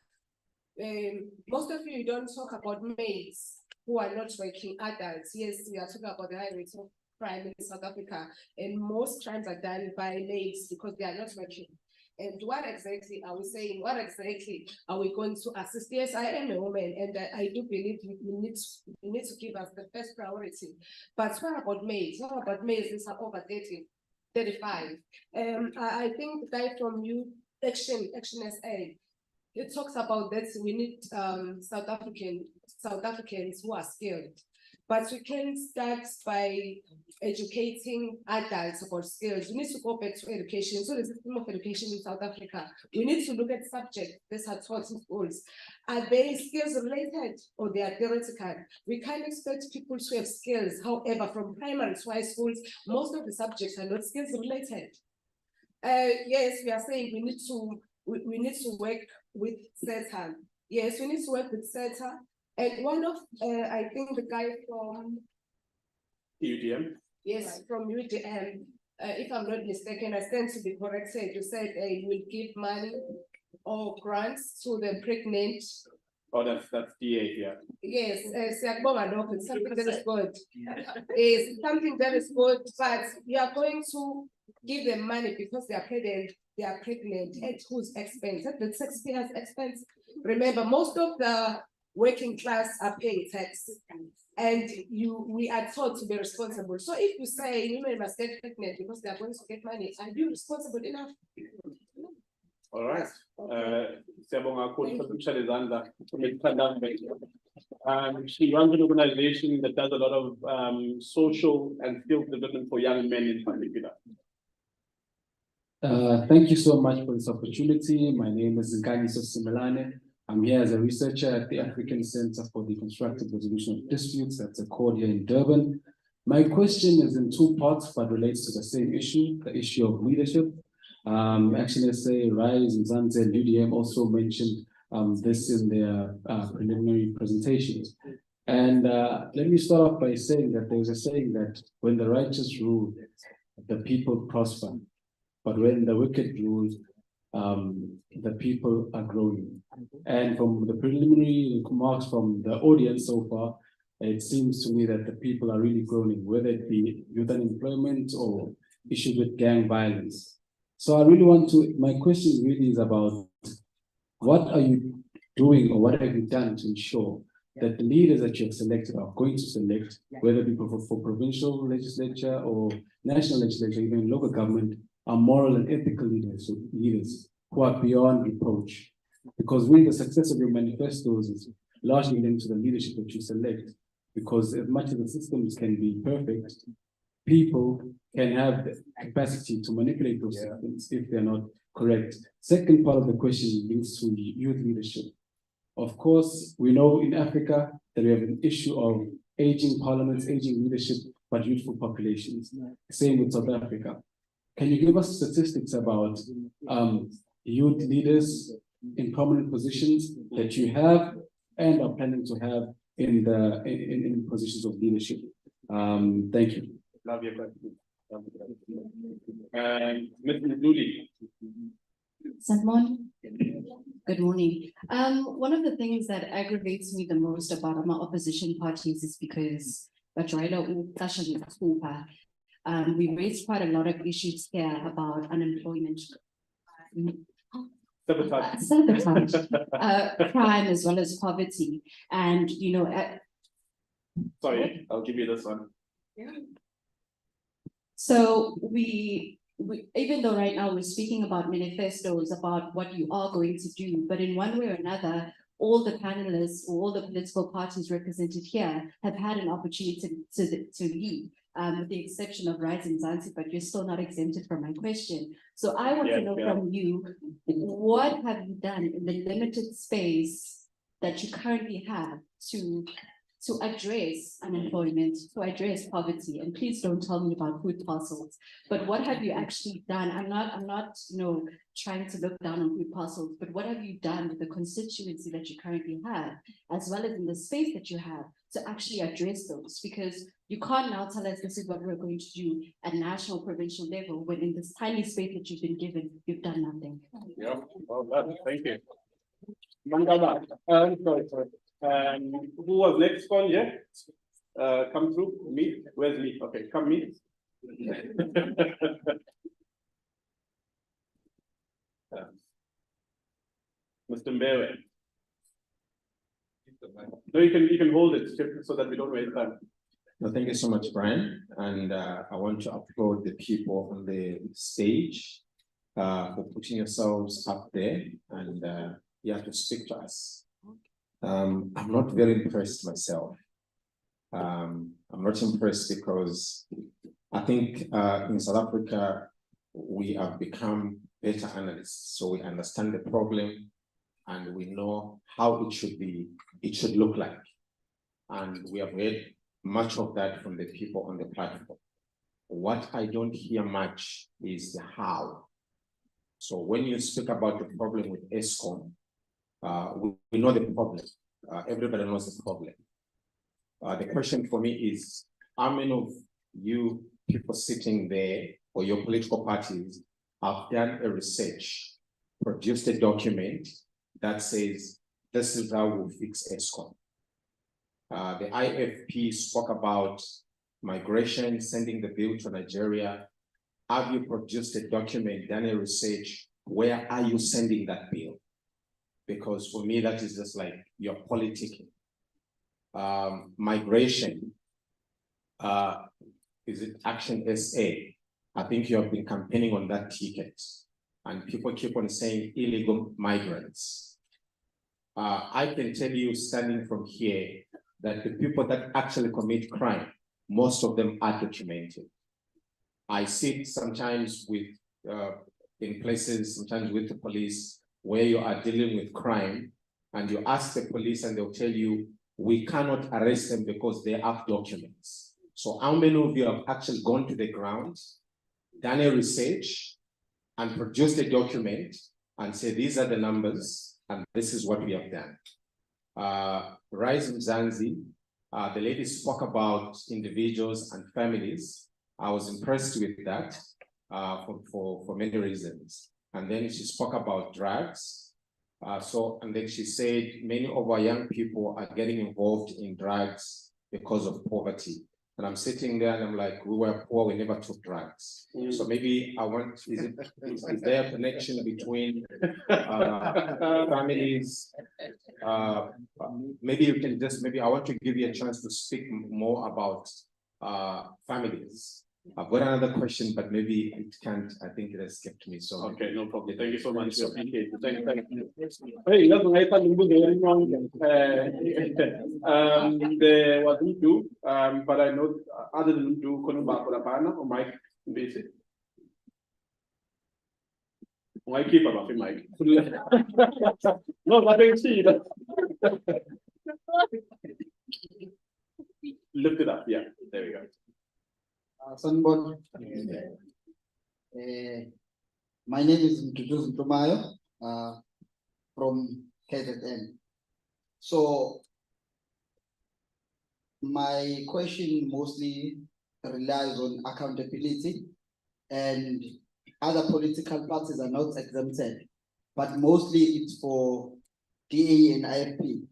Most of you don't talk about maids who are not working adults. Yes, we are talking about the high rates of crime in South Africa, and most crimes are done by maids because they are not working. And what exactly are we saying? What exactly are we going to assist? Yes, I am a woman, and I do believe you need to give us the first priority. But what about maids? What about maids that are over 30, 35? I think the guy from Action SA, it talks about that we need South Africans who are skilled. But we can start by educating adults about skills. We need to go back to education. So the system of education in South Africa, we need to look at subjects that are taught in schools. Are they skills related or they are theoretical? We can't expect people to have skills. However, from primary to high schools, most of the subjects are not skills related. Yes, we are saying we need to work with SETA. Yes, we need to work with SETA. And one of, I think the guy from UDM. Yes, from UDM. If I'm not mistaken, I stand to be corrected. You said you will give money or grants to the pregnant. Oh, that's DA, yeah. Yes, it's something that is good. It's something that is good, but you are going to give them money because they are pregnant. They are pregnant at whose expense? At the taxpayer's expense. Remember, most of the working class are paying tax, and we are taught to be responsible. So if you say women must get pregnant because they are going to get money, are you responsible enough? All right. She runs an organization that does a lot of social and skills development for young men in particular. Thank you so much for this opportunity. My name is Nkanyiso Simelane. I'm here as a researcher at the African Center for the Constructive Resolution of Disputes. That's a core here in Durban. My question is in two parts, but relates to the same issue, the issue of leadership. Action SA, RISE, Mzansi, and UDM also mentioned this in their preliminary presentations. And let me start off by saying that there's a saying that when the righteous rule, the people prosper. But when the wicked rule, the people are growing. And from the preliminary remarks from the audience so far, it seems to me that the people are really growing, whether it be youth unemployment or issues with gang violence. So I really want to, my question really is about what are you doing or what have you done to ensure that the leaders that you have selected are going to select, whether it be for provincial legislature or national legislature, even local government, are moral and ethical leaders who are beyond reproach. Because really the success of your manifestos is largely linked to the leadership that you select. Because as much as the systems can be perfect, people can have the capacity to manipulate those systems if they're not Correct. Second part of the question links to youth leadership. Of course, we know in Africa that we have an issue of aging parliaments, aging leadership, but youthful populations. Same with South Africa. Can you give us statistics about youth leaders in prominent positions that you have and are planning to have in positions of leadership? Thank you. Love your question. Mr. Nduli. Good morning. One of the things that aggravates me the most about my opposition parties is because we raised quite a lot of issues here about unemployment, sabotage, crime, as well as poverty. And, you know, sorry, I'll give you this one. Yeah. So we, even though right now we're speaking about manifestos, about what you are going to do, but in one way or another, all the panelists or all the political parties represented here have had an opportunity to lead, with the exception of Rising Zanzibar, but you're still not exempted from my question. So I want to know from you, what have you done in the limited space that you currently have to address unemployment, to address poverty? And please don't tell me about food parcels, but what have you actually done? I'm not, you know, trying to look down on food parcels, but what have you done with the constituency that you currently have, as well as in the space that you have, to actually address those? Because you can't now tell us this is what we're going to do at national, provincial level, when in this tiny space that you've been given, you've done nothing. Yeah, well done. Thank you. Mangala, sorry. Who was next one? Yeah, come through. Me. Where's me? Okay, come me. Mr. Mbewe. No, you can hold it so that we don't waste time. No, thank you so much, Brian. And I want to applaud the people on the stage for putting yourselves up there and to speak to us. I'm not very impressed myself. I'm not impressed because I think in South Africa, we have become better analysts. So we understand the problem and we know how it should look like. And we have heard much of that from the people on the platform. What I don't hear much is the how. So when you speak about the problem with Eskom, we know the problem. Everybody knows the problem. The question for me is, how many of you people sitting there or your political parties have done a research, produced a document that says, this is how we'll fix Eskom? The IFP spoke about migration, sending the bill to Nigeria. Have you produced a document, done a research? Where are you sending that bill? Because for me, that is just like you're politicking. Migration, is it Action SA? I think you have been campaigning on that ticket and people keep on saying illegal migrants. I can tell you standing from here that the people that actually commit crime, most of them are documented. I sit sometimes with, in places, sometimes with the police, where you are dealing with crime and you ask the police and they'll tell you, we cannot arrest them because they have documents. So how many of you have actually gone to the ground, done a research and produced a document and say, these are the numbers and this is what we have done? Rising Zanzibar, the lady spoke about individuals and families. I was impressed with that for many reasons. And then she spoke about drugs. And then she said, many of our young people are getting involved in drugs because of poverty. And I'm sitting there and I'm like, we were poor, we never took drugs. So maybe I want, is there a connection between families? Maybe you can just, maybe I want to give you a chance to speak more about families. I've got another question, but maybe it can't, I think it has escaped me. So okay, no problem. Thank you so much. Thank you. Thank you. Hey, that's what I thought you there was do, but I know other than do Konubapurapana or Mike basic. Why keep about it, Mike? No, nothing cheap. Lift it up, yeah, there we go. Sanbon. My name is Mtutuzi Mtumayo, from KZN. So my question mostly relies on accountability, and other political parties are not exempted, but mostly it's for DA and IFP,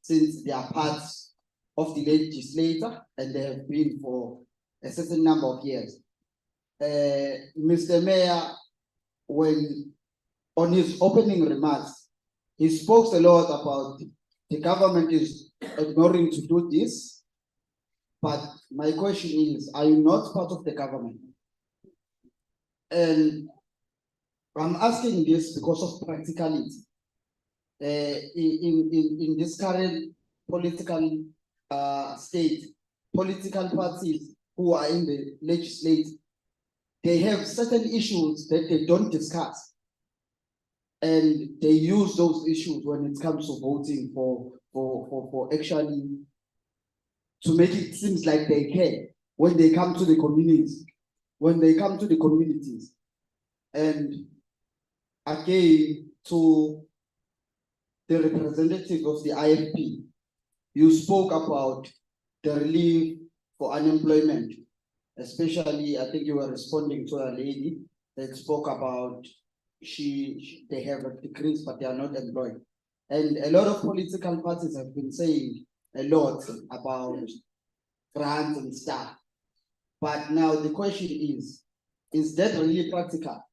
since they are parts of the legislature and they have been for a certain number of years. Mr. Mayor, when on his opening remarks, he spoke a lot about the government is ignoring to do this. But my question is, are you not part of the government? And I'm asking this because of practicality. In this current political state, political parties who are in the legislature, they have certain issues that they don't discuss. And they use those issues when it comes to voting for actually to make it seems like they care when they come to the communities, And again, to the representative of the IFP, you spoke about the relief for unemployment, especially I think you were responding to a lady that spoke about they have degrees but they are not employed. And a lot of political parties have been saying a lot about grants and stuff. But now the question is that really practical?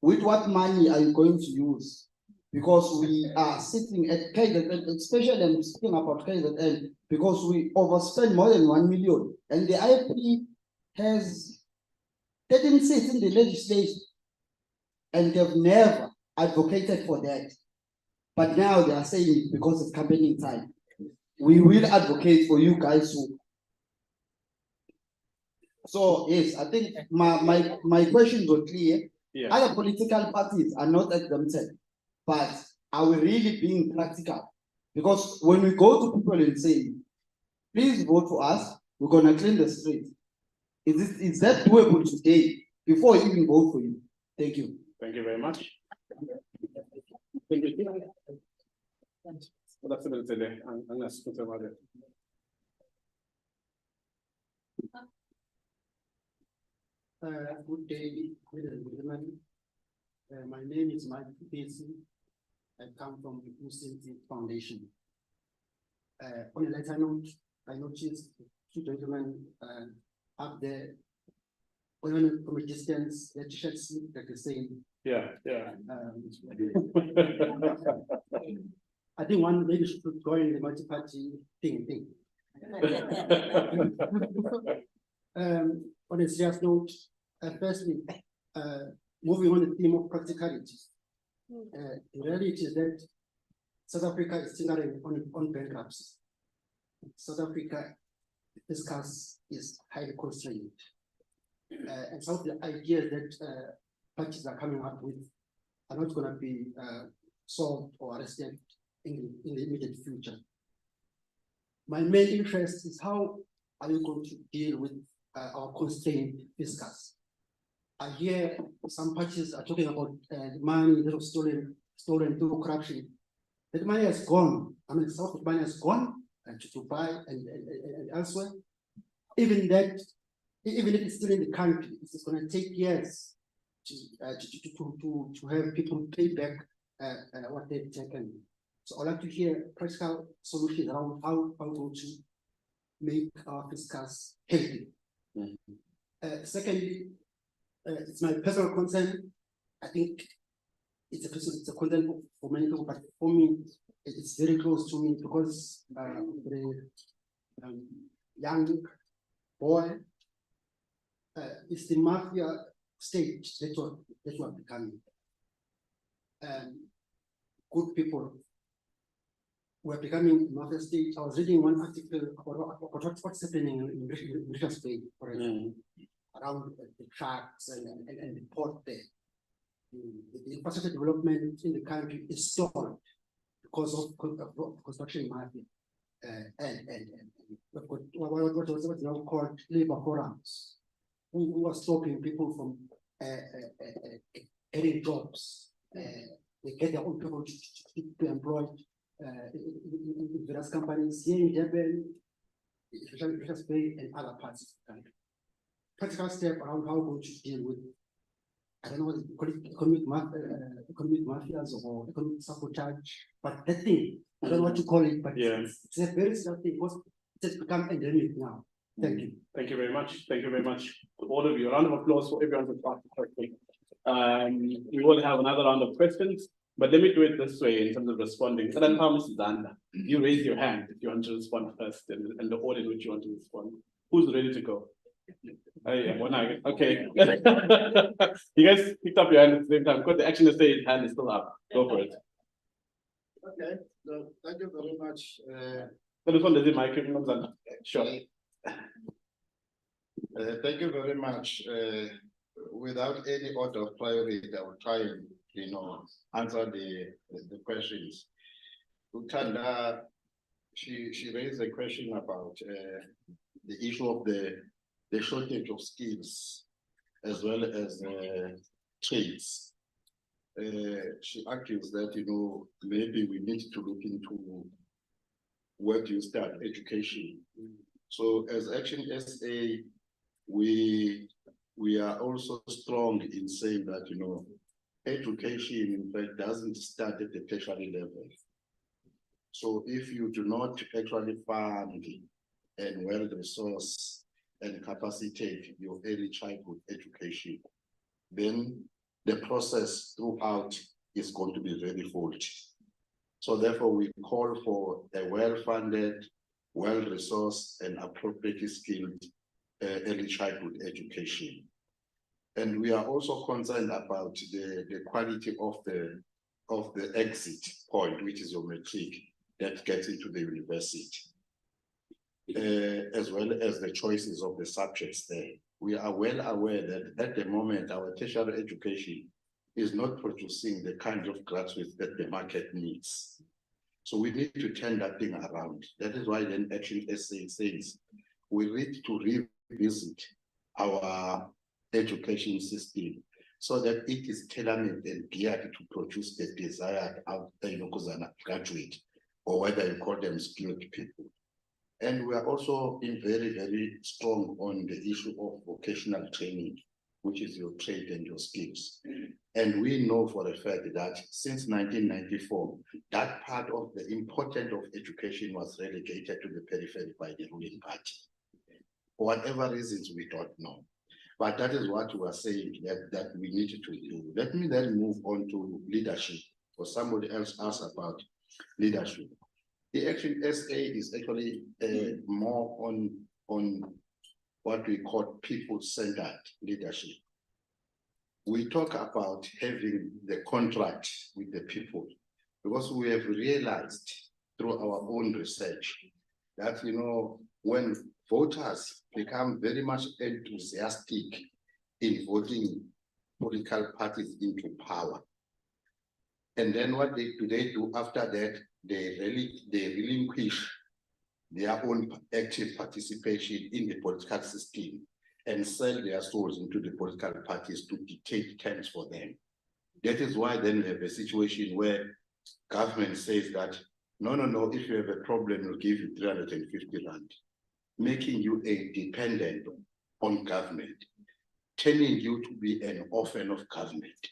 With what money are you going to use? Because we are sitting at KZN, especially I'm speaking about KZN, because we overspend more than 1 million. And the IFP has 13 seats in the legislation, and they've never advocated for that. But now they are saying because it's campaigning time, we will advocate for you guys too. So yes, I think my questions were clear. Yeah. Other political parties are not exempted, but are we really being practical? Because when we go to people and say, please vote for us, we're gonna clean the street. Is that doable today before we even vote for you? Thank you. Thank you very much. Thank you. That's about it today. I'm gonna speak about it. Good day, ladies and gentlemen. My name is Mike Pesi. I come from the Muslim Foundation. On a lighter note, I noticed two gentlemen up there. When from a distance, their t-shirts look like the same. Yeah, yeah. I think one maybe should join the multi-party thing. On a serious note, firstly, moving on the theme of practicality, the reality is that South Africa is teetering on bankruptcy. South Africa, fiscus is highly constrained. And some of the ideas that parties are coming up with are not going to be solved or arrested in the immediate future. My main interest is how are you going to deal with our constrained fiscus? I hear some parties are talking about money that was stolen through corruption. That money has gone. I mean, some of the money has gone to Dubai and elsewhere. Even that, even if it's still in the country, it's going to take years to have people pay back what they've taken. So I'd like to hear practical solutions around how to make our fiscus healthy. Secondly, it's my personal concern. I think it's a concern for many people, but for me, it's very close to me because the young boy, it's the mafia state that we're becoming. Good people were becoming mafia state. I was reading one article about what's happening in Richards Bay, for example, around the tracks and the port there. the infrastructure development in the country is stalled because of construction mafia. And we've got what's now called labor forums, who are stopping people from getting jobs. They get their own people to employ in various companies here in Durban, Richards Bay, and other parts of the country. Practical step around how we should deal with, I don't know what you call it, economic mafias or economic sabotage, but that thing, I don't know what to call it, but it's a very simple thing because it's become endemic now. Thank you. Thank you very much. Thank you very much to all of you. A round of applause for everyone who started correctly. We will have another round of questions, but let me do it this way in terms of responding. Then Mrs. Zanda, you raise your hand if you want to respond first and the order in which you want to respond. Who's ready to go? Yeah, one eye. Okay. You guys picked up your hand at the same time because the Action SA hand is still up. Go for it. Okay, so thank you very much. So this one does it, Mike? Sure. Thank you very much. Without any order of priority, I will try and answer the questions. Utanda, she raised a question about the issue of the shortage of skills as well as trades. She argues that maybe we need to look into where do you start education. So as Action SA, we are also strong in saying that education in fact doesn't start at the tertiary level. So if you do not actually fund and well-resource and capacitate your early childhood education, then the process throughout is going to be very faulty. So therefore we call for a well-funded, well-resourced and appropriately skilled early childhood education. And we are also concerned about the quality of the exit point, which is your matric that gets into the university, as well as the choices of the subjects there. We are well aware that at the moment, our tertiary education is not producing the kind of graduates that the market needs. So we need to turn that thing around. That is why then Action SA says we need to revisit our education system so that it is tailor-made and geared to produce the desired graduate, or whether you call them skilled people. And we are also being very, very strong on the issue of vocational training, which is your trade and your skills. And we know for a fact that since 1994, that part of the importance of education was relegated to the periphery by the ruling party. For whatever reasons, we don't know. But that is what we are saying that we need to do. Let me then move on to leadership, or somebody else asked about leadership. The Action SA is actually more on what we call people-centered leadership. We talk about having the contract with the people because we have realized through our own research that, when voters become very much enthusiastic in voting political parties into power, and then what they do after that, they relinquish their own active participation in the political system and sell their souls into the political parties to dictate terms for them. That is why then we have a situation where government says that, no, if you have a problem, we'll give you 350 rand, making you a dependent on government, turning you to be an orphan of government.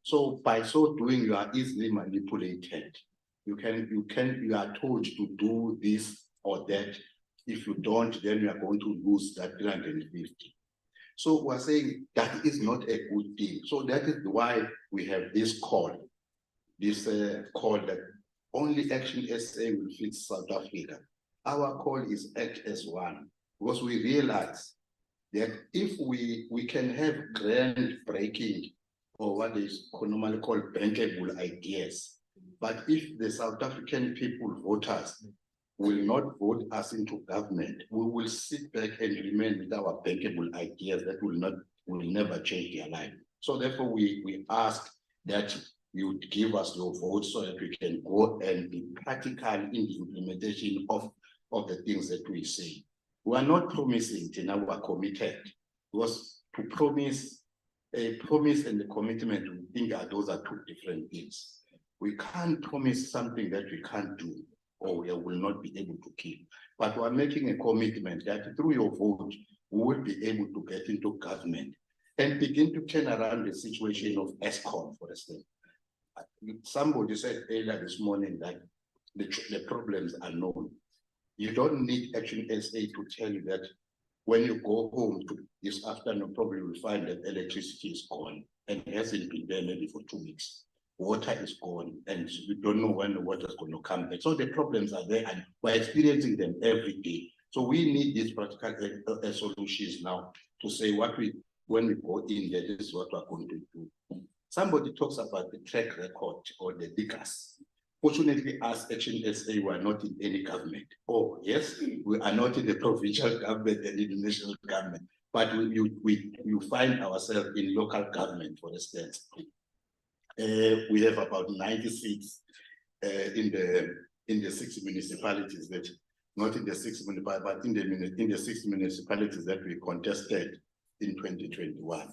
So by so doing, you are easily manipulated. You are told to do this or that. If you don't, then you are going to lose that 350. So we're saying that is not a good thing. So that is why we have this call that only Action SA will fix South Africa. Our call is act as one, because we realize that if we can have groundbreaking or what is normally called bankable ideas, but if the South African people, voters, will not vote us into government, we will sit back and remain with our bankable ideas that will never change their life. So therefore, we ask that you give us your vote so that we can go and be practical in the implementation of the things that we say. We are not promising, we are committed. Because to promise, a promise and a commitment, we think that those are two different things. We can't promise something that we can't do or we will not be able to keep. But we are making a commitment that through your vote, we will be able to get into government and begin to turn around the situation of ESCOM, for instance. Somebody said earlier this morning that the problems are known. You don't need Action SA to tell you that when you go home this afternoon, probably will find that electricity is gone and it hasn't been there maybe for 2 weeks. Water is gone and you don't know when the water is going to come back. So the problems are there and we're experiencing them every day. So we need these practical solutions now to say when we go in there, this is what we're going to do. Somebody talks about the track record or the figures. Fortunately, as Action SA, we are not in any government. Oh, yes, we are not in the provincial government and in the national government, but you find ourselves in local government, for instance. We have about 96 in the 6 municipalities that, not in the 6 municipalities, but in the 6 municipalities that we contested in 2021.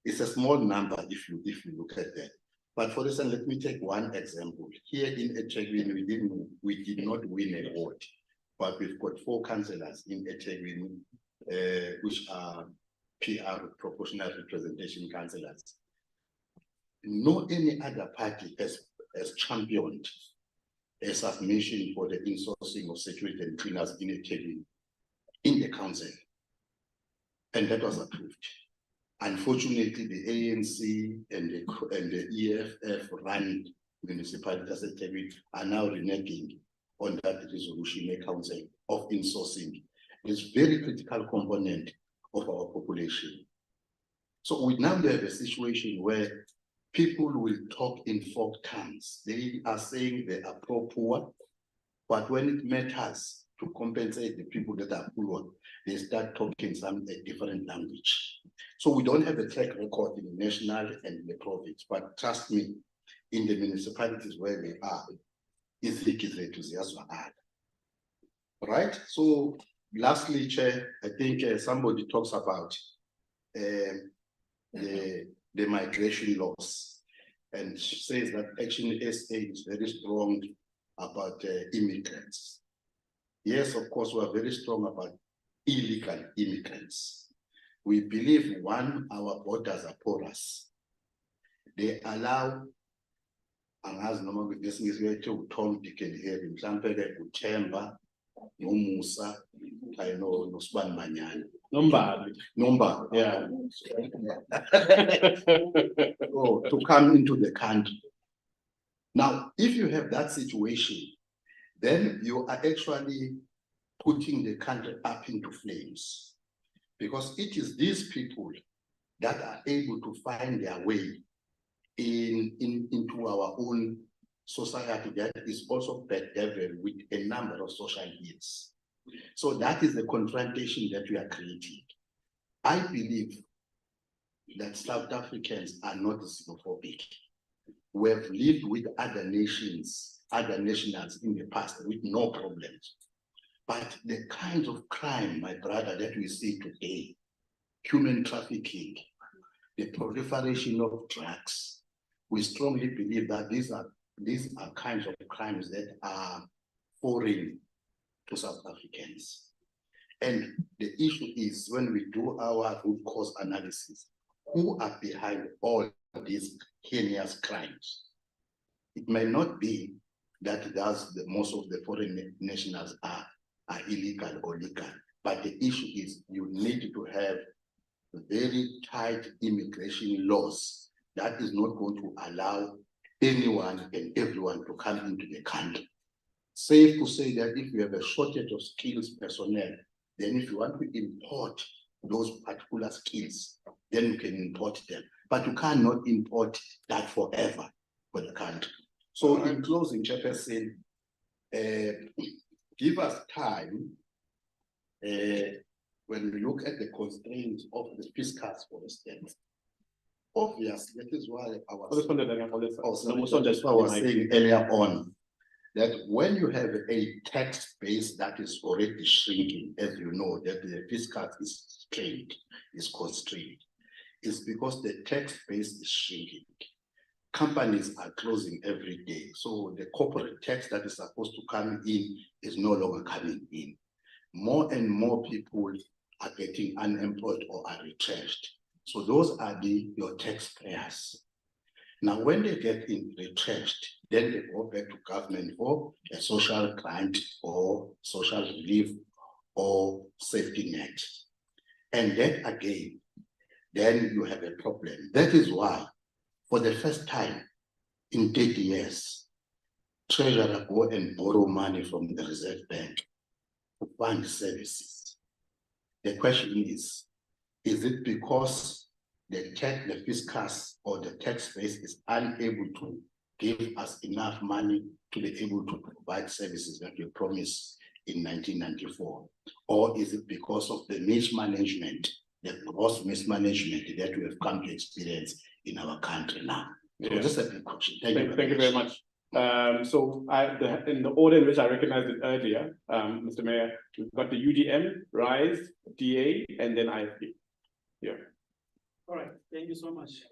It's a small number if you look at that. But for instance, let me take one example. Here in eThekwini, we did not win a vote, but we've got 4 councillors in eThekwini, which are PR, proportional representation councillors. No any other party has championed a submission for the insourcing of security and cleaners in eThekwini in the council, and that was approved. Unfortunately, the ANC and the EFF run municipalities at eThekwini are now reneging on that resolution in the council of insourcing. It's a very critical component of our population. So we now have a situation where people will talk in folk tongues. They are saying they are pro-poor, but when it matters to compensate the people that are poor, they start talking a different language. So we don't have a track record in the national and the province, but trust me, in the municipalities where we are, it's enthusiasm. Right? So lastly, Chair, I think somebody talks about the migration laws and says that Action SA is very strong about immigrants. Yes, of course, we are very strong about illegal immigrants. We believe, one, our borders are porous. They allow, angazi noma ngesingizi kwethu Tom, Dick and Harry, mhlambe ke uThemba, noMusa, I know noSibani Manyane. Nombali, yeah. Oh, to come into the country. Now, if you have that situation, then you are actually putting the country up into flames, because it is these people that are able to find their way into our own society that is also bedeviled with a number of social needs. So that is the confrontation that we are creating. I believe that South Africans are not xenophobic. We have lived with other nations, other nationals in the past with no problems. But the kinds of crime, my brother, that we see today, human trafficking, the proliferation of drugs, we strongly believe that these are kinds of crimes that are foreign to South Africans. And the issue is, when we do our root cause analysis, who are behind all these heinous crimes? It may not be that most of the foreign nationals are illegal or legal, but the issue is you need to have very tight immigration laws that is not going to allow anyone and everyone to come into the country. Safe to say that if you have a shortage of skills personnel, then if you want to import those particular skills, then you can import them. But you cannot import that forever for the country. So in closing, Chairperson, give us time when we look at the constraints of the fiscals, for instance. Obviously, that is why I was. Also, That's why I was saying earlier on, that when you have a tax base that is already shrinking, as you know, that the fiscal is strained, is constrained, it's because the tax base is shrinking. Companies are closing every day, so the corporate tax that is supposed to come in is no longer coming in. More and more people are getting unemployed or are retrenched. So those are your taxpayers. Now, when they get retrenched, then they go back to government for a social grant or social relief or safety net. And that again, then you have a problem. That is why, for the first time in 30 years, treasurer go and borrow money from the Reserve Bank to fund services. The question is it because the fiscus or the tax base is unable to give us enough money to be able to provide services that we promised in 1994? Or is it because of the mismanagement, the gross mismanagement that we have come to experience in our country now? So just a big question. Thank you very much. So in the order in which I recognized it earlier, Mr. Mayor, we've got the UDM, RISE, DA, and then IFP. Yeah. All right, thank you so much.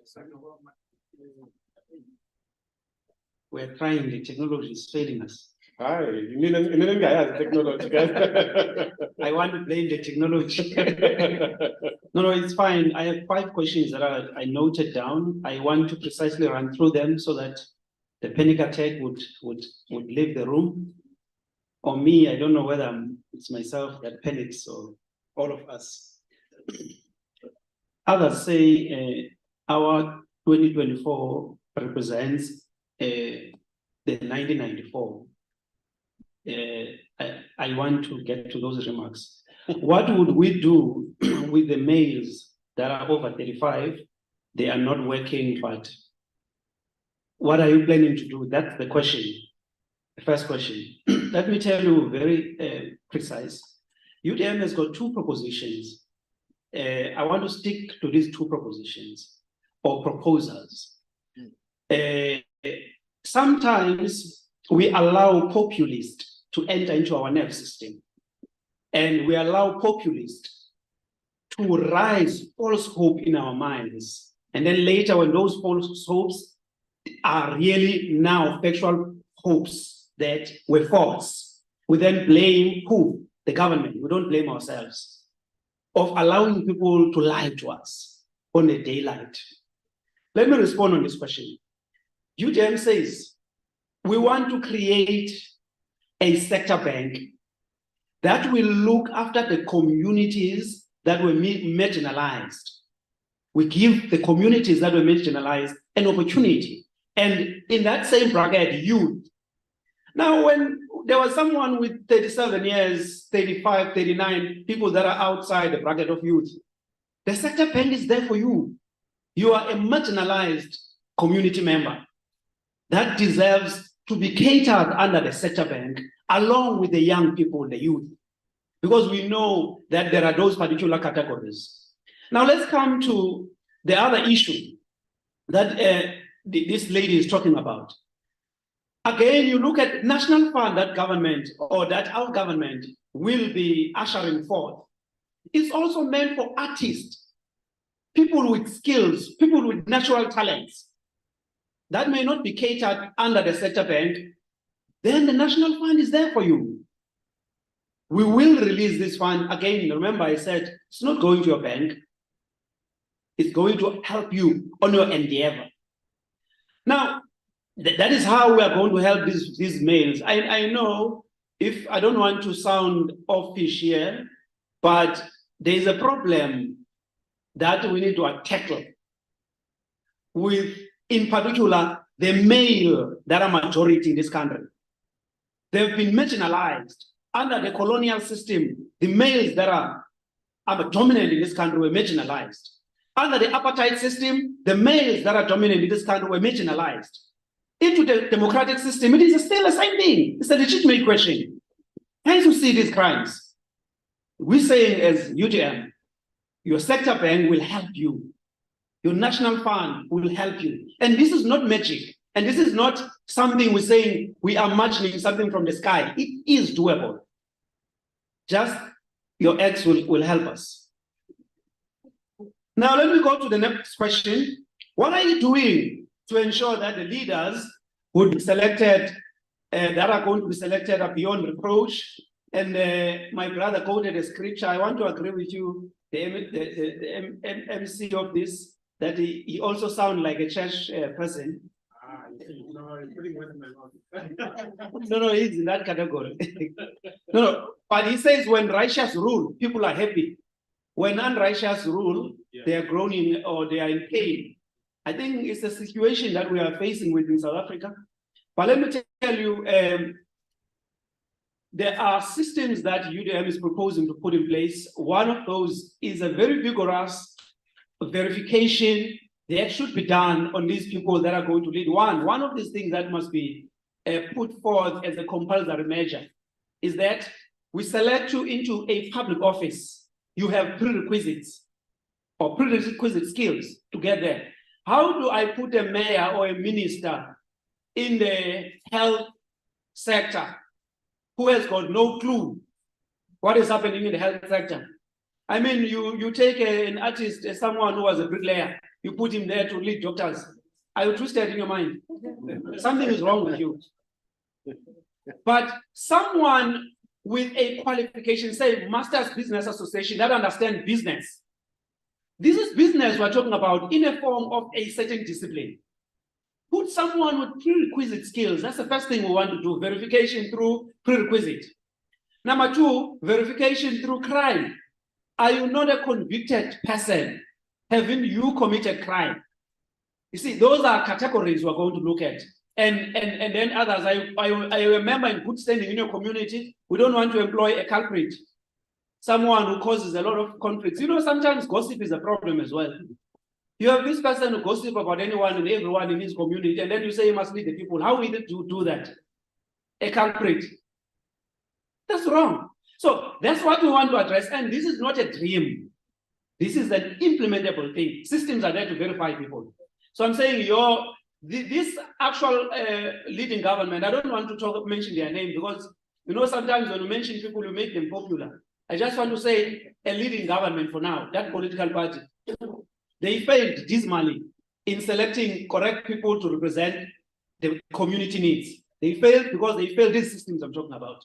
We're trying, the technology is failing us. Hi, technology. I want to blame the technology. No, it's fine. I have 5 questions that I noted down. I want to precisely run through them so that the panic attack would leave the room. Or me, I don't know whether it's myself that panics or all of us. Others say our 2024 represents the 1994. I want to get to those remarks. What would we do with the males that are over 35? They are not working, but what are you planning to do? That's the question. The first question. Let me tell you very precise. UDM has got 2 propositions. I want to stick to these 2 propositions or proposals. Sometimes we allow populists to enter into our nerve system, and we allow populists to rise false hope in our minds. And then later, when those false hopes are really now factual hopes that were false, we then blame who? The government. We don't blame ourselves of allowing people to lie to us on a daylight. Let me respond on this question. UDM says we want to create a sector bank that will look after the communities that were marginalized. We give the communities that were marginalized an opportunity. And in that same bracket, youth. Now, when there was someone with 37 years, 35, 39, people that are outside the bracket of youth, the sector bank is there for you. You are a marginalized community member that deserves to be catered under the sector bank along with the young people, the youth, because we know that there are those particular categories. Now let's come to the other issue that this lady is talking about. Again, you look at national fund that government or that our government will be ushering forth. It's also meant for artists, people with skills, people with natural talents that may not be catered under the sector bank. Then the national fund is there for you. We will release this fund. Again, remember I said, it's not going to your bank. It's going to help you on your endeavor. Now, that is how we are going to help these males. I know, if I don't want to sound offish here, but there's a problem that we need to tackle with, in particular, the male that are majority in this country. They've been marginalized under the colonial system. The males that are dominant in this country were marginalized. Under the apartheid system, the males that are dominant in this country were marginalized. Into the democratic system, it is still the same thing. It's a legitimate question. Can't you see these crimes? We say as UDM, your sector bank will help you. Your national fund will help you. And this is not magic. And this is not something we're saying we are imagining something from the sky. It is doable. Just your acts will help us. Now, let me go to the next question. What are you doing to ensure that the leaders would be selected, that are going to be selected are beyond reproach? And my brother quoted a scripture. I want to agree with you, the MC of this, that he also sounds like a church person. No, he's in that category. No, but he says when righteous rule, people are happy. When unrighteous rule, they are groaning or they are in pain. I think it's a situation that we are facing within South Africa. But let me tell you, there are systems that UDM is proposing to put in place. One of those is a very vigorous verification that should be done on these people that are going to lead. One of these things that must be put forth as a compulsory measure is that we select you into a public office. You have prerequisites or prerequisite skills to get there. How do I put a mayor or a minister in the health sector who has got no clue what is happening in the health sector? I mean, you take an artist, someone who was a bricklayer, you put him there to lead doctors. Are you twisted in your mind? Something is wrong with you. But someone with a qualification, say Masters Business Association, that understand business. This is business we're talking about in a form of a certain discipline. Put someone with prerequisite skills. That's the first thing we want to do. Verification through prerequisite. Number two, verification through crime. Are you not a convicted person? Haven't you committed crime? You see, those are categories we're going to look at. And then others, I remember in good standing in your community, we don't want to employ a culprit, someone who causes a lot of conflicts. You know, sometimes gossip is a problem as well. You have this person who gossip about anyone and everyone in his community, and then you say you must lead the people. How will you do that? A culprit. That's wrong. So that's what we want to address. And this is not a dream. This is an implementable thing. Systems are there to verify people. So I'm saying this actual leading government, I don't want to mention their name because, you know, sometimes when you mention people, you make them popular. I just want to say a leading government for now, that political party, they failed dismally in selecting correct people to represent the community needs. They failed because they failed these systems I'm talking about.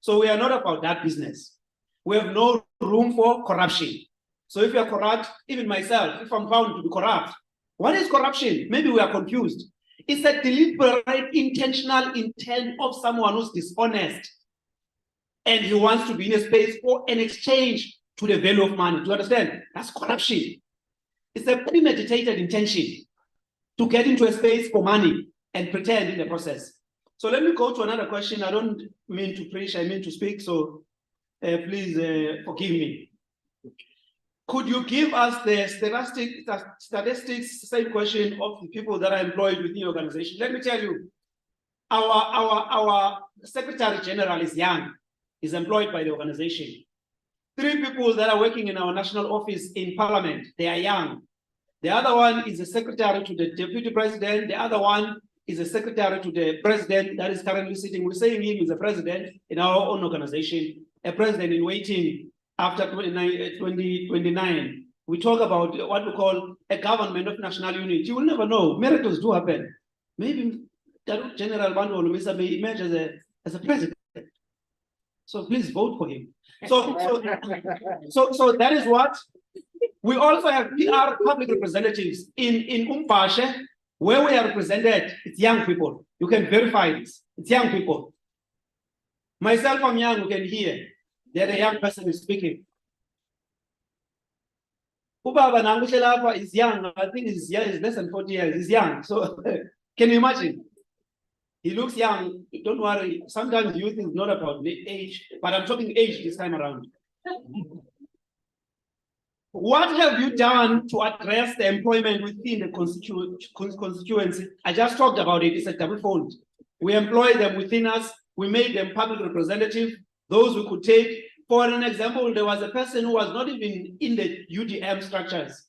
So we are not about that business. We have no room for corruption. So if you are corrupt, even myself, if I'm found to be corrupt, what is corruption? Maybe we are confused. It's a deliberate, intentional intent of someone who's dishonest. And he wants to be in a space for an exchange to the value of money. Do you understand? That's corruption. It's a premeditated intention to get into a space for money and pretend in the process. So let me go to another question. I don't mean to preach, I mean to speak. So please forgive me. Could you give us the statistics, same question of the people that are employed within the organization? Let me tell you, our Secretary General is young, is employed by the organization. 3 people that are working in our national office in Parliament, they are young. The other one is a secretary to the Deputy President. The other one is a secretary to the President that is currently sitting. We're saying him is a president in our own organization, a president in waiting after 2029. We talk about what we call a government of national unity. You will never know. Miracles do happen. Maybe General Bantu Olumisa may emerge as a president. So please vote for him. So that is what. We also have PR public representatives in Umpashe, where we are represented. It's young people. You can verify this. It's young people. Myself, I'm young, you can hear that a young person is speaking. Ubaba Nangushelapa is young. I think he's less than 40 years. He's young. So can you imagine? He looks young. Don't worry. Sometimes youth is not about the age, but I'm talking age this time around. What have you done to address the employment within the constituency? I just talked about it. It's a double fold. We employ them within us. We made them public representatives. Those we could take. For an example, there was a person who was not even in the UDM structures.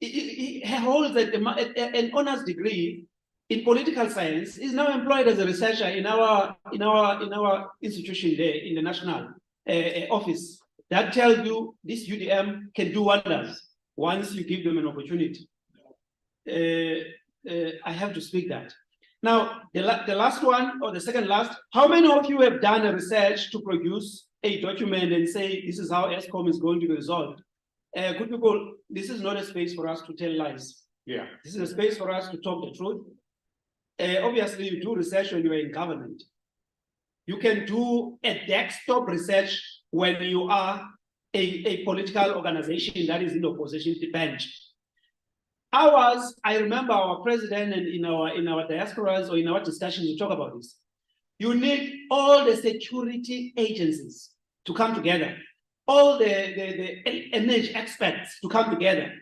he holds an honors degree in political science, is now employed as a researcher in our institution there in the national office. That tells you this UDM can do wonders once you give them an opportunity. I have to speak that. Now, the last one, or the second last, how many of you have done a research to produce a document and say, this is how ESCOM is going to be resolved? Good people, this is not a space for us to tell lies. Yeah. This is a space for us to talk the truth. Obviously, you do research when you're in government. You can do a desktop research when you are a political organization that is in opposition to the bench. Ours, I remember our president and in our diasporas or in our discussions, we talk about this. You need all the security agencies to come together, all the NH experts to come together.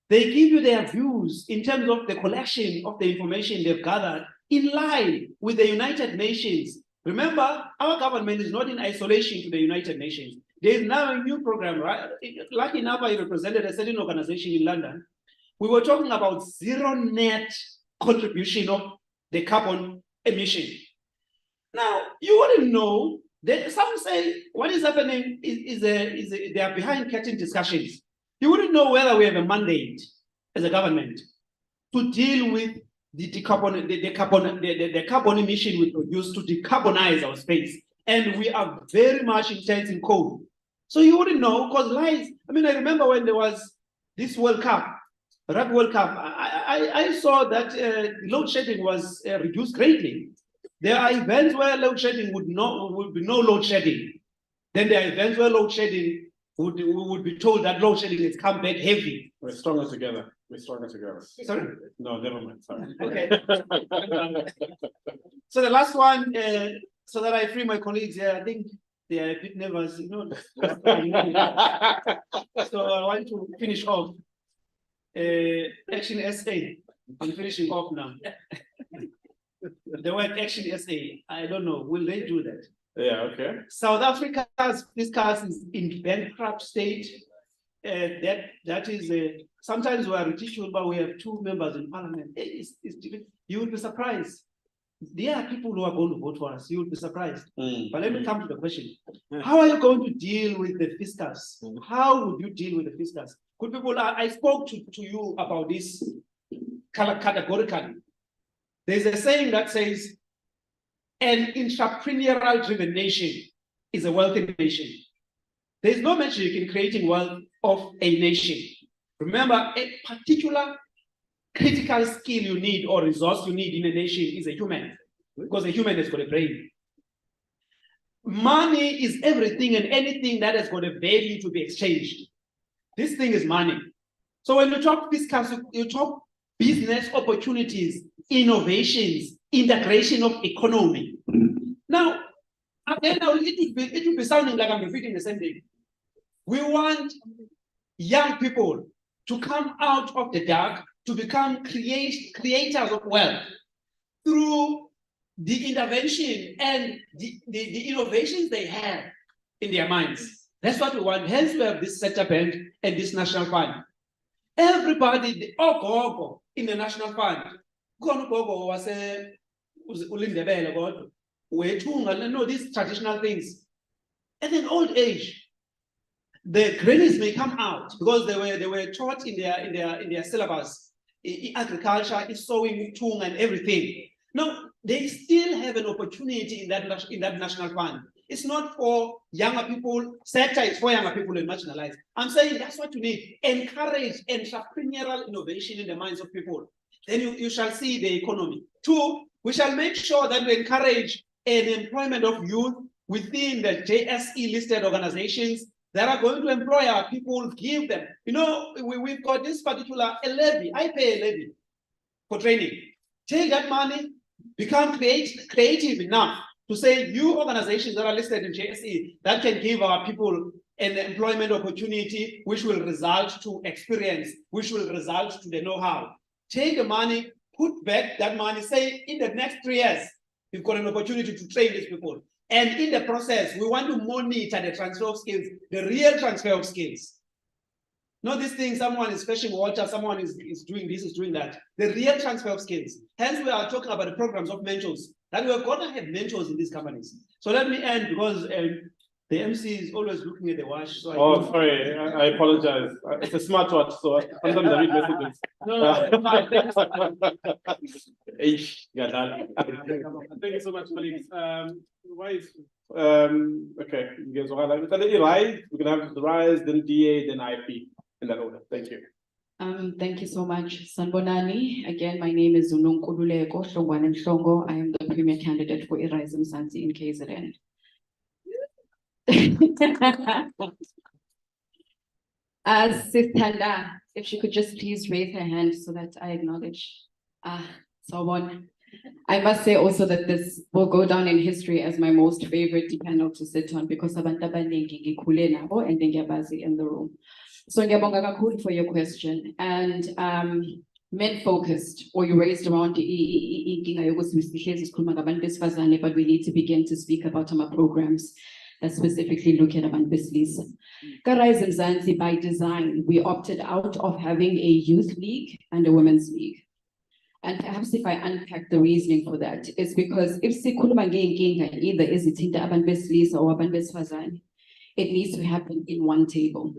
They give you their views in terms of the collection of the information they've gathered in line with the United Nations. Remember, our government is not in isolation to the United Nations. There is now a new program, right? Lucky enough, I represented a certain organization in London. We were talking about zero net contribution of the carbon emission. Now, you wouldn't know that some say what is happening is they are behind curtain discussions. You wouldn't know whether we have a mandate as a government to deal with the carbon emission we produce to decarbonize our space. And we are very much intense in coal. So you wouldn't know because lies. I mean, I remember when there was this World Cup, Rugby World Cup, I saw that load shedding was reduced greatly. There are events where load shedding would be no load shedding. Then there are events where load shedding would be told that load shedding has come back heavy. We're stronger together. We're stronger together. Sorry? No, never mind. Sorry. Okay. So the last one, so that I free my colleagues here, I think they are a bit nervous, you know. So I want to finish off. Action SA. I'm finishing off now. The word Action SA, I don't know. Will they do that? Yeah, okay. South Africa's fiscus is in bankrupt state. That is sometimes we are ridiculous, but we have 2 members in parliament. You will be surprised. There are people who are going to vote for us. You will be surprised. But let me come to the question. How are you going to deal with the fiscus? How would you deal with the fiscus? Good people, I spoke to you about this categorically. There's a saying that says, an entrepreneurial driven nation is a wealthy nation. There's no magic in creating wealth of a nation. Remember, a particular critical skill you need or resource you need in a nation is a human, because a human has got a brain. Money is everything and anything that has got a value to be exchanged. This thing is money. So when you talk fiscal, you talk business opportunities, innovations, integration of economy. Now, again, it would be sounding like I'm repeating the same thing. We want young people to come out of the dark to become creators of wealth through the intervention and the innovations they have in their minds. That's what we want. Hence, we have this Sector Bank and this National Fund. Everybody, all in the National Fund, these traditional things. And then old age, the grannies may come out because they were taught in their syllabus. Agriculture is sowing tung and everything. No, they still have an opportunity in that National Fund. It's not for younger people. Sector is for younger people and marginalized. I'm saying that's what you need. Encourage entrepreneurial innovation in the minds of people. Then you shall see the economy. 2, we shall make sure that we encourage an employment of youth within the JSE listed organizations that are going to employ our people, give them. You know, we've got this particular a levy. I pay a levy for training. Take that money, become creative enough to say new organizations that are listed in JSE that can give our people an employment opportunity, which will result to experience, which will result to the know-how. Take the money, put back that money, say in the next 3 years, you've got an opportunity to train these people. And in the process, we want to monitor the transfer of skills, the real transfer of skills. Not this thing, someone is fetching water, someone is doing this, is doing that. The real transfer of skills. Hence, we are talking about the programs of mentors. That we're gonna have mentors in these companies. So let me end because the MC is always looking at the watch. So sorry, I apologize. It's a smartwatch, so sometimes I read messages. Thank you so much, colleagues. Rise. Okay, you guys will highlight. Rise. We're gonna have the Rise, then DA, then IP in that order. Thank you. Thank you so much, Sanbonani. Again, my name is Unonkululeko Hlongwane Mhlongo. I am the premier candidate for Rise Mzansi in KZN. Sithanda, if she could just please raise her hand so that I acknowledge. So I must say also that this will go down in history as my most favorite panel to sit on because abantu abaningi ngikhule nabo and ngiyabazi in the room. So ngiyabonga kakhulu for your question and men focused or you raised around inkinga yokuthi sihlezi sikhuluma ngabantu besifazane, but we need to begin to speak about our programs that specifically look at abantu besilisa. Rise Mzansi, by design, we opted out of having a youth league and a women's league. And perhaps if I unpack the reasoning for that, it's because if sikhuluma ngeyinkinga either ezithinta abantu besilisa or abantu besifazane, it needs to happen in one table.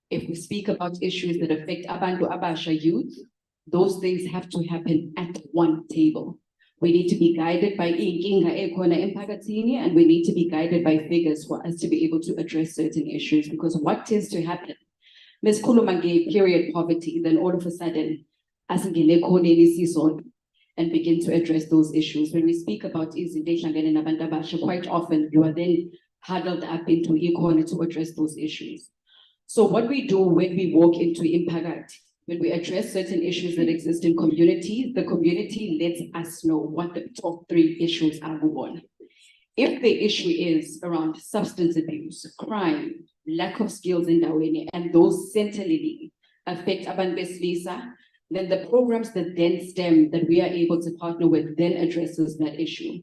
If we speak about issues that affect abantu abasha youth, those things have to happen at one table. We need to be guided by inkinga ekhona emphakathini, and we need to be guided by figures for us to be able to address certain issues. Because what tends to happen, Ms. Kulumange, period poverty, then all of a sudden, and begin to address those issues. When we speak about quite often you are then huddled up into economy to address those issues. So what we do when we walk into Impact, when we address certain issues that exist in communities, the community lets us know what the top 3 issues are on. If the issue is around substance abuse, crime, lack of skills in Daweni, and those centrally affect abantu besilisa, then the programs that then stem that we are able to partner with then addresses that issue.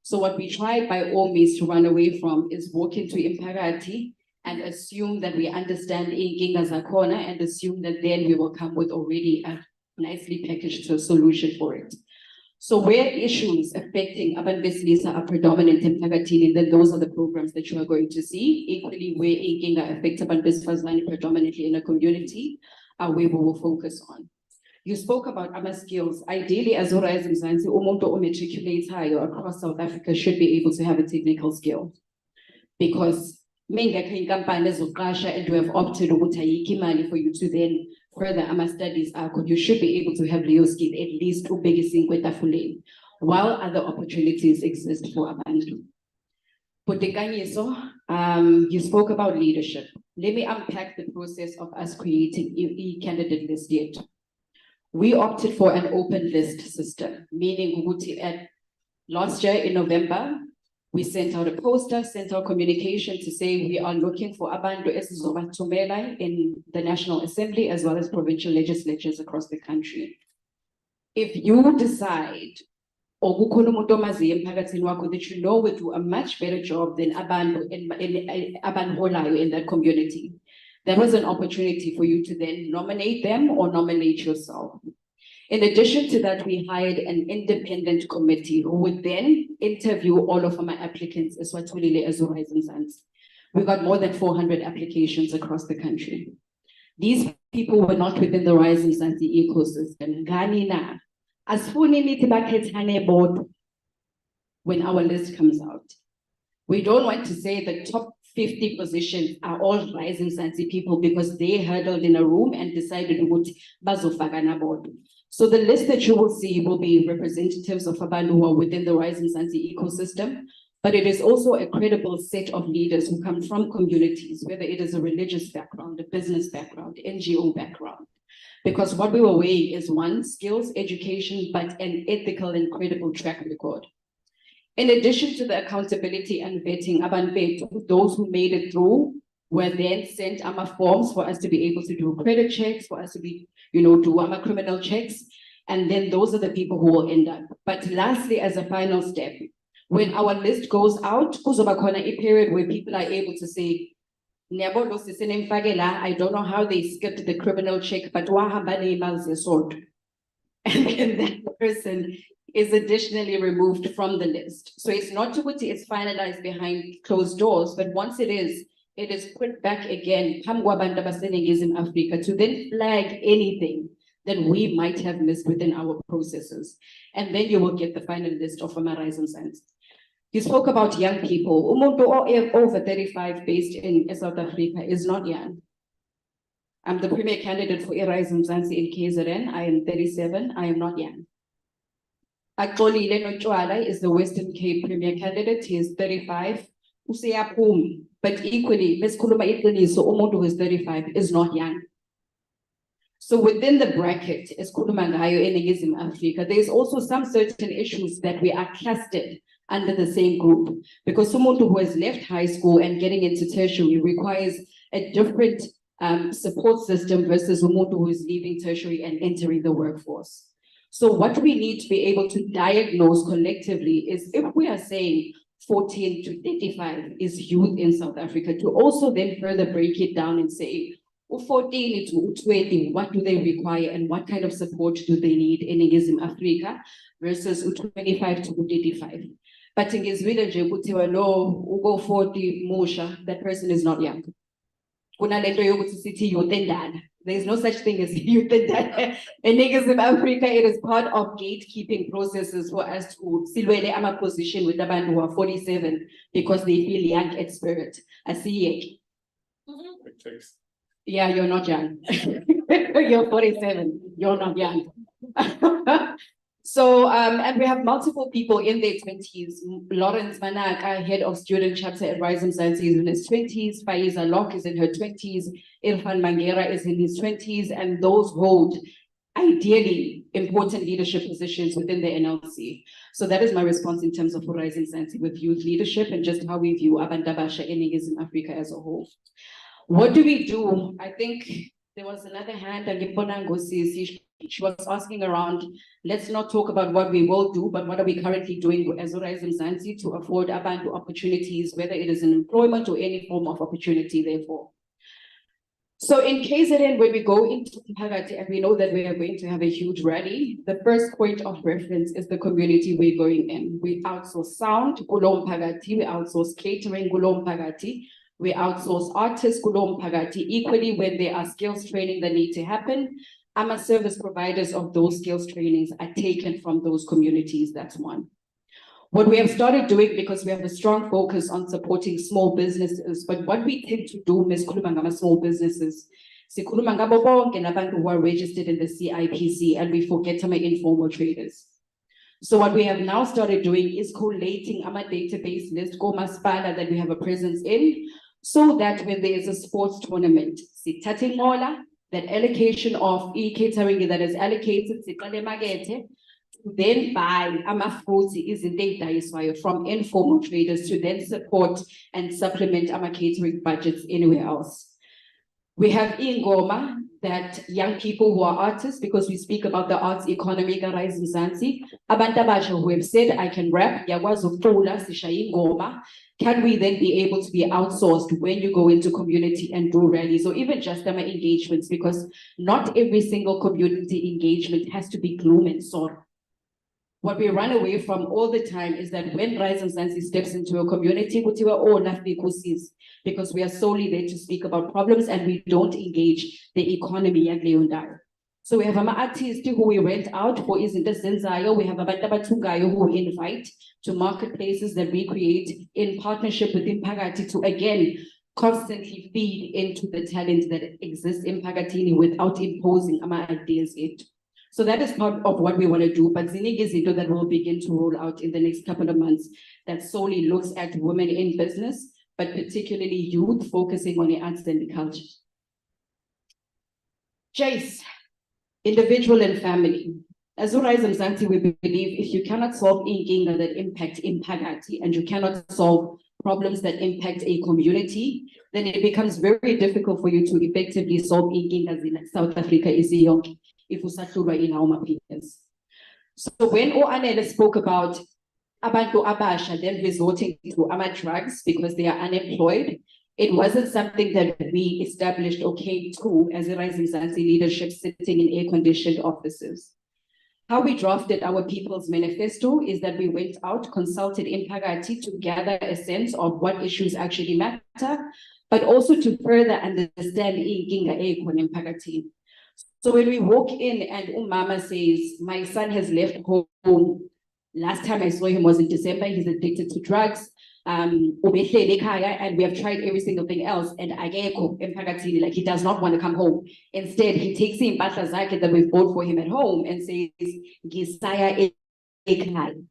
So what we try by all means to run away from is walk into Imphakathi and assume that we understand inkinga zakhona and assume that then we will come with already a nicely packaged solution for it. So where issues affecting abantu besilisa are predominant in Imphakathini, then those are the programs that you are going to see. Equally, where inkinga affects abantu besifazane predominantly in a community, are where we will focus on. You spoke about other skills. Ideally, as Rise Mzansi, umuntu omatriculates across South Africa should be able to have a technical skill. Because and you have opted for you to then further studies, you should be able to have Leo skill at least while other opportunities exist for abantu. You spoke about leadership. Let me unpack the process of us creating a candidate list yet. We opted for an open list system, meaning at last year in November, we sent out a poster, sent out communication to say we are looking for abantu esizobathumela in the National Assembly as well as provincial legislatures across the country. If you decide that you know we do a much better job than abantu in that community, there was an opportunity for you to then nominate them or nominate yourself. In addition to that, we hired an independent committee who would then interview all of our applicants as Rise Mzansi. We got more than 400 applications across the country. These people were not within the Rise Mzansi ecosystem. When our list comes out, we don't want to say the top 50 positions are all Rise Mzansi people because they huddled in a room and decided to bazofaka board. So the list that you will see will be representatives of abantu who are within the Rise Mzansi ecosystem, but it is also a credible set of leaders who come from communities, whether it is a religious background, a business background, NGO background. Because what we were weighing is one, skills, education, but an ethical and credible track record. In addition to the accountability and vetting, those who made it through were then sent forms for us to be able to do credit checks, for us to be, do criminal checks. And then those are the people who will end up. But lastly, as a final step, when our list goes out, there's a period where people are able to say, Nyabo Sisinimfagela, I don't know how they skipped the criminal check, but wahamba neighbors sword. And then that person is additionally removed from the list. So it's not to put it's finalized behind closed doors, but once it is put back again, in Africa to then flag anything that we might have missed within our processes. And then you will get the final list of Horizon Science. You spoke about young people. Umuntu over 35 based in South Africa is not young. I'm the premier candidate for Horizon Science in KZN. I am 37. I am not young. Actually, Leno Chwala is the Western Cape premier candidate. He is 35. But equally, Ms. Kuluma Iqiniso, umuntu who is 35 is not young. So within the bracket, as Kuluma ngayo eNingizimu Afrika, there's also some certain issues that we are clustered under the same group, because someone who has left high school and getting into tertiary requires a different support system versus someone who is leaving tertiary and entering the workforce. So what we need to be able to diagnose collectively is, if we are saying 14 to 35 is youth in South Africa, to also then further break it down and say, 14 to 20, what do they require and what kind of support do they need in Ningizim Africa versus 25 to 35. But in Gizwile nje kuthiwa no ugo 40 musha, that person is not young. Kunalento yokuthi sithi youth endala. There is no such thing as youth endala. In Ningizim Africa, it is part of gatekeeping processes for us to silwele ama position with abantu who are 47 because they feel young at spirit. Asiyeke. Yeah, you're not young. You're 47. You're not young. So, and we have multiple people in their 20s. Lawrence Manaka, head of student chapter at Horizon Science, is in his 20s. Faiza Locke is in her 20s. Irfan Mangera is in his 20s. And those hold ideally important leadership positions within the NLC. So that is my response in terms of Horizon Science with youth leadership and just how we view Abandabasha in Africa as a whole. What do we do? I think there was another hand, and she was asking around, let's not talk about what we will do, but what are we currently doing as Horizon Zanzi to afford Abantu opportunities, whether it is in employment or any form of opportunity, therefore. So in KZN, when we go into Mpagati, and we know that we are going to have a huge rally, the first point of reference is the community we're going in. We outsource sound, Kulo Mpagati, we outsource catering, Kulo Mpagati. We outsource artists, Kulo Mpagati. Equally, when there are skills training that need to happen, AMA service providers of those skills trainings are taken from those communities. That's one. What we have started doing, because we have a strong focus on supporting small businesses, but what we tend to do, Ms. Kulumangama small businesses, who are registered in the CIPC, and we forget some informal traders. So what we have now started doing is collating our database list, Gomaspala, that we have a presence in, so that when there is a sports tournament, that allocation of e-catering that is allocated, then buy amafruti is in data from informal traders to then support and supplement our catering budgets anywhere else. We have Ingoma, that young people who are artists, because we speak about the arts economy, Horizon Zanzi, Abantabasha who have said, I can rap, Yawazo Pula, Sisha Ingoma. Can we then be able to be outsourced when you go into community and do rallies or even just engagements? Because not every single community engagement has to be gloom and sorrow. What we run away from all the time is that when Horizon Zanzi steps into a community, because we are solely there to speak about problems and we don't engage the economy at Leondar. So we have an artist who we rent out for Izinta Zenzayo. We have Abantabatungayo who we invite to marketplaces that we create in partnership with Mpagati to again constantly feed into the talent that exists in Mpagatini without imposing our ideas it. So that is part of what we want to do, but Zinig is into that will begin to roll out in the next couple of months that solely looks at women in business, but particularly youth, focusing on the arts and the culture. Jace, individual and family. As Horizon Zanti, we believe if you cannot solve inkinga that impact Mpagati and you cannot solve problems that impact a community, then it becomes very difficult for you to effectively solve inkinga in South Africa is young. If we start in our opinions. So when Anele spoke about Abantu Abasha then resorting to ama drugs because they are unemployed, It wasn't something that we established or came to as a Rising Mzansi leadership sitting in air-conditioned offices. How we drafted our People's Manifesto is that we went out, consulted Imphakathi to gather a sense of what issues actually matter, but also to further understand inkinga ekhona emphakathini. So when we walk in and Umama says, my son has left home, last time I saw him was in December, he's addicted to drugs, and we have tried every single thing else, and akekho emphakathini, like he does not want to come home. Instead, he takes the impahla zakhe that we bought for him at home and says, "Ngisaya ekhaya."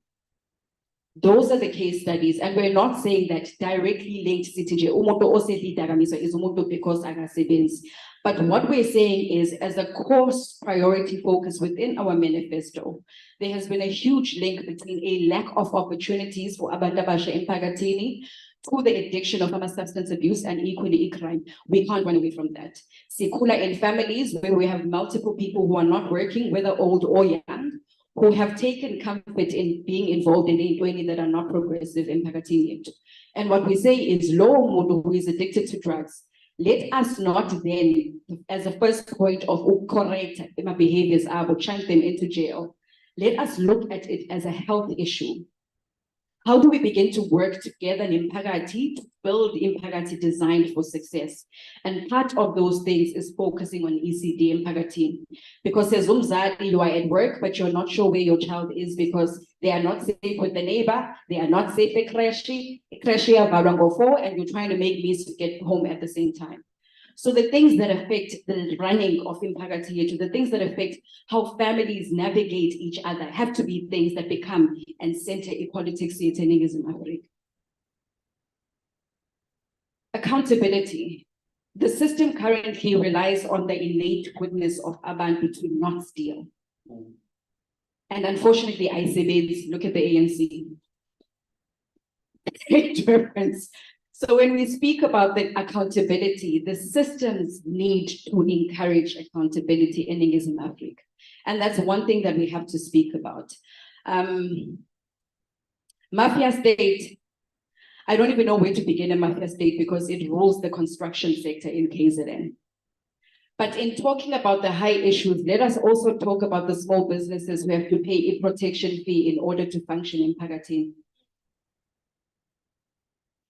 Those are the case studies, and we're not saying that directly linked sithi nje umuntu osedla idakamizwa is umuntu because akasebenzi. But what we're saying is, as a core priority focus within our manifesto, there has been a huge link between a lack of opportunities for abantu abasha emphakathini to the addiction of substance abuse and equally crime. We can't run away from that. Sikhula in families where we have multiple people who are not working, whether old or young, who have taken comfort in being involved in entweni that are not progressive emphakathini. And what we say is, lo muntu who is addicted to drugs, let us not then, as a first point of correct my behaviors, chunk them into jail. Let us look at it as a health issue. How do we begin to work together in Imphakathi to build Imphakathi designed for success? And part of those things is focusing on ECD Imphakathi. Because as umzali, you are at work, but you're not sure where your child is because they are not safe with the neighbor, they are not safe at Kreshi, and you're trying to make means to get home at the same time. So the things that affect the running of Imphakathi, the things that affect how families navigate each other have to be things that become and center in politics in Africa. Accountability. The system currently relies on the innate goodness of abantu to not steal. And unfortunately, I say, look at the ANC. Great difference. So when we speak about the accountability, the systems need to encourage accountability in Africa. And that's one thing that we have to speak about. Mafia state, I don't even know where to begin in mafia state because it rules the construction sector in KZN. But in talking about the high issues, let us also talk about the small businesses who have to pay a protection fee in order to function in Phakathi.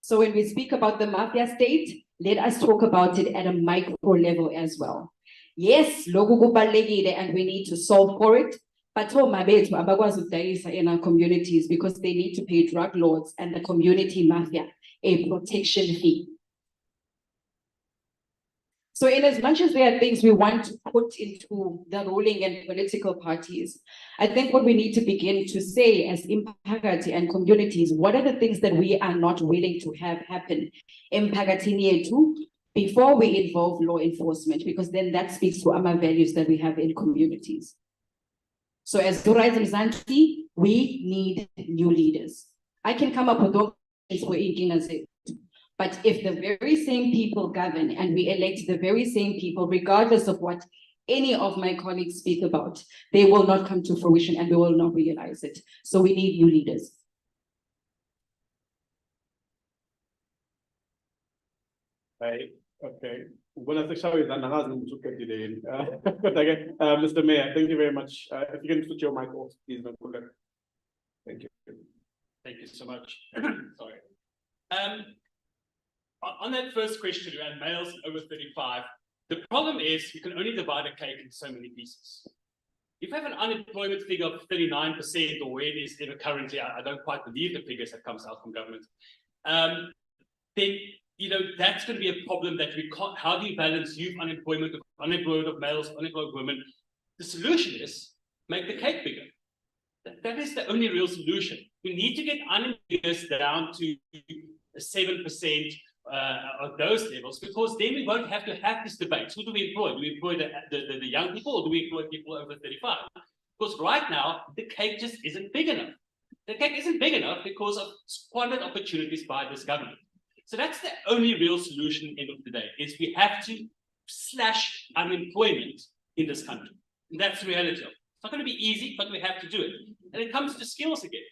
So when we speak about the mafia state, let us talk about it at a micro level as well. Yes, logo kubalulekile and we need to solve for it, but mabethu abakwazi ukudayisa in our communities because they need to pay drug lords and the community mafia a protection fee. So in as much as there are things we want to put into the ruling and political parties, I think what we need to begin to say as Imphakathi and communities, what are the things that we are not willing to have happen in Phakathi too before we involve law enforcement, because then that speaks to our values that we have in communities. So as Rising Mzansi, we need new leaders. I can come up with those for inkinga. But if the very same people govern and we elect the very same people, regardless of what any of my colleagues speak about, they will not come to fruition and we will not realize it. So we need new leaders. Right. Okay. Mr. Mayor, thank you very much. If you can put your mic off, please. Thank you. Thank you so much. Sorry. On that first question around males over 35, the problem is you can only divide a cake into so many pieces. If you have an unemployment figure of 39% or where it is ever currently, I don't quite believe the figures that comes out from government, then that's going to be a problem that we can't. How do you balance youth unemployment of males, unemployed women? The solution is make the cake bigger. That is the only real solution. We need to get unemployment down to 7%. Of those levels, because then we won't have to have this debate. Who do we employ? Do we employ the young people or do we employ people over 35? Because right now, the cake just isn't big enough. The cake isn't big enough because of squandered opportunities by this government. So that's the only real solution at the end of the day, is we have to slash unemployment in this country. And that's the reality of it. It's not going to be easy, but we have to do it. And it comes to skills again.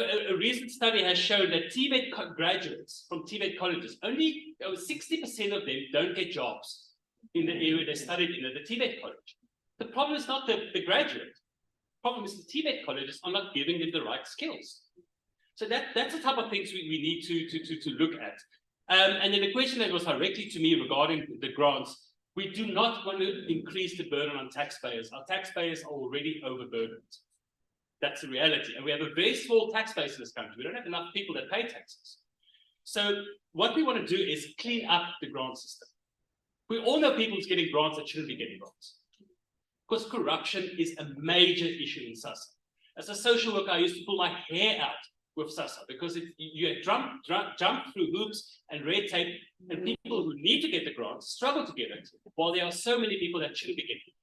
a recent study has shown that TVET graduates from TVET colleges, only 60% of them don't get jobs in the area they studied in at the TVET college. The problem is not the graduate. The problem is the TVET colleges are not giving them the right skills. So that's the type of things we need to look at. And then the question that was directly to me regarding the grants, we do not want to increase the burden on taxpayers. Our taxpayers are already overburdened. That's the reality. And we have a very small tax base in this country. We don't have enough people that pay taxes. So what we want to do is clean up the grant system. We all know people who's getting grants that shouldn't be getting grants. Because corruption is a major issue in SASSA. As a social worker, I used to pull my hair out with SASSA because you jump through hoops and red tape, and people who need to get the grants struggle to get it, while there are so many people that shouldn't be getting it.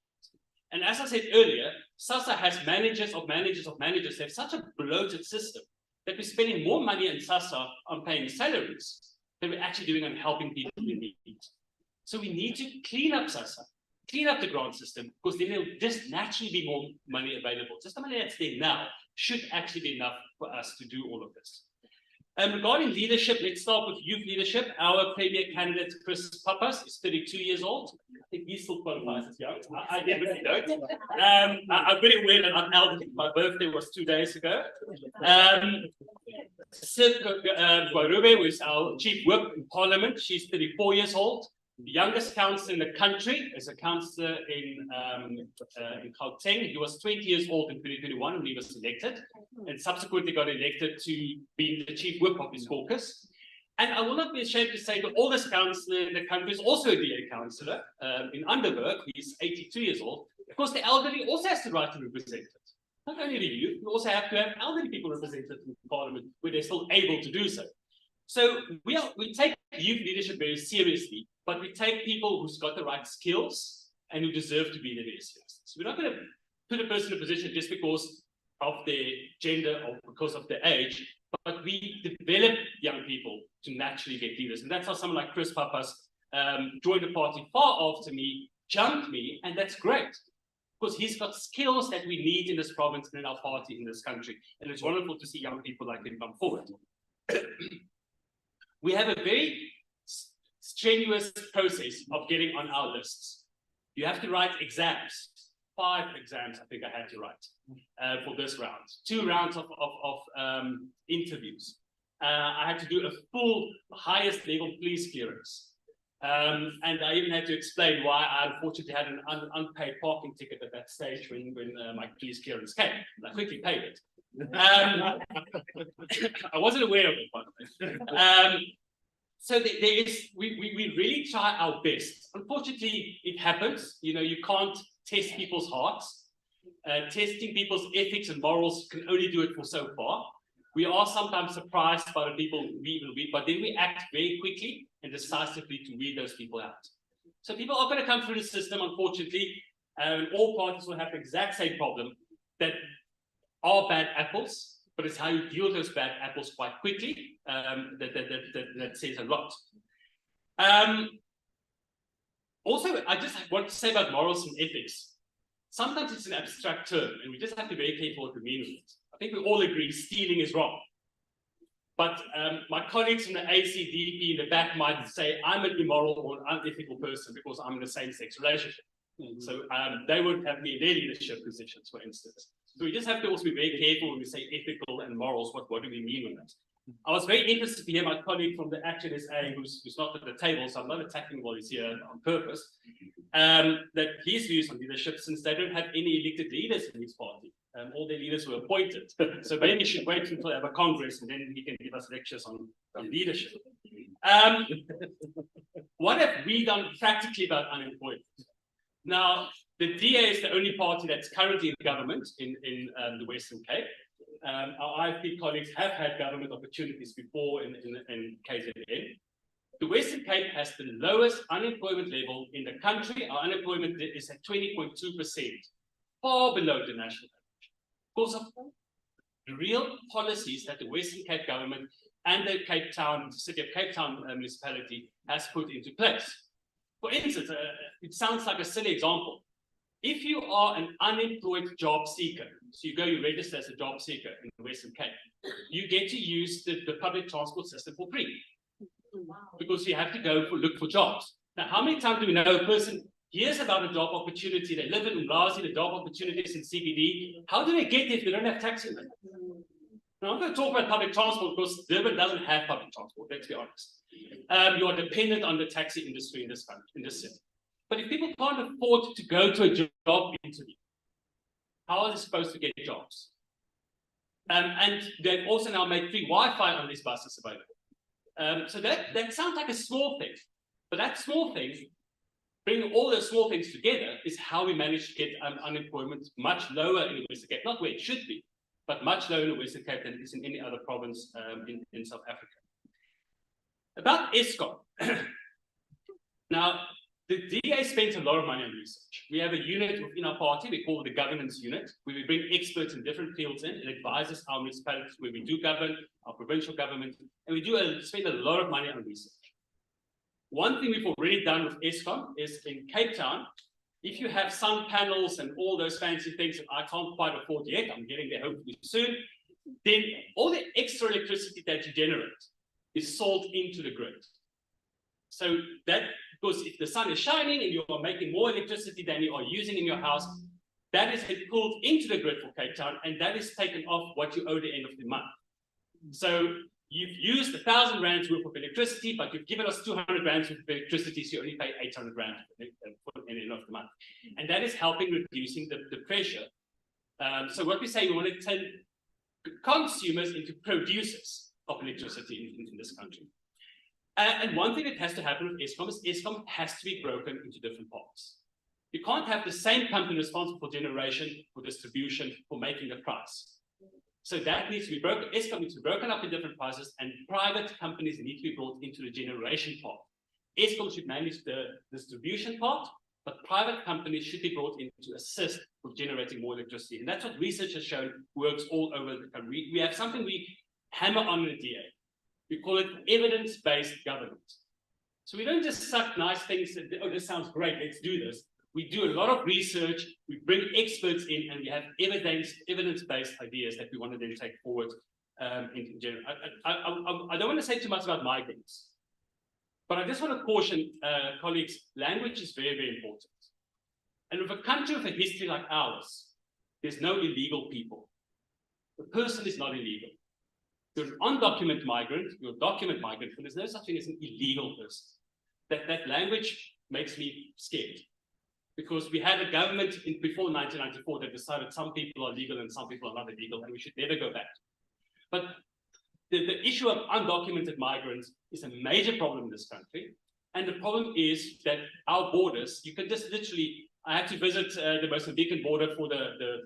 And as I said earlier, SASSA has managers of managers of managers. They have such a bloated system that we're spending more money in SASSA on paying salaries than we're actually doing on helping people in need. So we need to clean up SASSA, clean up the grant system, because then there'll just naturally be more money available. Just the money that's there now should actually be enough for us to do all of this. Regarding leadership, let's start with youth leadership. Our premier candidate, Chris Pappas, is 32 years old. I think he still qualifies as young. I definitely don't. I'm very aware that I'm elderly. My birthday was 2 days ago. Sid Guarube, who is our chief whip in parliament, she's 34 years old. The youngest councillor in the country is a councillor in Gauteng. He was 20 years old in 2021 when he was elected, and subsequently got elected to be the chief whip of his caucus. And I will not be ashamed to say the oldest councillor in the country is also a DA councillor in Underberg. He's 82 years old. Of course, the elderly also has the right to represent it. Not only the youth, we also have to have elderly people represented in Parliament where they're still able to do so. So we take youth leadership very seriously, but we take people who's got the right skills and who deserve to be there very seriously. So we're not going to put a person in a position just because of their gender or because of their age, but we develop young people to naturally get leaders. And that's how someone like Chris Pappas joined the party far after me, jumped me, and that's great. Because he's got skills that we need in this province and in our party in this country. And it's wonderful to see young people like him come forward. We have a very strenuous process of getting on our lists. You have to write exams. 5 exams, I think I had to write for this round. 2 rounds of interviews. I had to do a full highest level police clearance. And I even had to explain why I unfortunately had an unpaid parking ticket at that stage when my police clearance came. And I quickly paid it. I wasn't aware of it, by the way. So we really try our best. Unfortunately, it happens. You know, you can't test people's hearts. Testing people's ethics and morals can only do it for so far. We are sometimes surprised by the people we will be, but then we act very quickly and decisively to weed those people out. So people are going to come through the system, unfortunately, and all parties will have the exact same problem, that are bad apples, but it's how you deal with those bad apples quite quickly that says a lot. Also, I just want to say about morals and ethics. Sometimes it's an abstract term, and we just have to be very careful what we mean with it. I think we all agree stealing is wrong. But my colleagues from the ACDP in the back might say I'm an immoral or an unethical person because I'm in a same-sex relationship. So they won't have me in their leadership positions, for instance. So we just have to also be very careful when we say ethical and morals. What do we mean with that? I was very interested to hear my colleague from the Action SA, who's not at the table, so I'm not attacking while he's here on purpose, that his views on leadership, since they don't have any elected leaders in his party. All their leaders were appointed. So maybe he should wait until they have a Congress and then he can give us lectures on leadership. What have we done practically about unemployment? Now, the DA is the only party that's currently in government in the Western Cape. Our IFP colleagues have had government opportunities before in KZN. The Western Cape has the lowest unemployment level in the country. Our unemployment is at 20.2%, far below the national average. Because of the real policies that the Western Cape government and the City of Cape Town municipality has put into place. For instance, it sounds like a silly example. if you are an unemployed job seeker, so you register as a job seeker in the Western Cape, you get to use the public transport system for free. Because you have to go look for jobs. Now, how many times do we know a person hears about a job opportunity, they live in Umlazi, the job opportunities in CBD, how do they get there if they don't have taxi money? Now, I'm going to talk about public transport because Durban doesn't have public transport, let's be honest. You are dependent on the taxi industry in this country, in this city. But if people can't afford to go to a job interview, how are they supposed to get jobs? And they've also now made free Wi-Fi on these buses available. So that sounds like a small thing, but that small thing, bringing all those small things together, is how we manage to get unemployment much lower in the Western Cape, not where it should be, but much lower in the Western Cape than it is in any other province in South Africa. About Eskom. Now, the DA spends a lot of money on research. We have a unit within our party, we call it the governance unit, where we bring experts in different fields in and advises our municipalities where we do govern, our provincial government, and we do spend a lot of money on research. One thing we've already done with Eskom is in Cape Town, if you have sun panels and all those fancy things that I can't quite afford yet, I'm getting there hopefully soon, then all the extra electricity that you generate is sold into the grid. So that, because if the sun is shining and you are making more electricity than you are using in your house, that is pulled into the grid for Cape Town, and that is taken off what you owe at the end of the month. So you've used 1,000 rands worth of electricity, but you've given us 200 rands worth of electricity, so you only pay 800 rand for the end of the month. And that is helping reducing the pressure. So what we say, we want to turn consumers into producers of electricity in this country. And one thing that has to happen with Eskom is Eskom has to be broken into different parts. You can't have the same company responsible for generation, for distribution, for making the price. So that needs to be broken. Eskom needs to be broken up in different prices, and private companies need to be brought into the generation part. Eskom should manage the distribution part, but private companies should be brought in to assist with generating more electricity. And that's what research has shown works all over the country. We have something we hammer on in the DA. We call it evidence-based governance. So we don't just suck nice things and, oh, this sounds great, let's do this. We do a lot of research, we bring experts in, and we have evidence-based ideas that we want to then take forward in general. I don't want to say too much about migrants, but I just want to caution colleagues, language is very, very important. And with a country with a history like ours, there's no illegal people. The person is not illegal. You're an undocumented migrant, you're a documented migrant, but there's no such thing as an illegal person. That language makes me scared. Because we had a government before 1994 that decided some people are legal and some people are not illegal, and we should never go back. But the issue of undocumented migrants is a major problem in this country. And the problem is that our borders, you can just literally, I had to visit the Mozambican border for the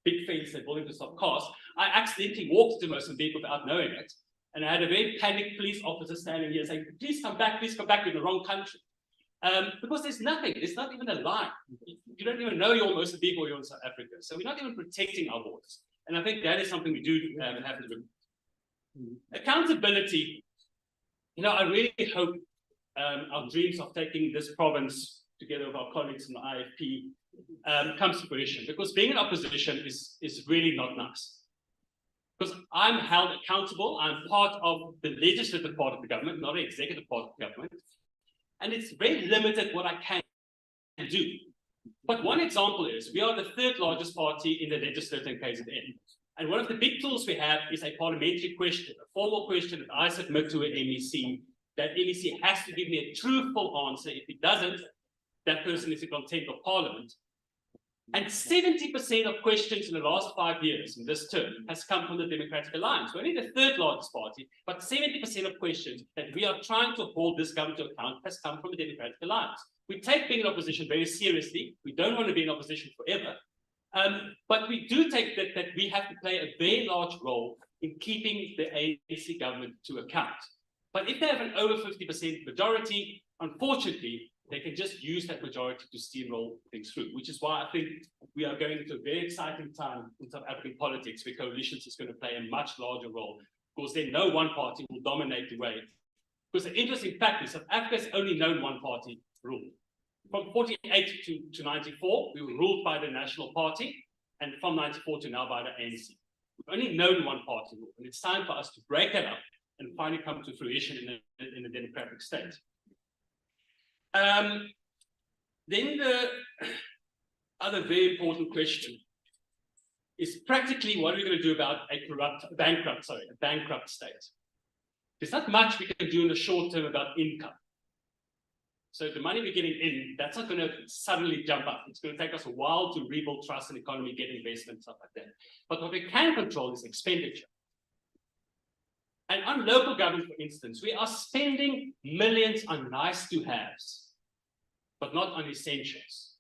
big fence they're building to stop cars. I accidentally walked to Mozambique without knowing it. And I had a very panicked police officer standing here saying, please come back, you're in the wrong country. Because there's nothing, it's not even a line. You don't even know you're in Mozambique or you're in South Africa. So we're not even protecting our borders. And I think that is something we do have to do. Accountability. You know, I really hope our dreams of taking this province together with our colleagues in the IFP comes to fruition, because being in opposition is really not nice. Because I'm held accountable, I'm part of the legislative part of the government, not the executive part of the government. And it's very limited what I can do. But one example is, we are the third largest party in the legislature in KZN. And one of the big tools we have is a parliamentary question, a formal question that I submit to an MEC. That MEC has to give me a truthful answer. If it doesn't, that person is in contempt of parliament. And 70% of questions in the last 5 years in this term has come from the Democratic Alliance. We're only the third largest party, but 70% of questions that we are trying to hold this government to account has come from the Democratic Alliance. We take being in opposition very seriously. We don't want to be in opposition forever. But we do take that we have to play a very large role in keeping the ANC government to account. But if they have an over 50% majority, unfortunately, they can just use that majority to steamroll things through, which is why I think we are going into a very exciting time in South African politics, where coalitions is going to play a much larger role, because then no one party will dominate the way. Because the interesting fact is South Africa has only known one party rule. From 48 to 94, we were ruled by the National Party, and from 94 to now by the ANC. We've only known one party rule, and it's time for us to break that up and finally come to fruition in a democratic state. Then the other very important question is practically what are we going to do about a bankrupt state? There's not much we can do in the short term about income. So the money we're getting in, that's not going to suddenly jump up. It's going to take us a while to rebuild trust in the economy, get investment, stuff like that. But what we can control is expenditure. And on local government, for instance, we are spending millions on nice to haves, but not on essentials.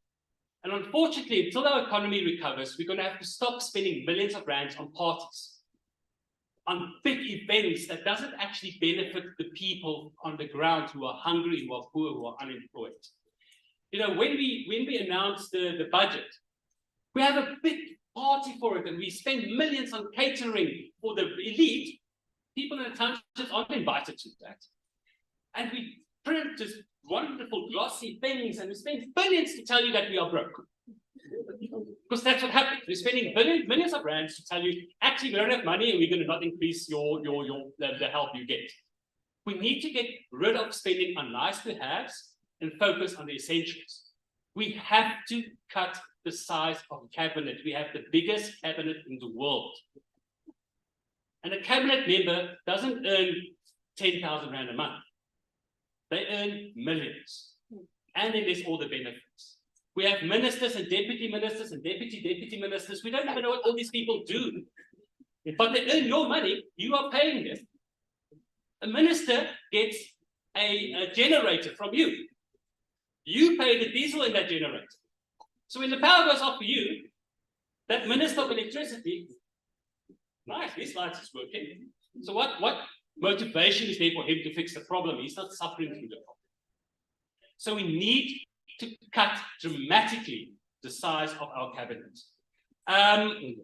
And unfortunately, until our economy recovers, we're going to have to stop spending millions of rands on parties, on big events that doesn't actually benefit the people on the ground who are hungry, who are poor, who are unemployed. You know, when we announce the budget, we have a big party for it, and we spend millions on catering for the elite. People in the townships aren't invited to that. And we print just wonderful glossy things, and we spend billions to tell you that we are broke. Because that's what happens. We're spending millions of rands to tell you, actually, we don't have money and we're going to not increase the help you get. We need to get rid of spending on nice to haves and focus on the essentials. We have to cut the size of cabinet. We have the biggest cabinet in the world. And a cabinet member doesn't earn 10,000 rand a month. They earn millions. And then there's all the benefits. We have ministers and deputy ministers and deputy ministers. We don't even know what all these people do. But they earn your money, you are paying them. A minister gets a generator from you. You pay the diesel in that generator. So when the power goes off for you, that minister of electricity, nice, his lights is working. So what motivation is there for him to fix the problem? He's not suffering through the problem. So we need to cut dramatically the size of our cabinet. And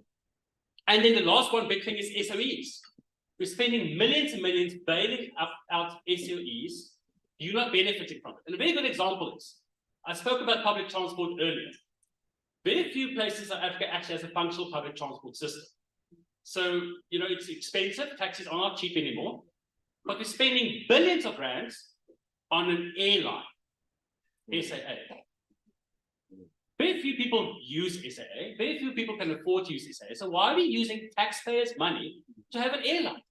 then the last one big thing is SOEs. We're spending millions and millions bailing out SOEs. You're not benefiting from it. And a very good example is, I spoke about public transport earlier. Very few places in South Africa actually has a functional public transport system. So, you know, it's expensive. Taxis are not cheap anymore. But we're spending billions of rands on an airline. SAA. Very few people use SAA. Very few people can afford to use SAA. So why are we using taxpayers' money to have an airline?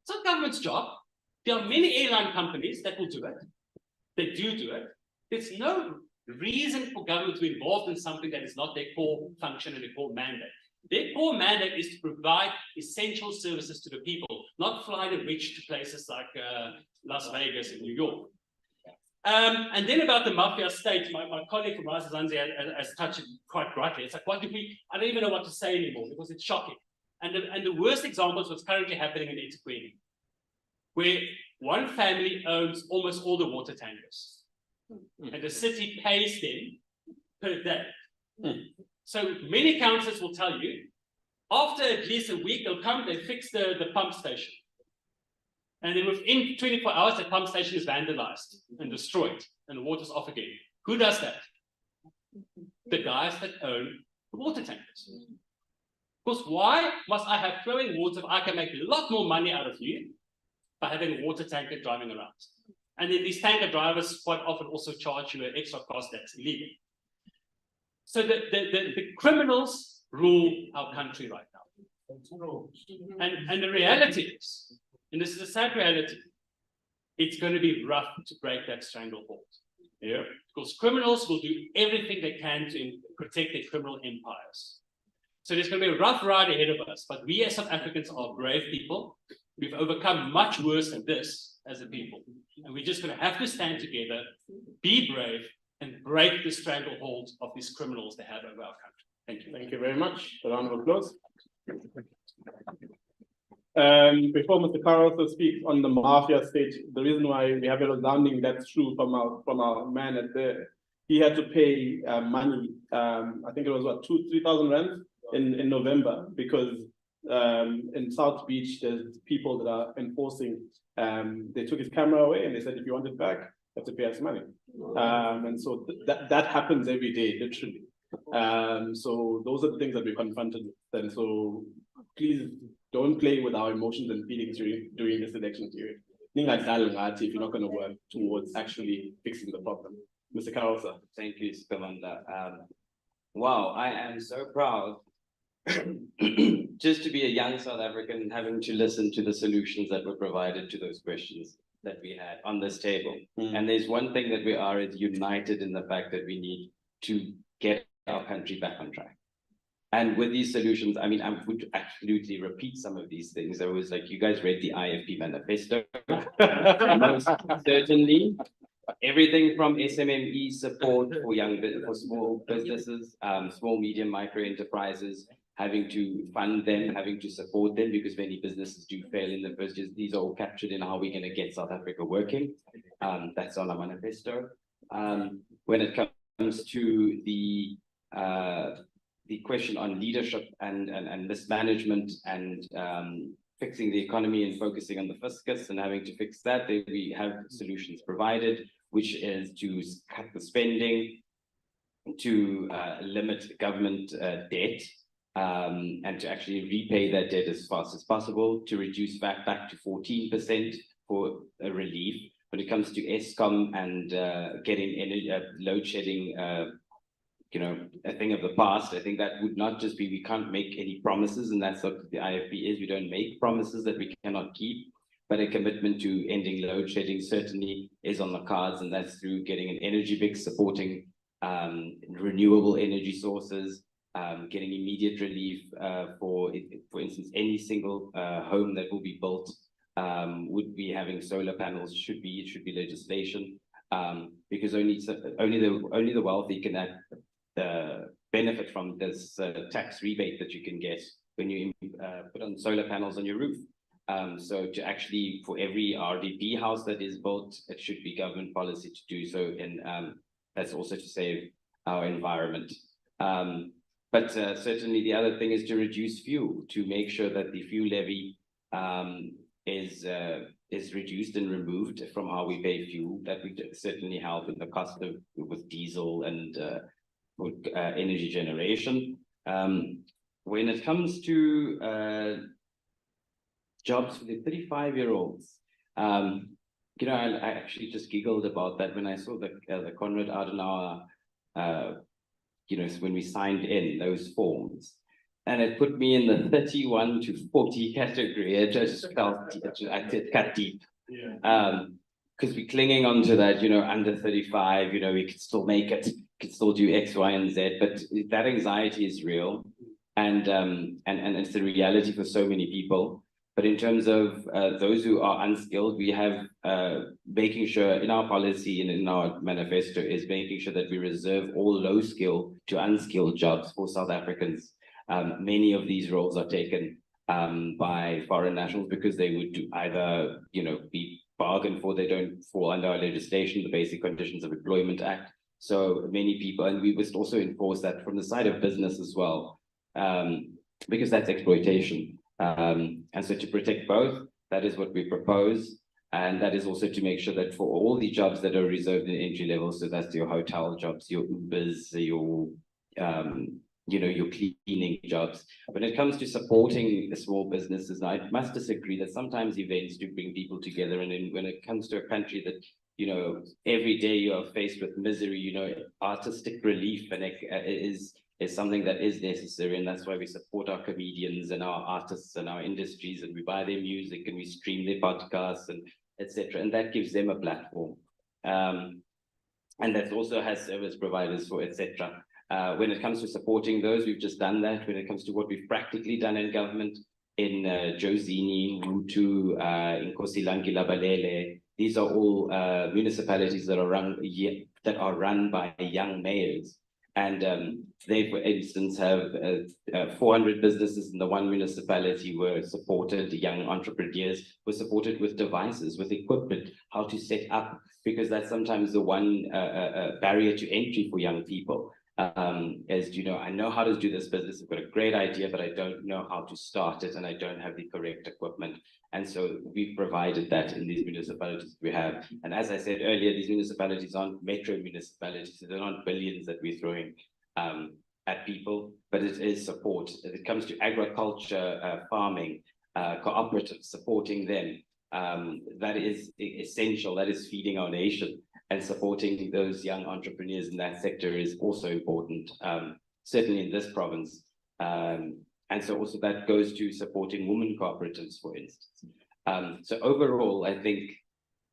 It's not government's job. There are many airline companies that will do it. They do it. There's no reason for government to be involved in something that is not their core function and their core mandate. Their core mandate is to provide essential services to the people, not fly the rich to places like Las Vegas and New York. And then about the mafia state, my colleague from Rising Zanzibar has touched it quite rightly. It's like, what do we, I don't even know what to say anymore because it's shocking. And the worst example is what's currently happening in eThekwini, where one family owns almost all the water tankers. And the city pays them per day. So many councils will tell you, after at least a week, they'll come, they fix the pump station. And then within 24 hours, the pump station is vandalized and destroyed, and the water's off again. Who does that? The guys that own the water tankers. Because why must I have flowing water if I can make a lot more money out of you by having a water tanker driving around? And then these tanker drivers quite often also charge you an extra cost that's illegal. So the criminals rule our country right now. And the reality is, and this is a sad reality, it's going to be rough to break that stranglehold. Yeah, because criminals will do everything they can to protect their criminal empires. So there's going to be a rough ride ahead of us, but we as South Africans are brave people. We've overcome much worse than this as a people. And we're just going to have to stand together, be brave, and break the stranglehold of these criminals they have over our country. Thank you. Thank you very much. A round of applause. Before Mr. Carlos speaks on the mafia state, the reason why we have a resounding that's true from our man at there, he had to pay money. I think it was what 2,000-3,000 rand in November because in South Beach there's people that are enforcing. They took his camera away and they said if you want it back, you have to pay us money. And so that happens every day, literally. So those are the things that we're confronted with. And so please don't play with our emotions and feelings during this election period. If you're not going to work towards actually fixing the problem. Mr. Kaosa. Thank you, Commander. Wow, I am so proud just to be a young South African having to listen to the solutions that were provided to those questions that we had on this table. And there's one thing that we are is united in the fact that we need to get our country back on track. And with these solutions, I mean, I would absolutely repeat some of these things. I was like, you guys read the IFP manifesto. Most certainly. Everything from SMME support for small businesses, small, medium, micro enterprises, having to fund them, having to support them, because many businesses do fail in the first years. These are all captured in how we're going to get South Africa working. That's on our manifesto. When it comes to the question on leadership and mismanagement and fixing the economy and focusing on the fiscus and having to fix that, we have solutions provided, which is to cut the spending, to limit government debt, and to actually repay that debt as fast as possible, to reduce VAT back to 14% for a relief. When it comes to Eskom and getting energy, load shedding, a thing of the past, I think that would not just be, we can't make any promises, and that's what the IFP is. We don't make promises that we cannot keep. But a commitment to ending load shedding certainly is on the cards, and that's through getting an energy mix, supporting renewable energy sources, getting immediate relief for instance, any single home that will be built would be having solar panels. It should be legislation, because only the wealthy can benefit from this tax rebate that you can get when you put on solar panels on your roof. So to actually, for every RDP house that is built, it should be government policy to do so, and that's also to save our environment. But certainly the other thing is to reduce fuel, to make sure that the fuel levy is reduced and removed from how we pay fuel. That would certainly help in the cost of with diesel and energy generation. When it comes to jobs for the 35-year-olds. I actually just giggled about that when I saw the Konrad Adenauer, when we signed in those forms, and it put me in the 31 to 40 category. It just felt, I did cut deep. Because we're clinging on to that, under 35, we could still make it, could still do X, Y, and Z, but that anxiety is real, and it's the reality for so many people. But in terms of those who are unskilled, we have making sure in our policy and in our manifesto is making sure that we reserve all low skill to unskilled jobs for South Africans. Many of these roles are taken by foreign nationals because they would either, be bargained for, they don't fall under our legislation, the Basic Conditions of Employment Act. So many people, and we must also enforce that from the side of business as well, because that's exploitation. And so to protect both, that is what we propose. And that is also to make sure that for all the jobs that are reserved in entry level, so that's your hotel jobs, your Ubers, your cleaning jobs. When it comes to supporting the small businesses, I must disagree that sometimes events do bring people together. And then when it comes to a country that, every day you are faced with misery, artistic relief and is something that is necessary, and that's why we support our comedians and our artists and our industries, and we buy their music and we stream their podcasts and etc. And that gives them a platform, and that also has service providers for etc. When it comes to supporting those, we've just done that. When it comes to what we've practically done in government, in Jozini, Mputu, in Nkosi Labalele, these are all municipalities that are run by young mayors. And they, for instance, have 400 businesses in the one municipality were supported, young entrepreneurs were supported with devices, with equipment, how to set up, because that's sometimes the one barrier to entry for young people. As you know, I know how to do this business. I've got a great idea, but I don't know how to start it, and I don't have the correct equipment. And so we've provided that in these municipalities we have. And as I said earlier, these municipalities aren't metro municipalities, so they're not billions that we're throwing at people, but it is support. If it comes to agriculture, farming, cooperatives, supporting them, that is essential. That is feeding our nation, and supporting those young entrepreneurs in that sector is also important, certainly in this province. And so also that goes to supporting women cooperatives, for instance. So overall, I think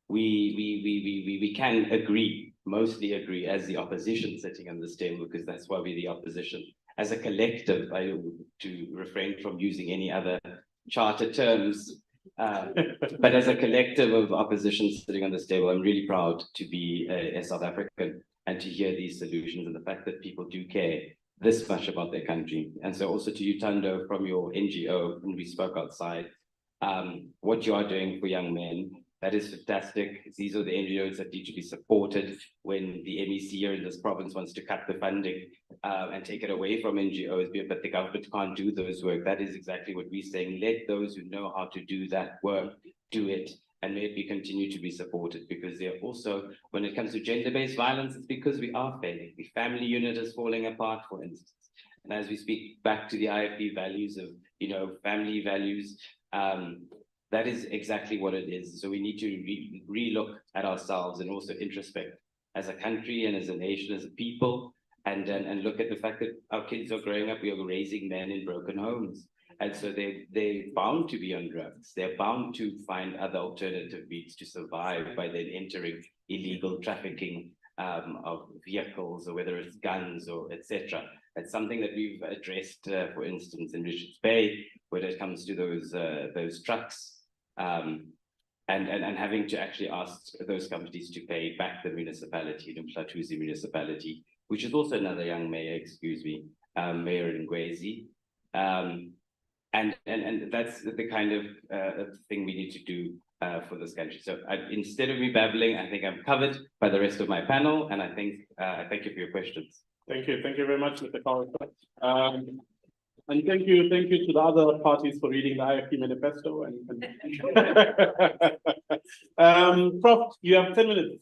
we can agree, mostly agree as the opposition sitting on this table, because that's why we're the opposition. As a collective, to refrain from using any other charter terms, but as a collective of opposition sitting on this table, I'm really proud to be a South African and to hear these solutions and the fact that people do care this much about their country. And so also to you, Tando, from your NGO, when we spoke outside, what you are doing for young men, that is fantastic. These are the NGOs that need to be supported when the MEC here in this province wants to cut the funding and take it away from NGOs, but the government can't do those work. That is exactly what we're saying. Let those who know how to do that work do it, and may it continue to be supported, because they're also, when it comes to gender-based violence, it's because we are failing. The family unit is falling apart, for instance. And as we speak back to the IFP values of, you know, family values, that is exactly what it is. So we need to re-look at ourselves and also introspect as a country and as a nation, as a people, and look at the fact that our kids are growing up, we are raising men in broken homes. And so they're bound to be on drugs. They're bound to find other alternative means to survive by then entering illegal trafficking of vehicles, or whether it's guns or etc. It's something that we've addressed, for instance, in Richards Bay, when it comes to those trucks. And having to actually ask those companies to pay back the municipality, the Mhlathuze municipality, which is also another young mayor, Mayor Ngwezi. And that's the kind of thing we need to do for this country. So instead of me babbling, I think I'm covered by the rest of my panel, and I think I thank you for your questions. Thank you very much, Mr. Kawasa. And thank you to the other parties for reading the IFP manifesto. Prof, you have 10 minutes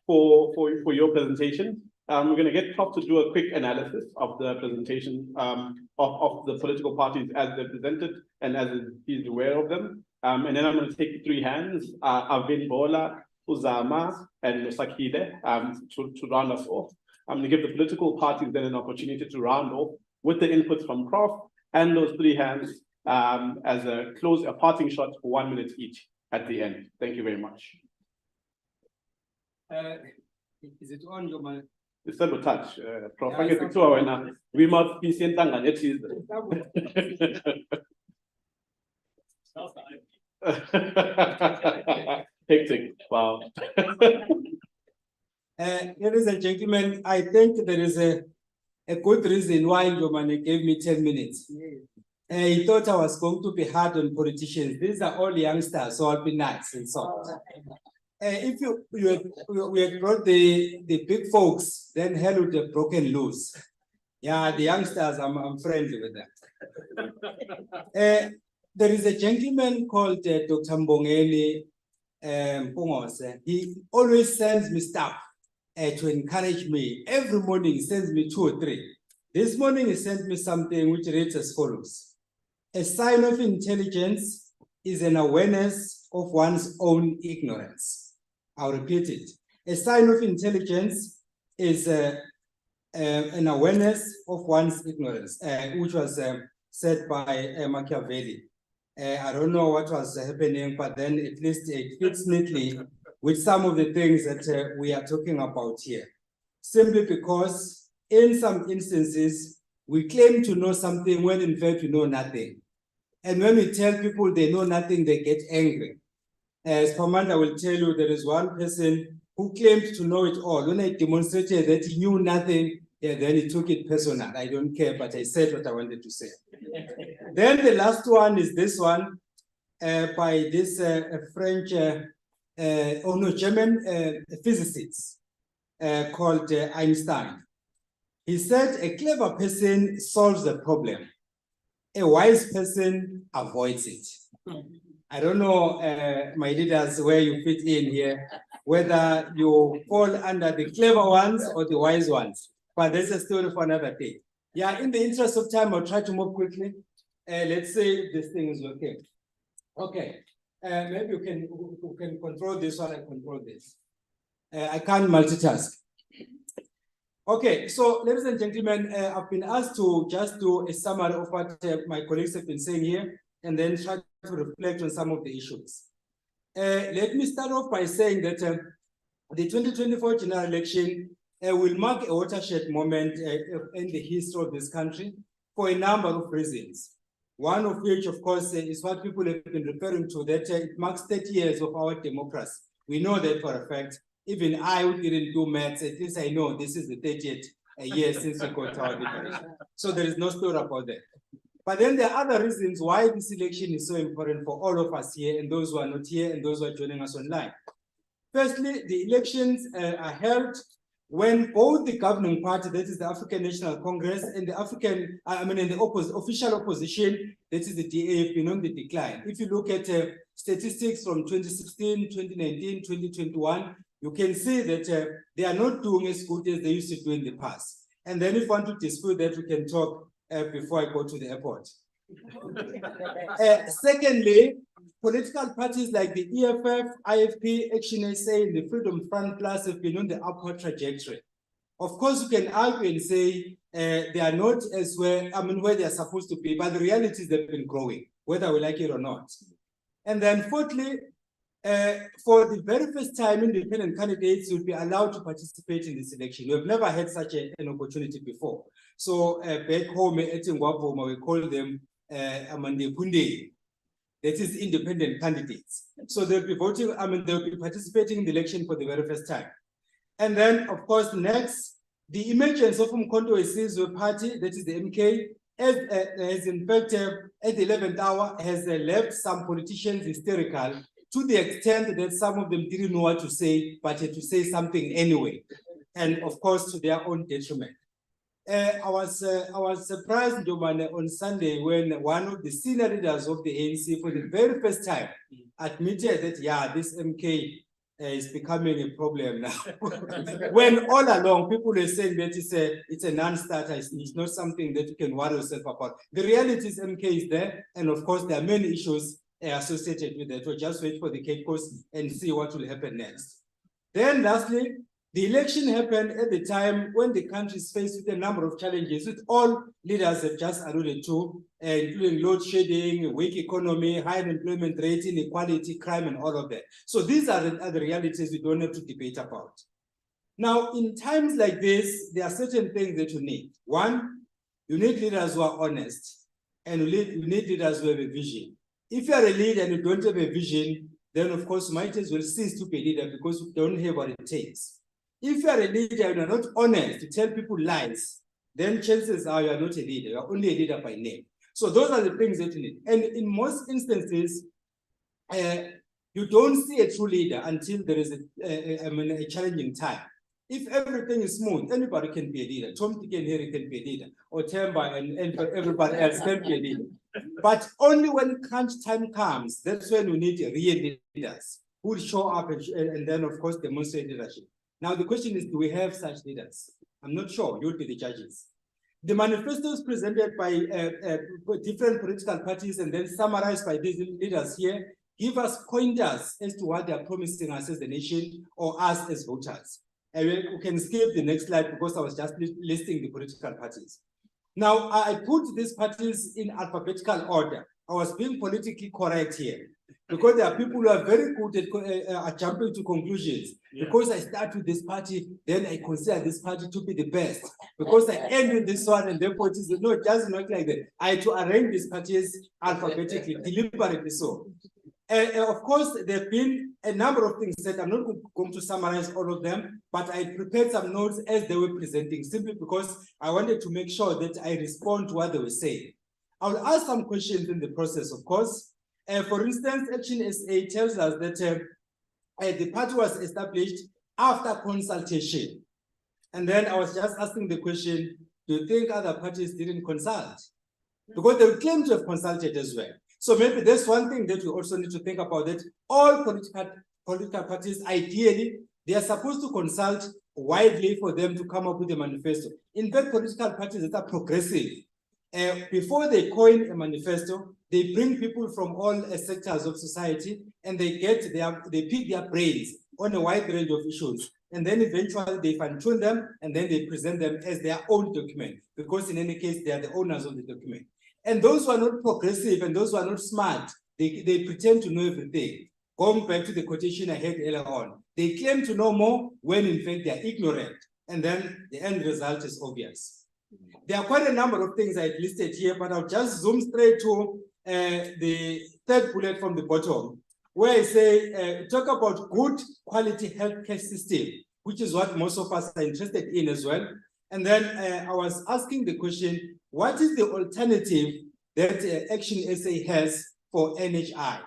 for your presentation. We're going to get Prof to do a quick analysis of the presentation of the political parties as they're presented and as he's aware of them. And then I'm going to take three hands, Avin Bola, Uzama, and Sakile, to round us off. I'm going to give the political parties then an opportunity to round off with the inputs from Prof and those three hands as a parting shot for 1 minute each at the end. Thank you very much. Is it on your mind? It's not a touch, Prof. We must be sent on it. Hectic. Wow. Ladies and gentlemen, I think there is a good reason why Njomane gave me 10 minutes. He thought I was going to be hard on politicians. These are all youngsters, so I'll be nice and so. If we had brought the big folks, then hell would have broken loose. Yeah, the youngsters, I'm friendly with them. There is a gentleman called Dr. Mbongeni Mpungose. He always sends me stuff to encourage me. Every morning he sends me 2 or 3. This morning he sent me something which reads as follows. A sign of intelligence is an awareness of one's own ignorance. I'll repeat it. A sign of intelligence is an awareness of one's ignorance, which was said by Machiavelli. I don't know what was happening, but then at least it fits neatly with some of the things that we are talking about here. Simply because in some instances, we claim to know something when in fact we know nothing. And when we tell people they know nothing, they get angry. As Commander will tell you, there is one person who claimed to know it all. When I demonstrated that he knew nothing, then he took it personal. I don't care, but I said what I wanted to say. Then the last one is this one by this French, German physicist called Einstein. He said a clever person solves a problem. A wise person avoids it. I don't know, my leaders, where you fit in here, whether you fall under the clever ones or the wise ones, but that's a story for another day. Yeah, in the interest of time, I'll try to move quickly. Let's say this thing is okay. Okay, maybe you can control this one and control this. I can't multitask. Okay, so ladies and gentlemen, I've been asked to just do a summary of what my colleagues have been saying here, and then try to reflect on some of the issues. Let me start off by saying that the 2024 general election will mark a watershed moment in the history of this country for a number of reasons. One of which, of course, is what people have been referring to, that it marks 30 years of our democracy. We know that for a fact. Even I, who didn't do maths, at least I know this is the 30th year since we got our liberation. So there is no story about that. But then there are other reasons why this election is so important for all of us here, and those who are not here, and those who are joining us online. Firstly, the elections are held when both the governing party, that is the African National Congress, and the official opposition, that is the DA, have been on the decline. If you look at statistics from 2016, 2019, 2021, you can see that they are not doing as good as they used to do in the past. And then if you want to dispute that, we can talk before I go to the airport. Secondly, political parties like the EFF, IFP, Action SA, and the Freedom Front Plus have been on the upward trajectory. Of course, you can argue and say they are not as where they are supposed to be, but the reality is they've been growing, whether we like it or not. And then fourthly, for the very first time, independent candidates will be allowed to participate in this election. We have never had such an opportunity before. So back home at Ngwavuma, we call them Amande Kunde. That is independent candidates. So they'll be voting, they'll be participating in the election for the very first time. And then, of course, next, the emergence of Umkhonto weSizwe Party, that is the MK, has in fact, at the 11th hour, has left some politicians hysterical, to the extent that some of them didn't know what to say, but had to say something anyway. And of course, to their own detriment. I was surprised, Domane, on Sunday when one of the senior leaders of the ANC for the very first time admitted that, yeah, this MK is becoming a problem now. When all along people are saying that it's a non-starter, it's not something that you can worry yourself about. The reality is MK is there, and of course there are many issues associated with that. We'll just wait for the cake course and see what will happen next. Then lastly, the election happened at the time when the country is faced with a number of challenges, which all leaders have just alluded to, including load shedding, weak economy, high unemployment rate, inequality, crime, and all of that. So these are the realities we don't have to debate about. Now, in times like this, there are certain things that you need. One, you need leaders who are honest, and you need leaders who have a vision. If you are a leader and you don't have a vision, then of course you might as well cease to be a leader because you don't have what it takes. If you are a leader and you are not honest to tell people lies, then chances are you are not a leader, you are only a leader by name. So those are the things that you need. And in most instances, you don't see a true leader until there is a challenging time. If everything is smooth, anybody can be a leader. Tom, Dick, and Harry can be a leader, or Temba and everybody else can be a leader. But only when crunch time comes, that's when we need real leaders who will show up and then, of course, demonstrate leadership. Now, the question is, do we have such leaders? I'm not sure. You'll be the judges. The manifestos presented by different political parties and then summarized by these leaders here give us pointers as to what they are promising us as a nation or us as voters. And we can skip the next slide because I was just listing the political parties. Now, I put these parties in alphabetical order. I was being politically correct here because there are people who are very good at jumping to conclusions. Yeah. Because I start with this party, then I consider this party to be the best. Because I end with this one and therefore it is, no, it doesn't work like that. I had to arrange these parties alphabetically, deliberately so. Of course, there have been a number of things that I'm not going to summarize all of them, but I prepared some notes as they were presenting, simply because I wanted to make sure that I respond to what they were saying. I will ask some questions in the process, of course. For instance, Action SA tells us that the party was established after consultation. And then I was just asking the question, do you think other parties didn't consult? Because they claim to have consulted as well. So maybe that's one thing that we also need to think about, that all political parties, ideally, they are supposed to consult widely for them to come up with a manifesto. In fact, political parties that are progressive, before they coin a manifesto, they bring people from all sectors of society and they pick their brains on a wide range of issues. And then eventually they fine-tune them and then they present them as their own document, because in any case, they are the owners of the document. And those who are not progressive and those who are not smart, they pretend to know everything. Going back to the quotation I had earlier on, they claim to know more when in fact they are ignorant. And then the end result is obvious. There are quite a number of things I've listed here, but I'll just zoom straight to the third bullet from the bottom, where I say, talk about good quality healthcare system, which is what most of us are interested in as well. And then I was asking the question, what is the alternative that Action SA has for NHI?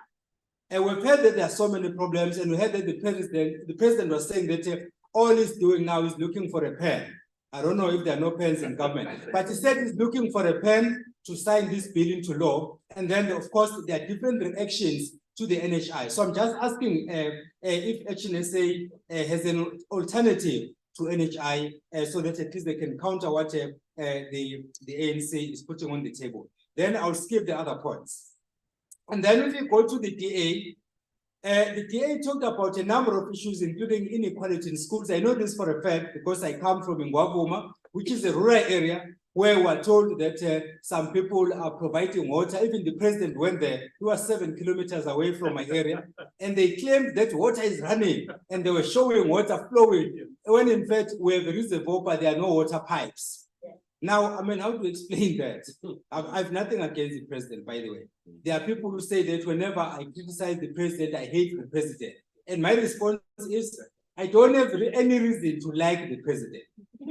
And we've heard that there are so many problems, and we heard that the president was saying that all he's doing now is looking for a pen. I don't know if there are no pens in government, but he said he's looking for a pen to sign this bill into law. And then, of course, there are different reactions to the NHI. So I'm just asking if Action SA has an alternative to NHI so that at least they can counter what the ANC is putting on the table. Then I'll skip the other points. And then when we go to the DA talked about a number of issues, including inequality in schools. I know this for a fact because I come from Ngwavuma, which is a rural area where we're told that some people are providing water. Even the president went there. He was 7 kilometers away from my area. And they claimed that water is running and they were showing water flowing. When in fact, we have a reservoir, but there are no water pipes. Now, I mean, how to explain that? I have nothing against the president, by the way. There are people who say that whenever I criticize the president, I hate the president. And my response is, I don't have any reason to like the president.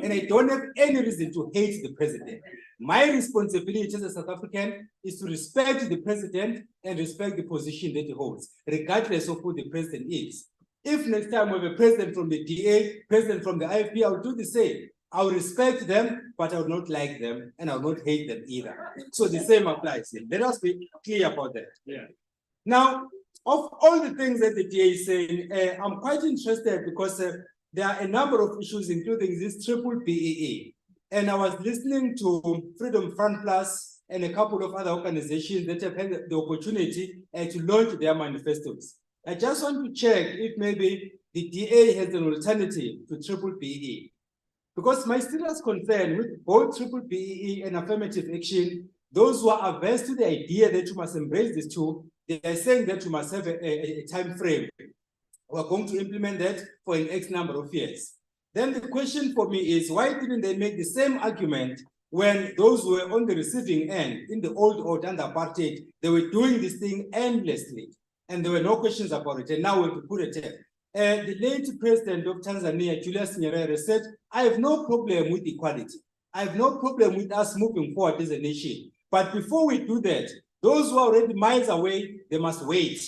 And I don't have any reason to hate the president. My responsibility as a South African is to respect the president and respect the position that he holds, regardless of who the president is. If next time we have a president from the DA, president from the IFP, I'll do the same. I'll respect them, but I will not like them, and I will not hate them either. So the same applies here. Let us be clear about that. Yeah. Now, of all the things that the DA is saying, I'm quite interested because there are a number of issues, including this triple BEE. And I was listening to Freedom Front Plus and a couple of other organizations that have had the opportunity to launch their manifestos. I just want to check if maybe the DA has an alternative to triple BEE. Because my serious concern with both triple BEE and affirmative action, those who are averse to the idea that you must embrace these two, they are saying that you must have a time frame. We're going to implement that for an X number of years. Then the question for me is, why didn't they make the same argument when those who were on the receiving end in the old order under apartheid, they were doing this thing endlessly, and there were no questions about it, and now we have to put a tag. The late president of Tanzania, Julius Nyerere, said, I have no problem with equality. I have no problem with us moving forward as a nation. But before we do that, those who are already miles away, they must wait.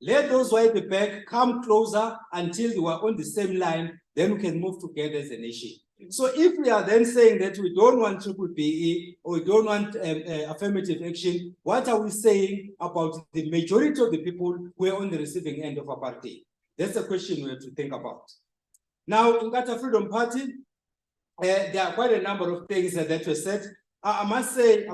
Let those who are at the back come closer until they were on the same line, then we can move together as a nation. So if we are then saying that we don't want triple BE or we don't want affirmative action, what are we saying about the majority of the people who are on the receiving end of apartheid? That's a question we have to think about. Now, in Inkatha Freedom Party, there are quite a number of things that were said. I must say,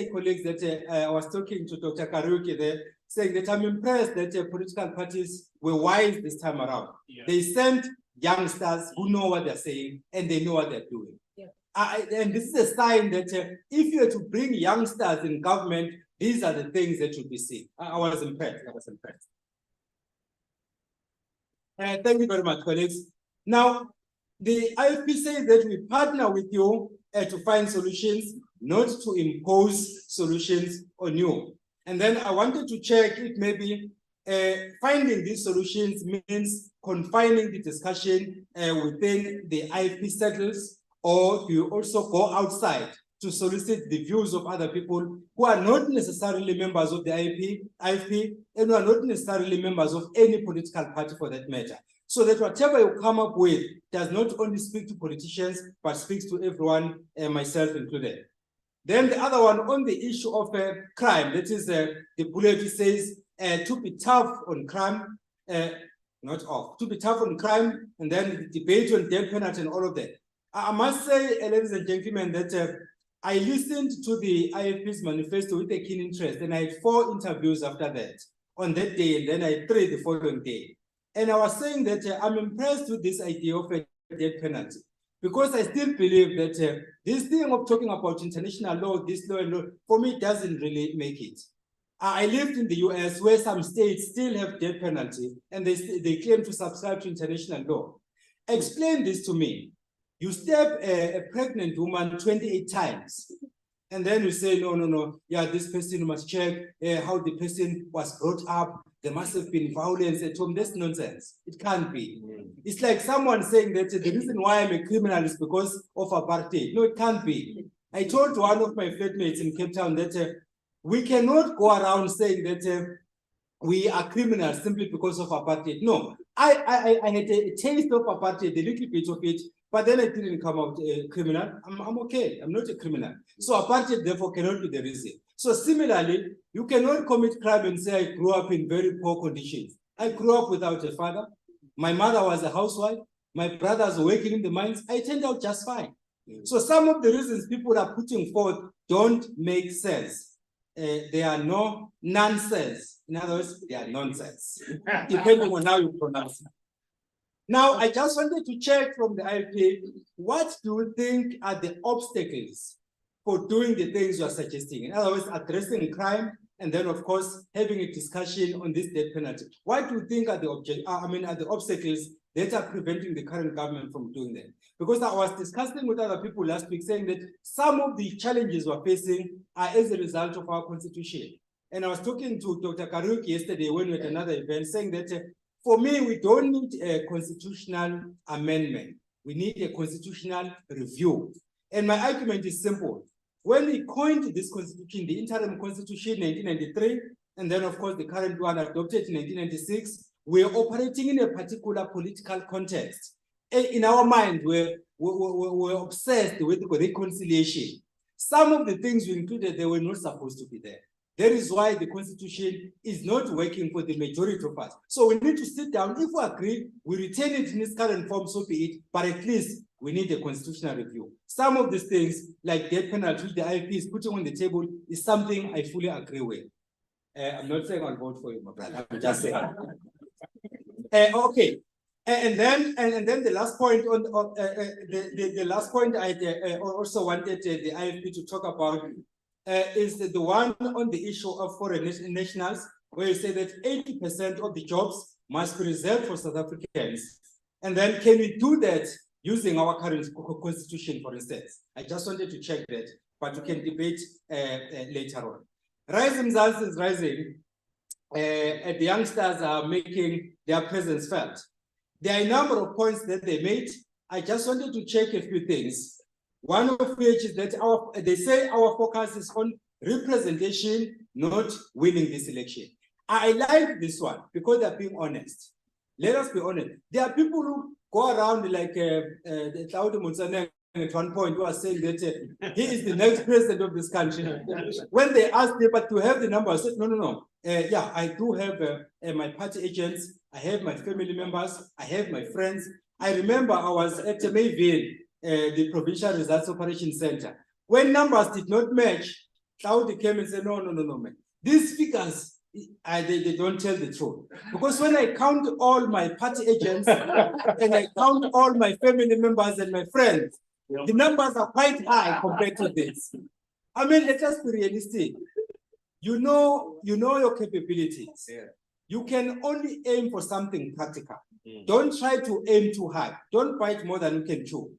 colleagues, that I was talking to Dr. Kariuki there, saying that I'm impressed that political parties were wise this time around. Yeah. They sent youngsters who know what they're saying and they know what they're doing. Yeah. And this is a sign that if you are to bring youngsters in government, these are the things that should be seen. I was impressed. Thank you very much, colleagues. Now, the IFP says that we partner with you to find solutions, not to impose solutions on you. And then I wanted to check if maybe finding these solutions means confining the discussion within the IFP circles, or you also go outside to solicit the views of other people who are not necessarily members of the IFP, and who are not necessarily members of any political party for that matter. so that whatever you come up with does not only speak to politicians, but speaks to everyone, myself included. Then the other one on the issue of crime, that is the bullet says to be tough on crime, to be tough on crime, and then the debate on death penalty and all of that. I must say, ladies and gentlemen, that I listened to the IFP's manifesto with a keen interest, and I had 4 interviews after that on that day, and then I had 3 the following day. And I was saying that I'm impressed with this idea of a death penalty, because I still believe that this thing of talking about international law, this law and law, for me, doesn't really make it. I lived in the US where some states still have death penalty, and they claim to subscribe to international law. Explain this to me. You stab a pregnant woman 28 times, and then you say, no, yeah, this person must check how the person was brought up. There must have been violence at home. That's nonsense. It can't be. It's like someone saying that the reason why I'm a criminal is because of apartheid. No, it can't be. I told one of my flatmates in Cape Town that we cannot go around saying that we are criminals simply because of apartheid. No, I had a taste of apartheid, a little bit of it, but then I didn't come out a criminal. I'm okay. I'm not a criminal. So apartheid, therefore, cannot be the reason. So similarly, you cannot commit crime and say, I grew up in very poor conditions. I grew up without a father. My mother was a housewife. My brothers were working in the mines. I turned out just fine. So some of the reasons people are putting forth don't make sense. They are no nonsense. In other words, they are nonsense, depending on how you pronounce it. Now, I just wanted to check from the IFP, what do you think are the obstacles for doing the things you are suggesting? In other words, addressing crime, and then, of course, having a discussion on this death penalty. What do you think are the obstacles that are preventing the current government from doing that? Because I was discussing with other people last week saying that some of the challenges we're facing are as a result of our constitution. And I was talking to Dr. Karuk yesterday when we had another event saying that for me, we don't need a constitutional amendment. We need a constitutional review. And my argument is simple. When we coined this constitution, the interim constitution in 1993, and then of course the current one adopted in 1996, we're operating in a particular political context. In our mind, we're obsessed with reconciliation. Some of the things we included, they were not supposed to be there. That is why the constitution is not working for the majority of us. So we need to sit down. If we agree, we retain it in its current form, so be it, but at least we need a constitutional review. Some of these things, like death penalty, which the IFP is putting on the table, is something I fully agree with. I'm not saying I'll vote for you, my brother. I'm just saying. Okay. And then the last point on the last point I also wanted the IFP to talk about is the one on the issue of foreign nationals, where you say that 80% of the jobs must be reserved for South Africans. And then can we do that using our current constitution, for instance? I just wanted to check that, but we can debate later on. Rising Mzansi is rising. The youngsters are making their presence felt. There are a number of points that they made. I just wanted to check a few things. One of which is that they say our focus is on representation, not winning this election. I like this one because they're being honest. Let us be honest. There are people who go around like Claude Motsaneng at one point who are saying that he is the next president of this country. When they asked him but to have the number, I said, no. Yeah, I do have my party agents. I have my family members. I have my friends. I remember I was at Mayville, the Provincial Results Operation Center. When numbers did not match, Claude came and said, no, man. These figures, they don't tell the truth. Because when I count all my party agents and I count all my family members and my friends, the numbers are quite high compared to this. I mean, let us be realistic. You know your capabilities. Yeah. You can only aim for something practical. Don't try to aim too high. Don't bite more than you can chew.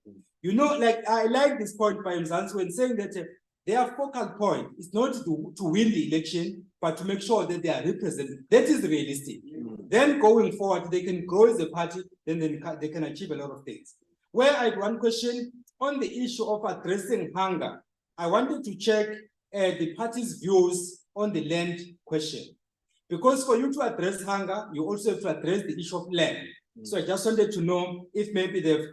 You know, like I like this point by Mzansi when saying that their focal point is not to win the election, but to make sure that they are represented. That is realistic. Then going forward, they can grow as a party, then they can achieve a lot of things. Where I had one question on the issue of addressing hunger, I wanted to check the party's views on the land question. Because for you to address hunger, you also have to address the issue of land. So I just wanted to know if maybe they have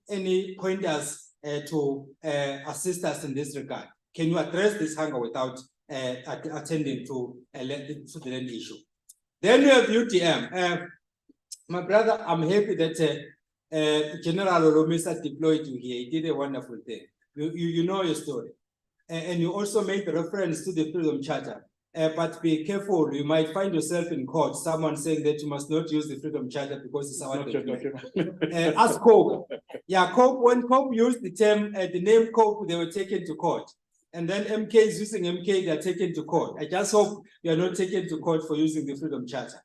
any pointers to assist us in this regard. Can you address this hunger without attending to the land issue? Then we have UTM. My brother, I'm happy that General Olomisa deployed you here. He did a wonderful thing. You know your story. And you also made reference to the Freedom Charter. But be careful, you might find yourself in court, someone saying that you must not use the Freedom Charter because it's our document. Ask Cope. Yeah, Cope, when Cope used the term, the name Cope, they were taken to court. And then MK is using MK, they are taken to court. I just hope you are not taken to court for using the Freedom Charter.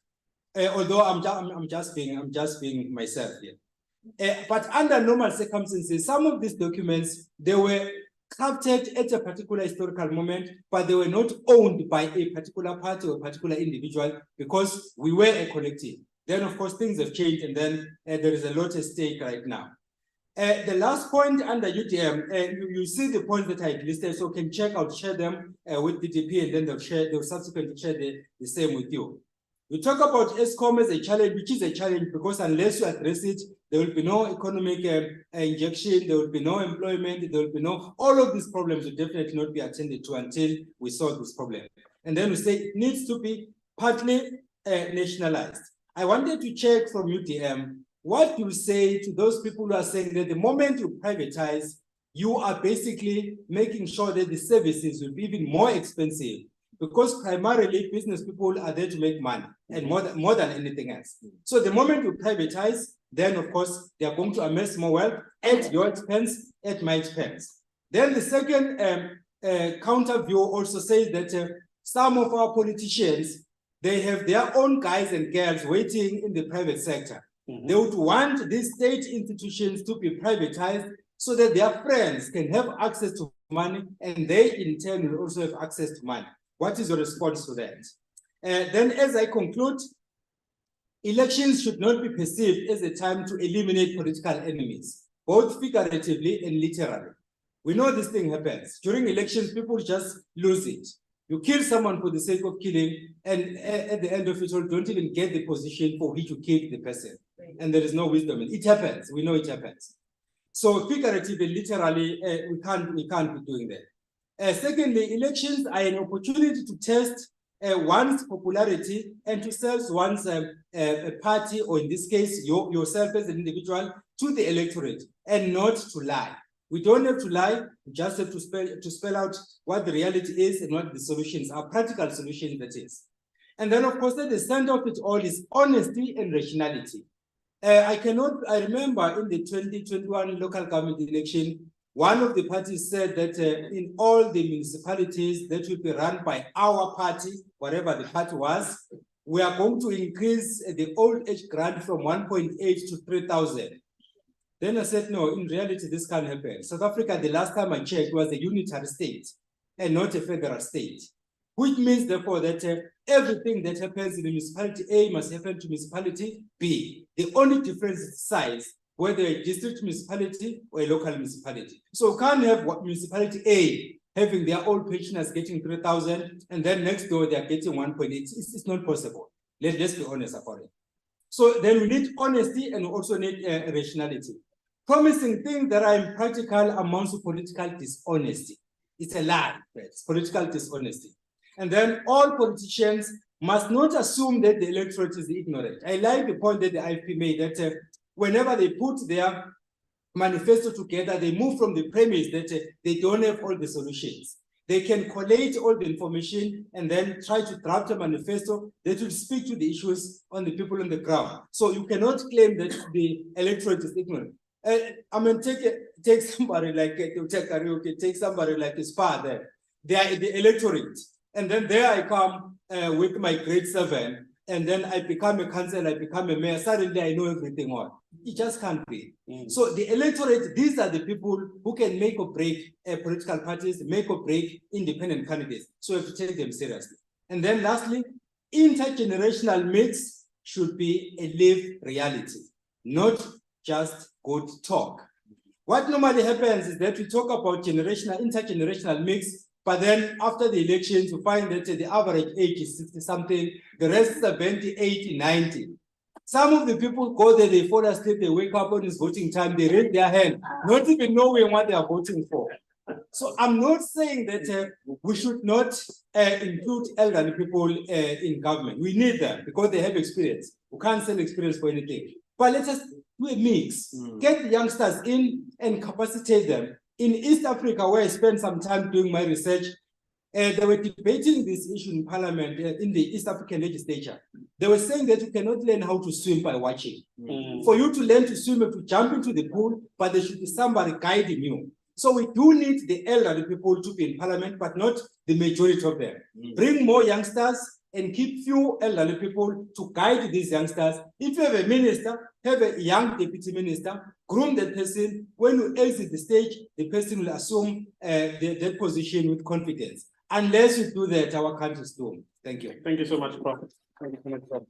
Although I'm just being myself here. But under normal circumstances, some of these documents, they were crafted at a particular historical moment, but they were not owned by a particular party or a particular individual because we were a collective. Then, of course, things have changed, and then there is a lot at stake right now. The last point under UTM, you see the points that I listed, so can check out, share them with DDP, and then they'll subsequently share the same with you. We talk about ESCOM as a challenge, which is a challenge because unless you address it, there will be no economic injection, there will be no employment, there will be no, all of these problems will definitely not be attended to until we solve this problem. And then we say it needs to be partly nationalized. I wanted to check from UTM, what you say to those people who are saying that the moment you privatize, you are basically making sure that the services will be even more expensive because primarily business people are there to make money and more than anything else. So the moment you privatize, then of course they are going to amass more wealth at your expense, at my expense. Then the second counter view also says that some of our politicians, they have their own guys and girls waiting in the private sector. They would want these state institutions to be privatized so that their friends can have access to money and they in turn will also have access to money. What is your response to that? Then as I conclude, elections should not be perceived as a time to eliminate political enemies, both figuratively and literally. We know this thing happens. During elections, people just lose it. You kill someone for the sake of killing, and at the end of it all, don't even get the position for which you killed the person. And there is no wisdom. It happens. We know it happens. So figuratively, literally, we can't be doing that. Secondly, elections are an opportunity to test one's popularity and to sell one's party, or in this case, yourself as an individual, to the electorate, and not to lie. We don't have to lie, we just have to spell out what the reality is and what the solutions are, practical solutions that is. And then, of course, at the center of it all is honesty and rationality. I remember in the 2021 local government election, one of the parties said that in all the municipalities that will be run by our party, whatever the party was, we are going to increase the old age grant from 1.8 to 3,000. Then I said, no, in reality, this can't happen. South Africa, the last time I checked, was a unitary state and not a federal state, which means, therefore, that everything that happens in municipality A must happen to municipality B. The only difference is size, whether a district municipality or a local municipality. So we can't have municipality A having their old pensioners getting 3,000 and then next door they are getting 1.8. It's not possible. Let's be honest about it. So then we need honesty and we also need rationality. Promising things that are impractical amounts to political dishonesty. It's a lie, it's political dishonesty. And then all politicians must not assume that the electorate is ignorant. I like the point that the IFP made that whenever they put their manifesto together, they move from the premise that they don't have all the solutions. They can collate all the information and then try to draft a manifesto that will speak to the issues on the people on the ground. So you cannot claim that the electorate is ignorant. I mean, take somebody like take somebody like his father. They are the electorate, and then there I come with my grade 7, and then I become a councillor, I become a mayor. Suddenly I know everything on. It just can't be. So the electorate, these are the people who can make or break political parties, make or break independent candidates. So we have to take them seriously. And then lastly, intergenerational mix should be a lived reality, not just good talk. What normally happens is that we talk about intergenerational mix, but then after the elections, we find that the average age is 60 something, the rest 70, 80, 90. Some of the people go there, they fall asleep, they wake up when it's voting time, they raise their hand, not even knowing what they are voting for. So I'm not saying that we should not include elderly people in government. We need them because they have experience. We can't sell experience for anything. But let us do a mix. Get the youngsters in and capacitate them. In East Africa, where I spent some time doing my research, they were debating this issue in parliament in the East African legislature. They were saying that you cannot learn how to swim by watching. For you to learn to swim, you have to jump into the pool, but there should be somebody guiding you. So we do need the elderly people to be in parliament, but not the majority of them. Bring more youngsters and keep few elderly people to guide these youngsters. If you have a minister, have a young deputy minister, groom that person. When you exit the stage, the person will assume that position with confidence. Unless you do that, our country is doomed. Thank you. Thank you so much, Prof. Thank you so much, Prof.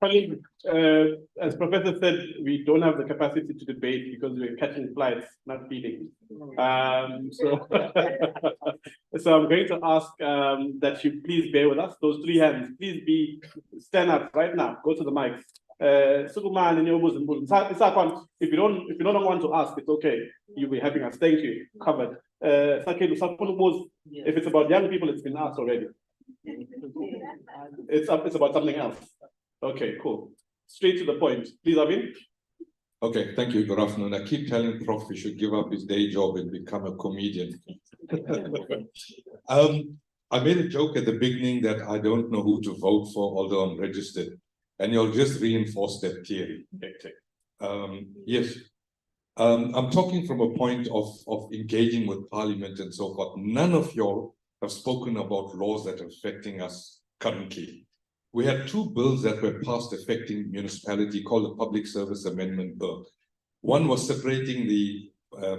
Colleague, as Professor said, we don't have the capacity to debate because we're catching flights, not feeding. So I'm going to ask that you please bear with us. Those three hands, please stand up right now. Go to the mics. Sukuman and your bosom. If you don't want to ask, it's okay. You'll be having us. Thank you. Covered. If it's about young people, it's been asked already. It's about something else. Okay, cool. Straight to the point. Please, Avin. Okay, thank you. Good afternoon. I keep telling Prof he should give up his day job and become a comedian. I made a joke at the beginning that I don't know who to vote for, although I'm registered. And you'll just reinforce that theory. Yes. I'm talking from a point of engaging with Parliament and so forth. None of y'all have spoken about laws that are affecting us currently. We had two bills that were passed affecting municipality called the Public Service Amendment Bill. One was separating the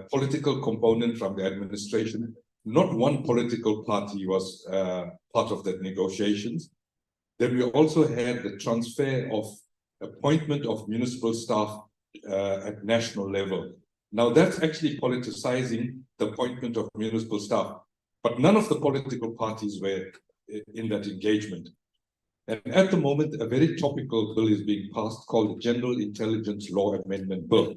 political component from the administration. Not one political party was part of that negotiations. Then we also had the transfer of appointment of municipal staff at national level. Now that's actually politicizing the appointment of municipal staff, but none of the political parties were in that engagement. And at the moment, a very topical bill is being passed called the General Intelligence Law Amendment Bill.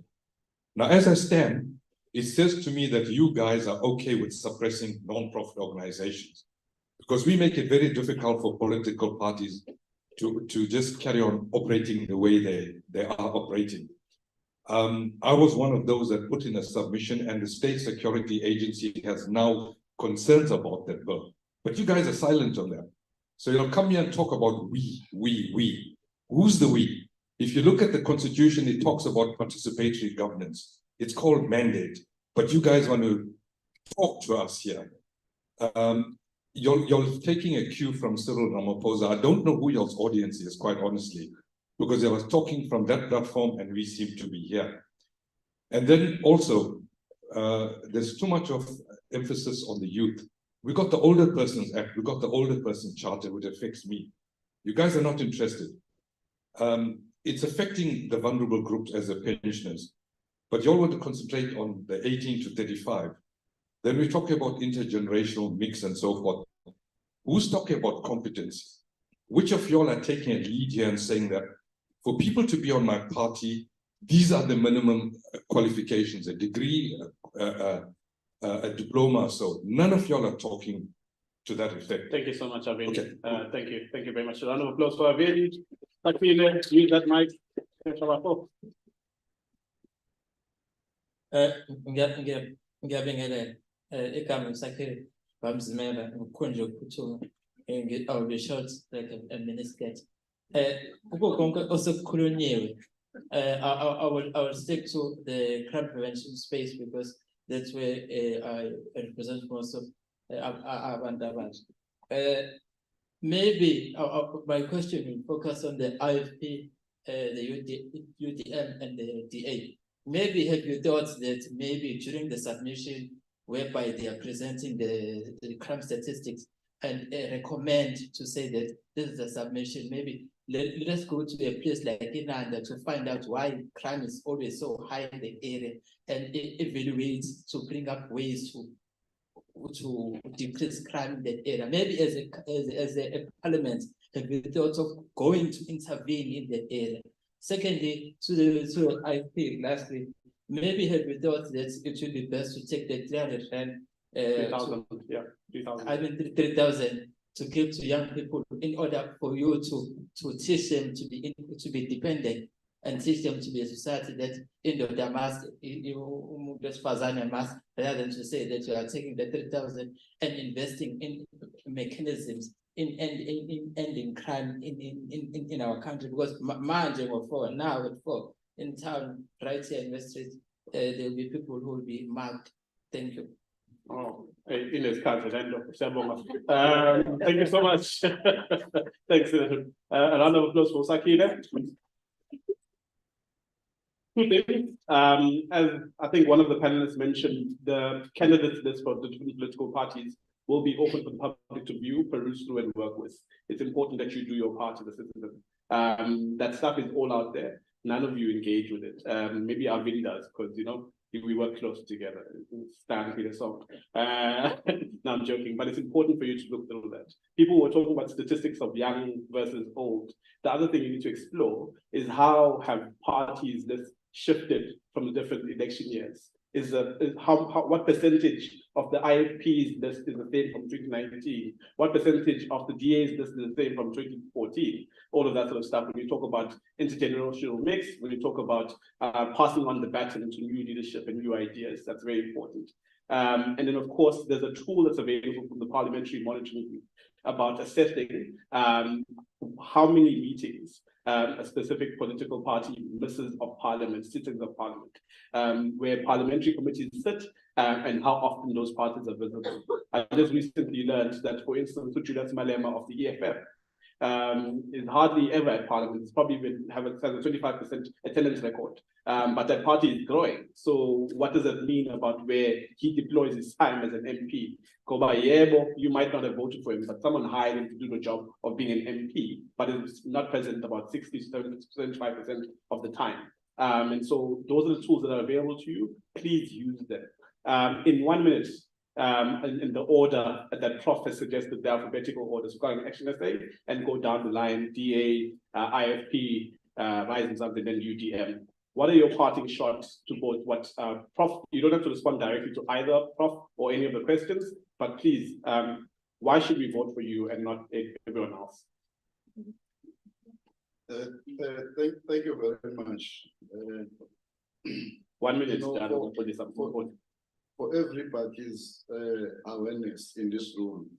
Now, as I stand, it says to me that you guys are okay with suppressing non-profit organizations because we make it very difficult for political parties to just carry on operating the way they are operating. I was one of those that put in a submission, and the State Security Agency has now concerns about that bill. But you guys are silent on that. So you'll come here and talk about we. Who's the we? If you look at the Constitution, it talks about participatory governance. It's called mandate. But you guys want to talk to us here. You're taking a cue from Cyril Ramaphosa. I don't know who your audience is, quite honestly, because they were talking from that platform and we seem to be here. And then also, there's too much of emphasis on the youth. We got the Older Persons Act, we got the Older Persons Charter, which affects me. You guys are not interested. It's affecting the vulnerable groups as the pensioners. But you all want to concentrate on the 18 to 35. Then we talk about intergenerational mix and so forth. Who's talking about competence? Which of y'all are taking a lead here and saying that for people to be on my party, these are the minimum qualifications, a degree, a diploma. So none of y'all are talking to that effect. Thank you so much, Avin. Okay. Thank you. Thank you very much. A round of applause for Avin. Use that mic. Ngiyabingelela igama ngisakhile bamzimela ngokukhonje ukuphuthuma I'll be short like a minute. Kuko konke osekukhulunyiwe I will stick to the crime prevention space because that's where I represent most of abantu abasha. Maybe my question will focus on the IFP, the UDM and the DA. Maybe have you thought that maybe during the submission whereby they are presenting the crime statistics and recommend to say that this is a submission, maybe let us go to a place like Inanda to find out why crime is always so high in the area and evaluate to bring up ways to decrease crime in that area. Maybe as a parliament, have you thought of going to intervene in the area? Secondly, to the IP, lastly, maybe have you thought that it would be best to take the 300 rand 3,000, yeah, 3,000. I mean 3,000 to give to young people in order for you to teach them to be dependent and teach them to be a society that in the must rather than to say that you are taking the 3,000 and investing in mechanisms in ending crime in our country, because manje now at 4 in town right here in West Street, there will be people who will be marked. Thank you. Oh, in his country, thank you so much. Thanks. A round of applause for Sakina. As I think one of the panelists mentioned, the candidates list for the different political parties will be open for the public to view, peruse through, and work with. It's important that you do your part as a citizen. That stuff is all out there. None of you engage with it. Maybe Arvind does, because we work close together. Stand here, so no, I'm joking, but it's important for you to look through that. People were talking about statistics of young versus old. The other thing you need to explore is how have parties this shifted from the different election years. What percentage of the IFPs list is the same from 2019? What percentage of the DAs list is the same from 2014? All of that sort of stuff. When you talk about intergenerational mix, when you talk about passing on the baton to new leadership and new ideas, that's very important. And then, of course, there's a tool that's available from the Parliamentary Monitoring Group about assessing how many meetings a specific political party misses of parliament, sittings of parliament, where parliamentary committees sit and how often those parties are visible. I just recently learned that, for instance, Julius Malema of the EFF is hardly ever at parliament. It's probably has a 25% attendance record, but that party is growing. So what does that mean about where he deploys his time as an MP? You might not have voted for him, but someone hired him to do the job of being an MP, but is not present about 60 to 75% of the time. And so those are the tools that are available to you. Please use them. In 1 minute, in the order that Prof has suggested, the alphabetical order, so going Action SA and go down the line, DA, IFP, Rising Sun, and then UDM. What are your parting shots to both what Prof? You don't have to respond directly to either Prof or any of the questions, but please, why should we vote for you and not everyone else? Thank you very much. 1 minute. For everybody's awareness in this room,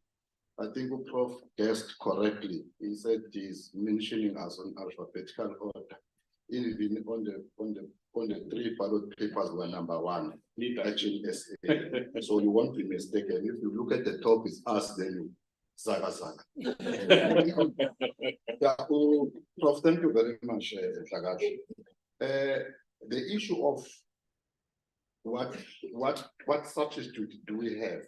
I think Prof guessed correctly. He said he's mentioning us on alphabetical order. Even on the 3 ballot papers were number 1, Action SA. So you won't be mistaken. If you look at the top, it's us, then you Zaga. Yeah, Prof, thank you very much, Hlakahle. The issue of what substitute do we have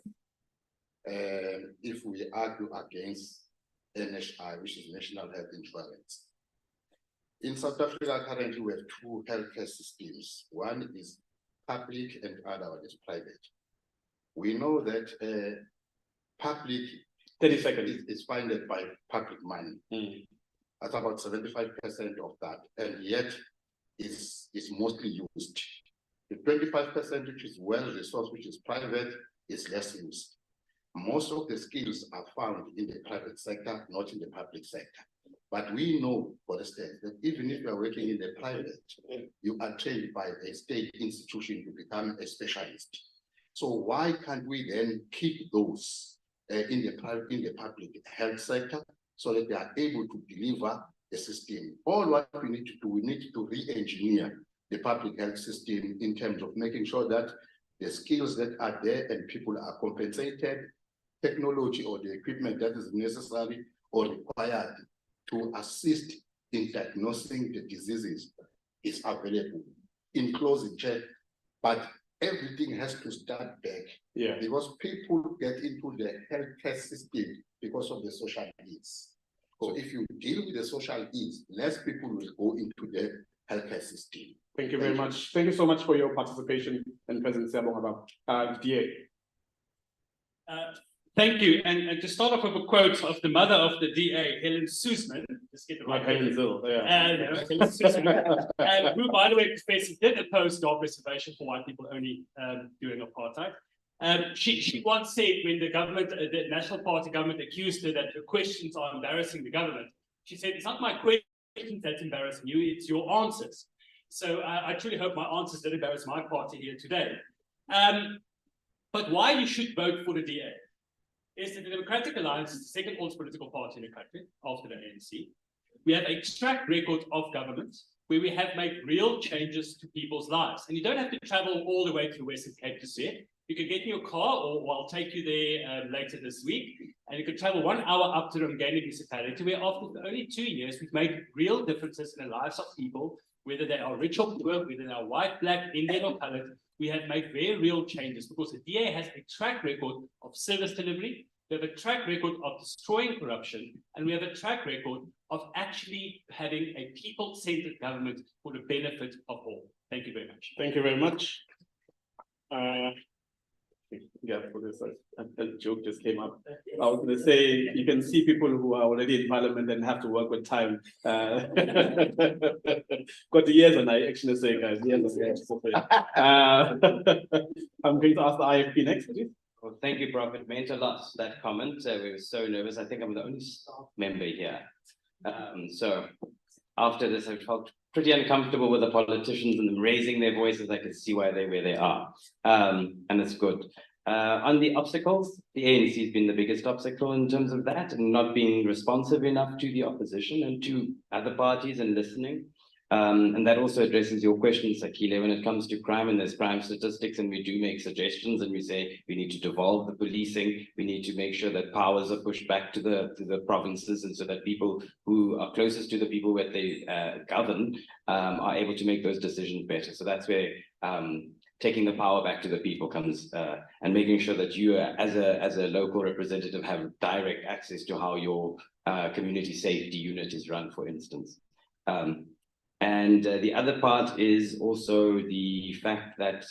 if we argue against NHI, which is National Health Insurance? In South Africa, currently we have 2 healthcare systems. One is public and the other one is private. We know that public 30 seconds is funded by public money. That's about 75% of that, and yet is mostly used. The 25%, which is well-resourced, which is private, is less used. Most of the skills are found in the private sector, not in the public sector. But we know, for instance, that even if you are working in the private, you are trained by a state institution to become a specialist. So why can't we then keep those in the public health sector so that they are able to deliver the system? All what we need to do, we need to re-engineer the public health system in terms of making sure that the skills that are there and people are compensated, technology or the equipment that is necessary or required to assist in diagnosing the diseases is available. In closing, check, but everything has to start back. Yeah. Because people get into the healthcare system because of the social needs. So if you deal with the social needs, less people will go into the healthcare system. Thank you very much. Thank you so much for your participation and presence, DA. Thank you. And to start off with a quote of the mother of the DA, Helen Suzman, just get the right Helen Zille, Helen Suzman, who, by the way, Professor, did oppose job reservation for white people only during apartheid. She once said when the government, the National Party government accused her that her questions are embarrassing the government, she said, it's not my questions that's embarrassing you, it's your answers. So I truly hope my answers did embarrass my party here today. But why you should vote for the DA is that the Democratic Alliance is the second oldest political party in the country after the ANC. We have a track record of government where we have made real changes to people's lives. And you don't have to travel all the way to the Western Cape to see it. You can get in your car, or I'll take you there later this week, and you can travel 1 hour up to the Mgeni municipality, where after only 2 years, we've made real differences in the lives of people, whether they are rich or poor, whether they are white, black, Indian or colored. We have made very real changes because the DA has a track record of service delivery. We have a track record of destroying corruption, and we have a track record of actually having a people-centered government for the benefit of all. Thank you very much. Thank you very much. Yeah, for this, a joke just came up. I was going to say, you can see people who are already in parliament and have to work with time. Got the years on I actually say, guys, years on I'm going to ask the IFP next, please. Well, thank you, Prof. It meant a lot, that comment. We were so nervous. I think I'm the only staff member here. So after this, I felt pretty uncomfortable with the politicians and them raising their voices. I could see why they're where they are. And it's good. On the obstacles, the ANC has been the biggest obstacle in terms of that and not being responsive enough to the opposition and to other parties and listening. And that also addresses your question, Sakile, when it comes to crime, and there's crime statistics, and we do make suggestions, and we say we need to devolve the policing, we need to make sure that powers are pushed back to the provinces, and so that people who are closest to the people that they govern are able to make those decisions better. So that's where taking the power back to the people comes, and making sure that you as a local representative have direct access to how your community safety unit is run, for instance. And the other part is also the fact that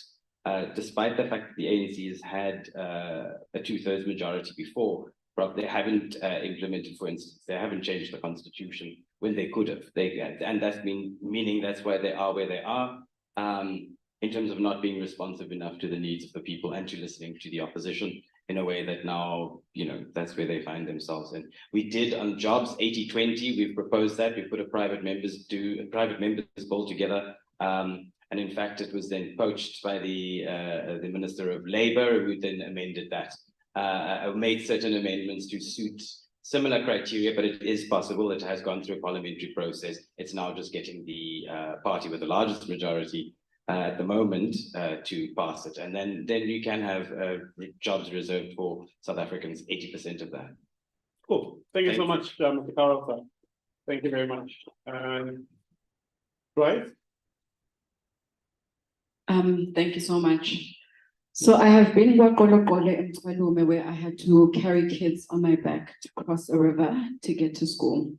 despite the fact that the ANC has had a 2/3 majority before, they haven't implemented, for instance, they haven't changed the constitution when they could have. And that's meaning that's why they are where they are, in terms of not being responsive enough to the needs of the people and to listening to the opposition in a way that now, that's where they find themselves in. We did on jobs 80-20, we've proposed that, we put a private members bill together. And in fact, it was then poached by the Minister of Labour, who then amended that, made certain amendments to suit similar criteria, but it is possible. It has gone through a parliamentary process. It's now just getting the party with the largest majority at the moment to pass it. And then you can have jobs reserved for South Africans, 80% of that. Cool. Thank you so much, Mr. Carl. Thank you very much. Right? Thank you so much. So I have been in Xwalume, where I had to carry kids on my back to cross a river to get to school.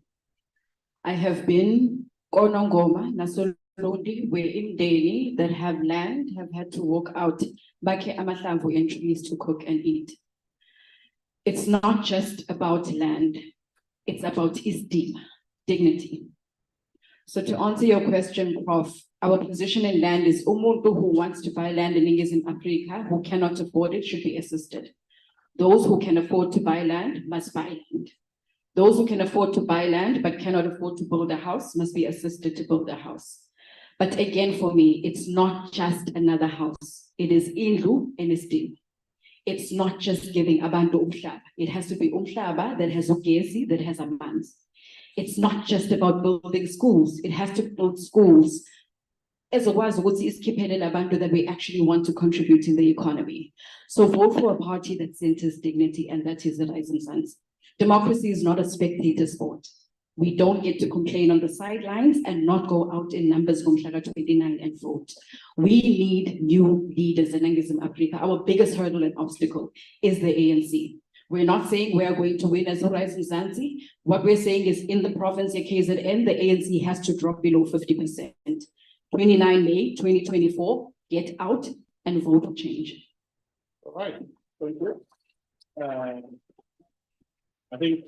I have been Konongoma, Nasolundi, where in Deni that have land have had to walk out Bake Amahlamvu and trees to cook and eat. It's not just about land, it's about esteem, dignity. So to answer your question, Prof, our position in land is umuntu who wants to buy land in Africa, who cannot afford it, should be assisted. Those who can afford to buy land must buy land. Those who can afford to buy land but cannot afford to build a house must be assisted to build a house. But again, for me, it's not just another house. It is indlu and esteem. It's not just giving abantu umhlaba. It has to be umhlaba that has ugesi, that has amanzi. It's not just about building schools. It has to build schools as a that we actually want to contribute in the economy. So vote for a party that centers dignity, and that is the Rising Suns. Democracy is not a spectator sport. We don't get to complain on the sidelines and not go out in numbers from Shaka 29 and vote. We need new leaders in Africa. Our biggest hurdle and obstacle is the ANC. We're not saying we are going to win as a Rising Zanzi. What we're saying is in the province of KZN, the ANC has to drop below 50%. 29 May 2024, get out and vote for change. All right, thank you. I think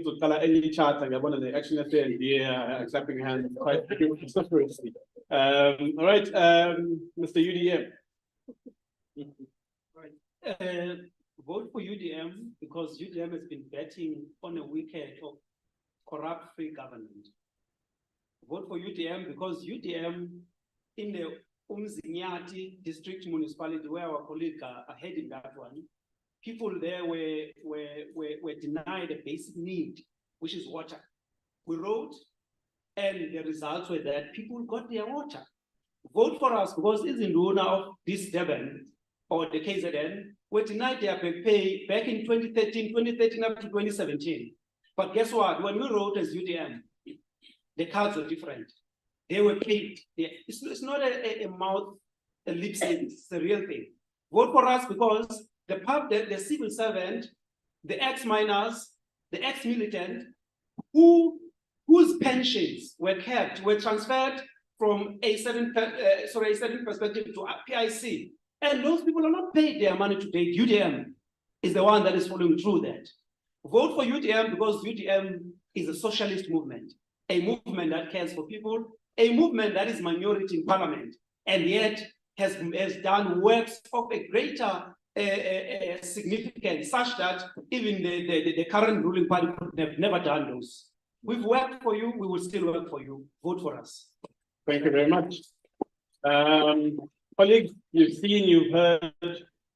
to color any chart, I want the action essay and the clapping hands quite vociferously. All right, Mr. UDM. Vote for UDM because UDM has been betting on a wicket of corrupt free government. Vote for UDM because UDM in the Umzinyati district municipality where our colleagues are heading that one, people there were denied a basic need, which is water. We wrote, and the results were that people got their water. Vote for us because it's in the owner of this Devon or the KZN were denied their pay back in 2013 up to 2017. But guess what? When we wrote as UDM, the cards were different. They were paid. It's not a mouth, a lip service, it's a real thing. Vote for us because the civil servant, the ex-miners, the ex-militant, whose pensions were transferred from a certain perspective to PIC. And those people are not paid their money to date. UDM is the one that is following through that. Vote for UDM because UDM is a socialist movement, a movement that cares for people, a movement that is minority in parliament, and yet has done works of a greater significance, such that even the current ruling party could have never done those. We've worked for you, we will still work for you. Vote for us. Thank you very much. Colleagues, you've seen, you've heard,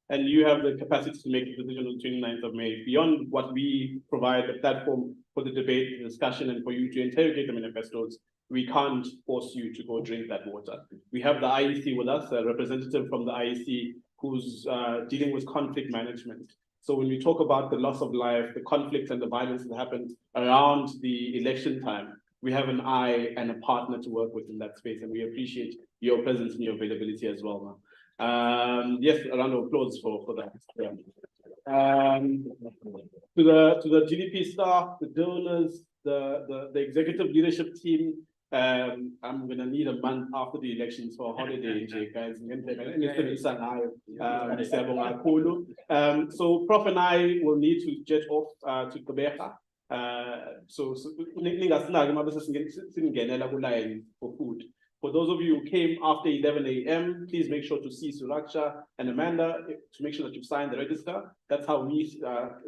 and you have the capacity to make a decision on the 29th of May. Beyond what we provide, the platform for the debate, the discussion, and for you to interrogate the manifestos, we can't force you to go drink that water. We have the IEC with us, a representative from the IEC who's dealing with conflict management. So when we talk about the loss of life, the conflict and the violence that happened around the election time, we have an eye and a partner to work with in that space, and we appreciate your presence and your availability as well. Yes, a round of applause for that. Yeah. To the GDP staff, the donors, the executive leadership team, I'm gonna need a month after the elections for a holiday, guys. So Prof and I will need to jet off to Gqeberha. So for food. For those of you who came after 11 a.m., please make sure to see Suraksha and Amanda to make sure that you've signed the register. That's how we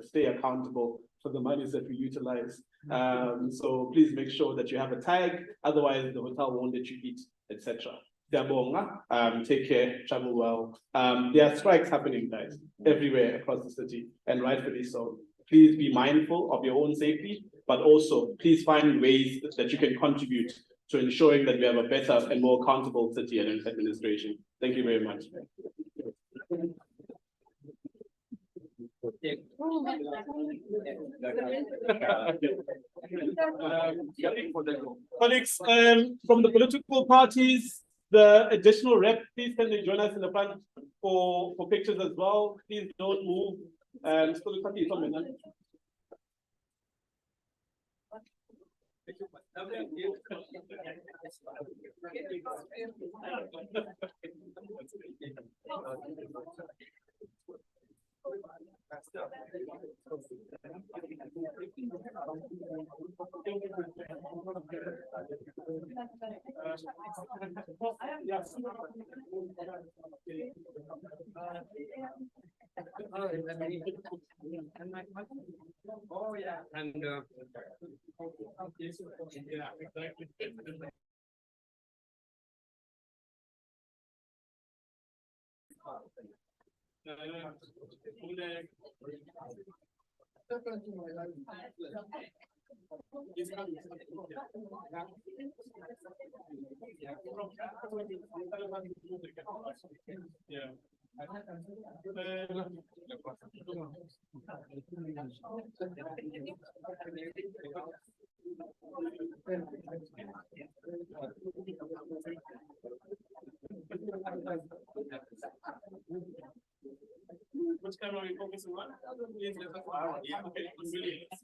stay accountable for the monies that we utilize. So please make sure that you have a tag, otherwise the hotel won't let you eat, etc. Take care, travel well. There are strikes happening, guys, everywhere across the city, and rightfully so. Please be mindful of your own safety, but also please find ways that you can contribute to ensuring that we have a better and more accountable city and administration. Thank you very much. Colleagues, from the political parties, the additional rep, please can they join us in the front for pictures as well. Please don't move. Oh, yeah, and yeah. Which time are we focusing on? Yeah, okay. It's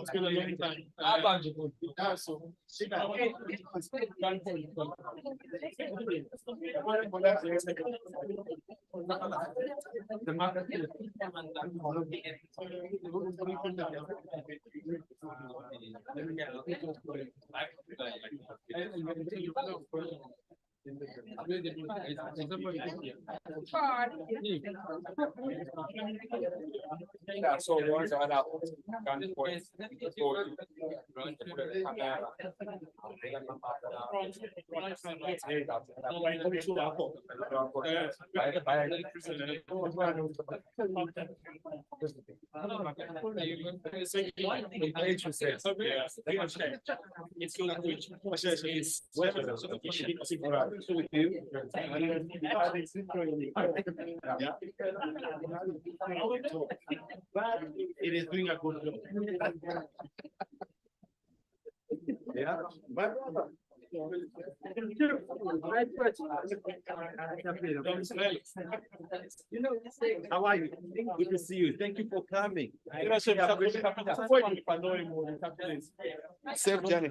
been a long time. Yeah, so once I have gun points, it's your language. It is doing a good job. Yeah, but how are you? Good to see you. Thank you for coming. Safe journey.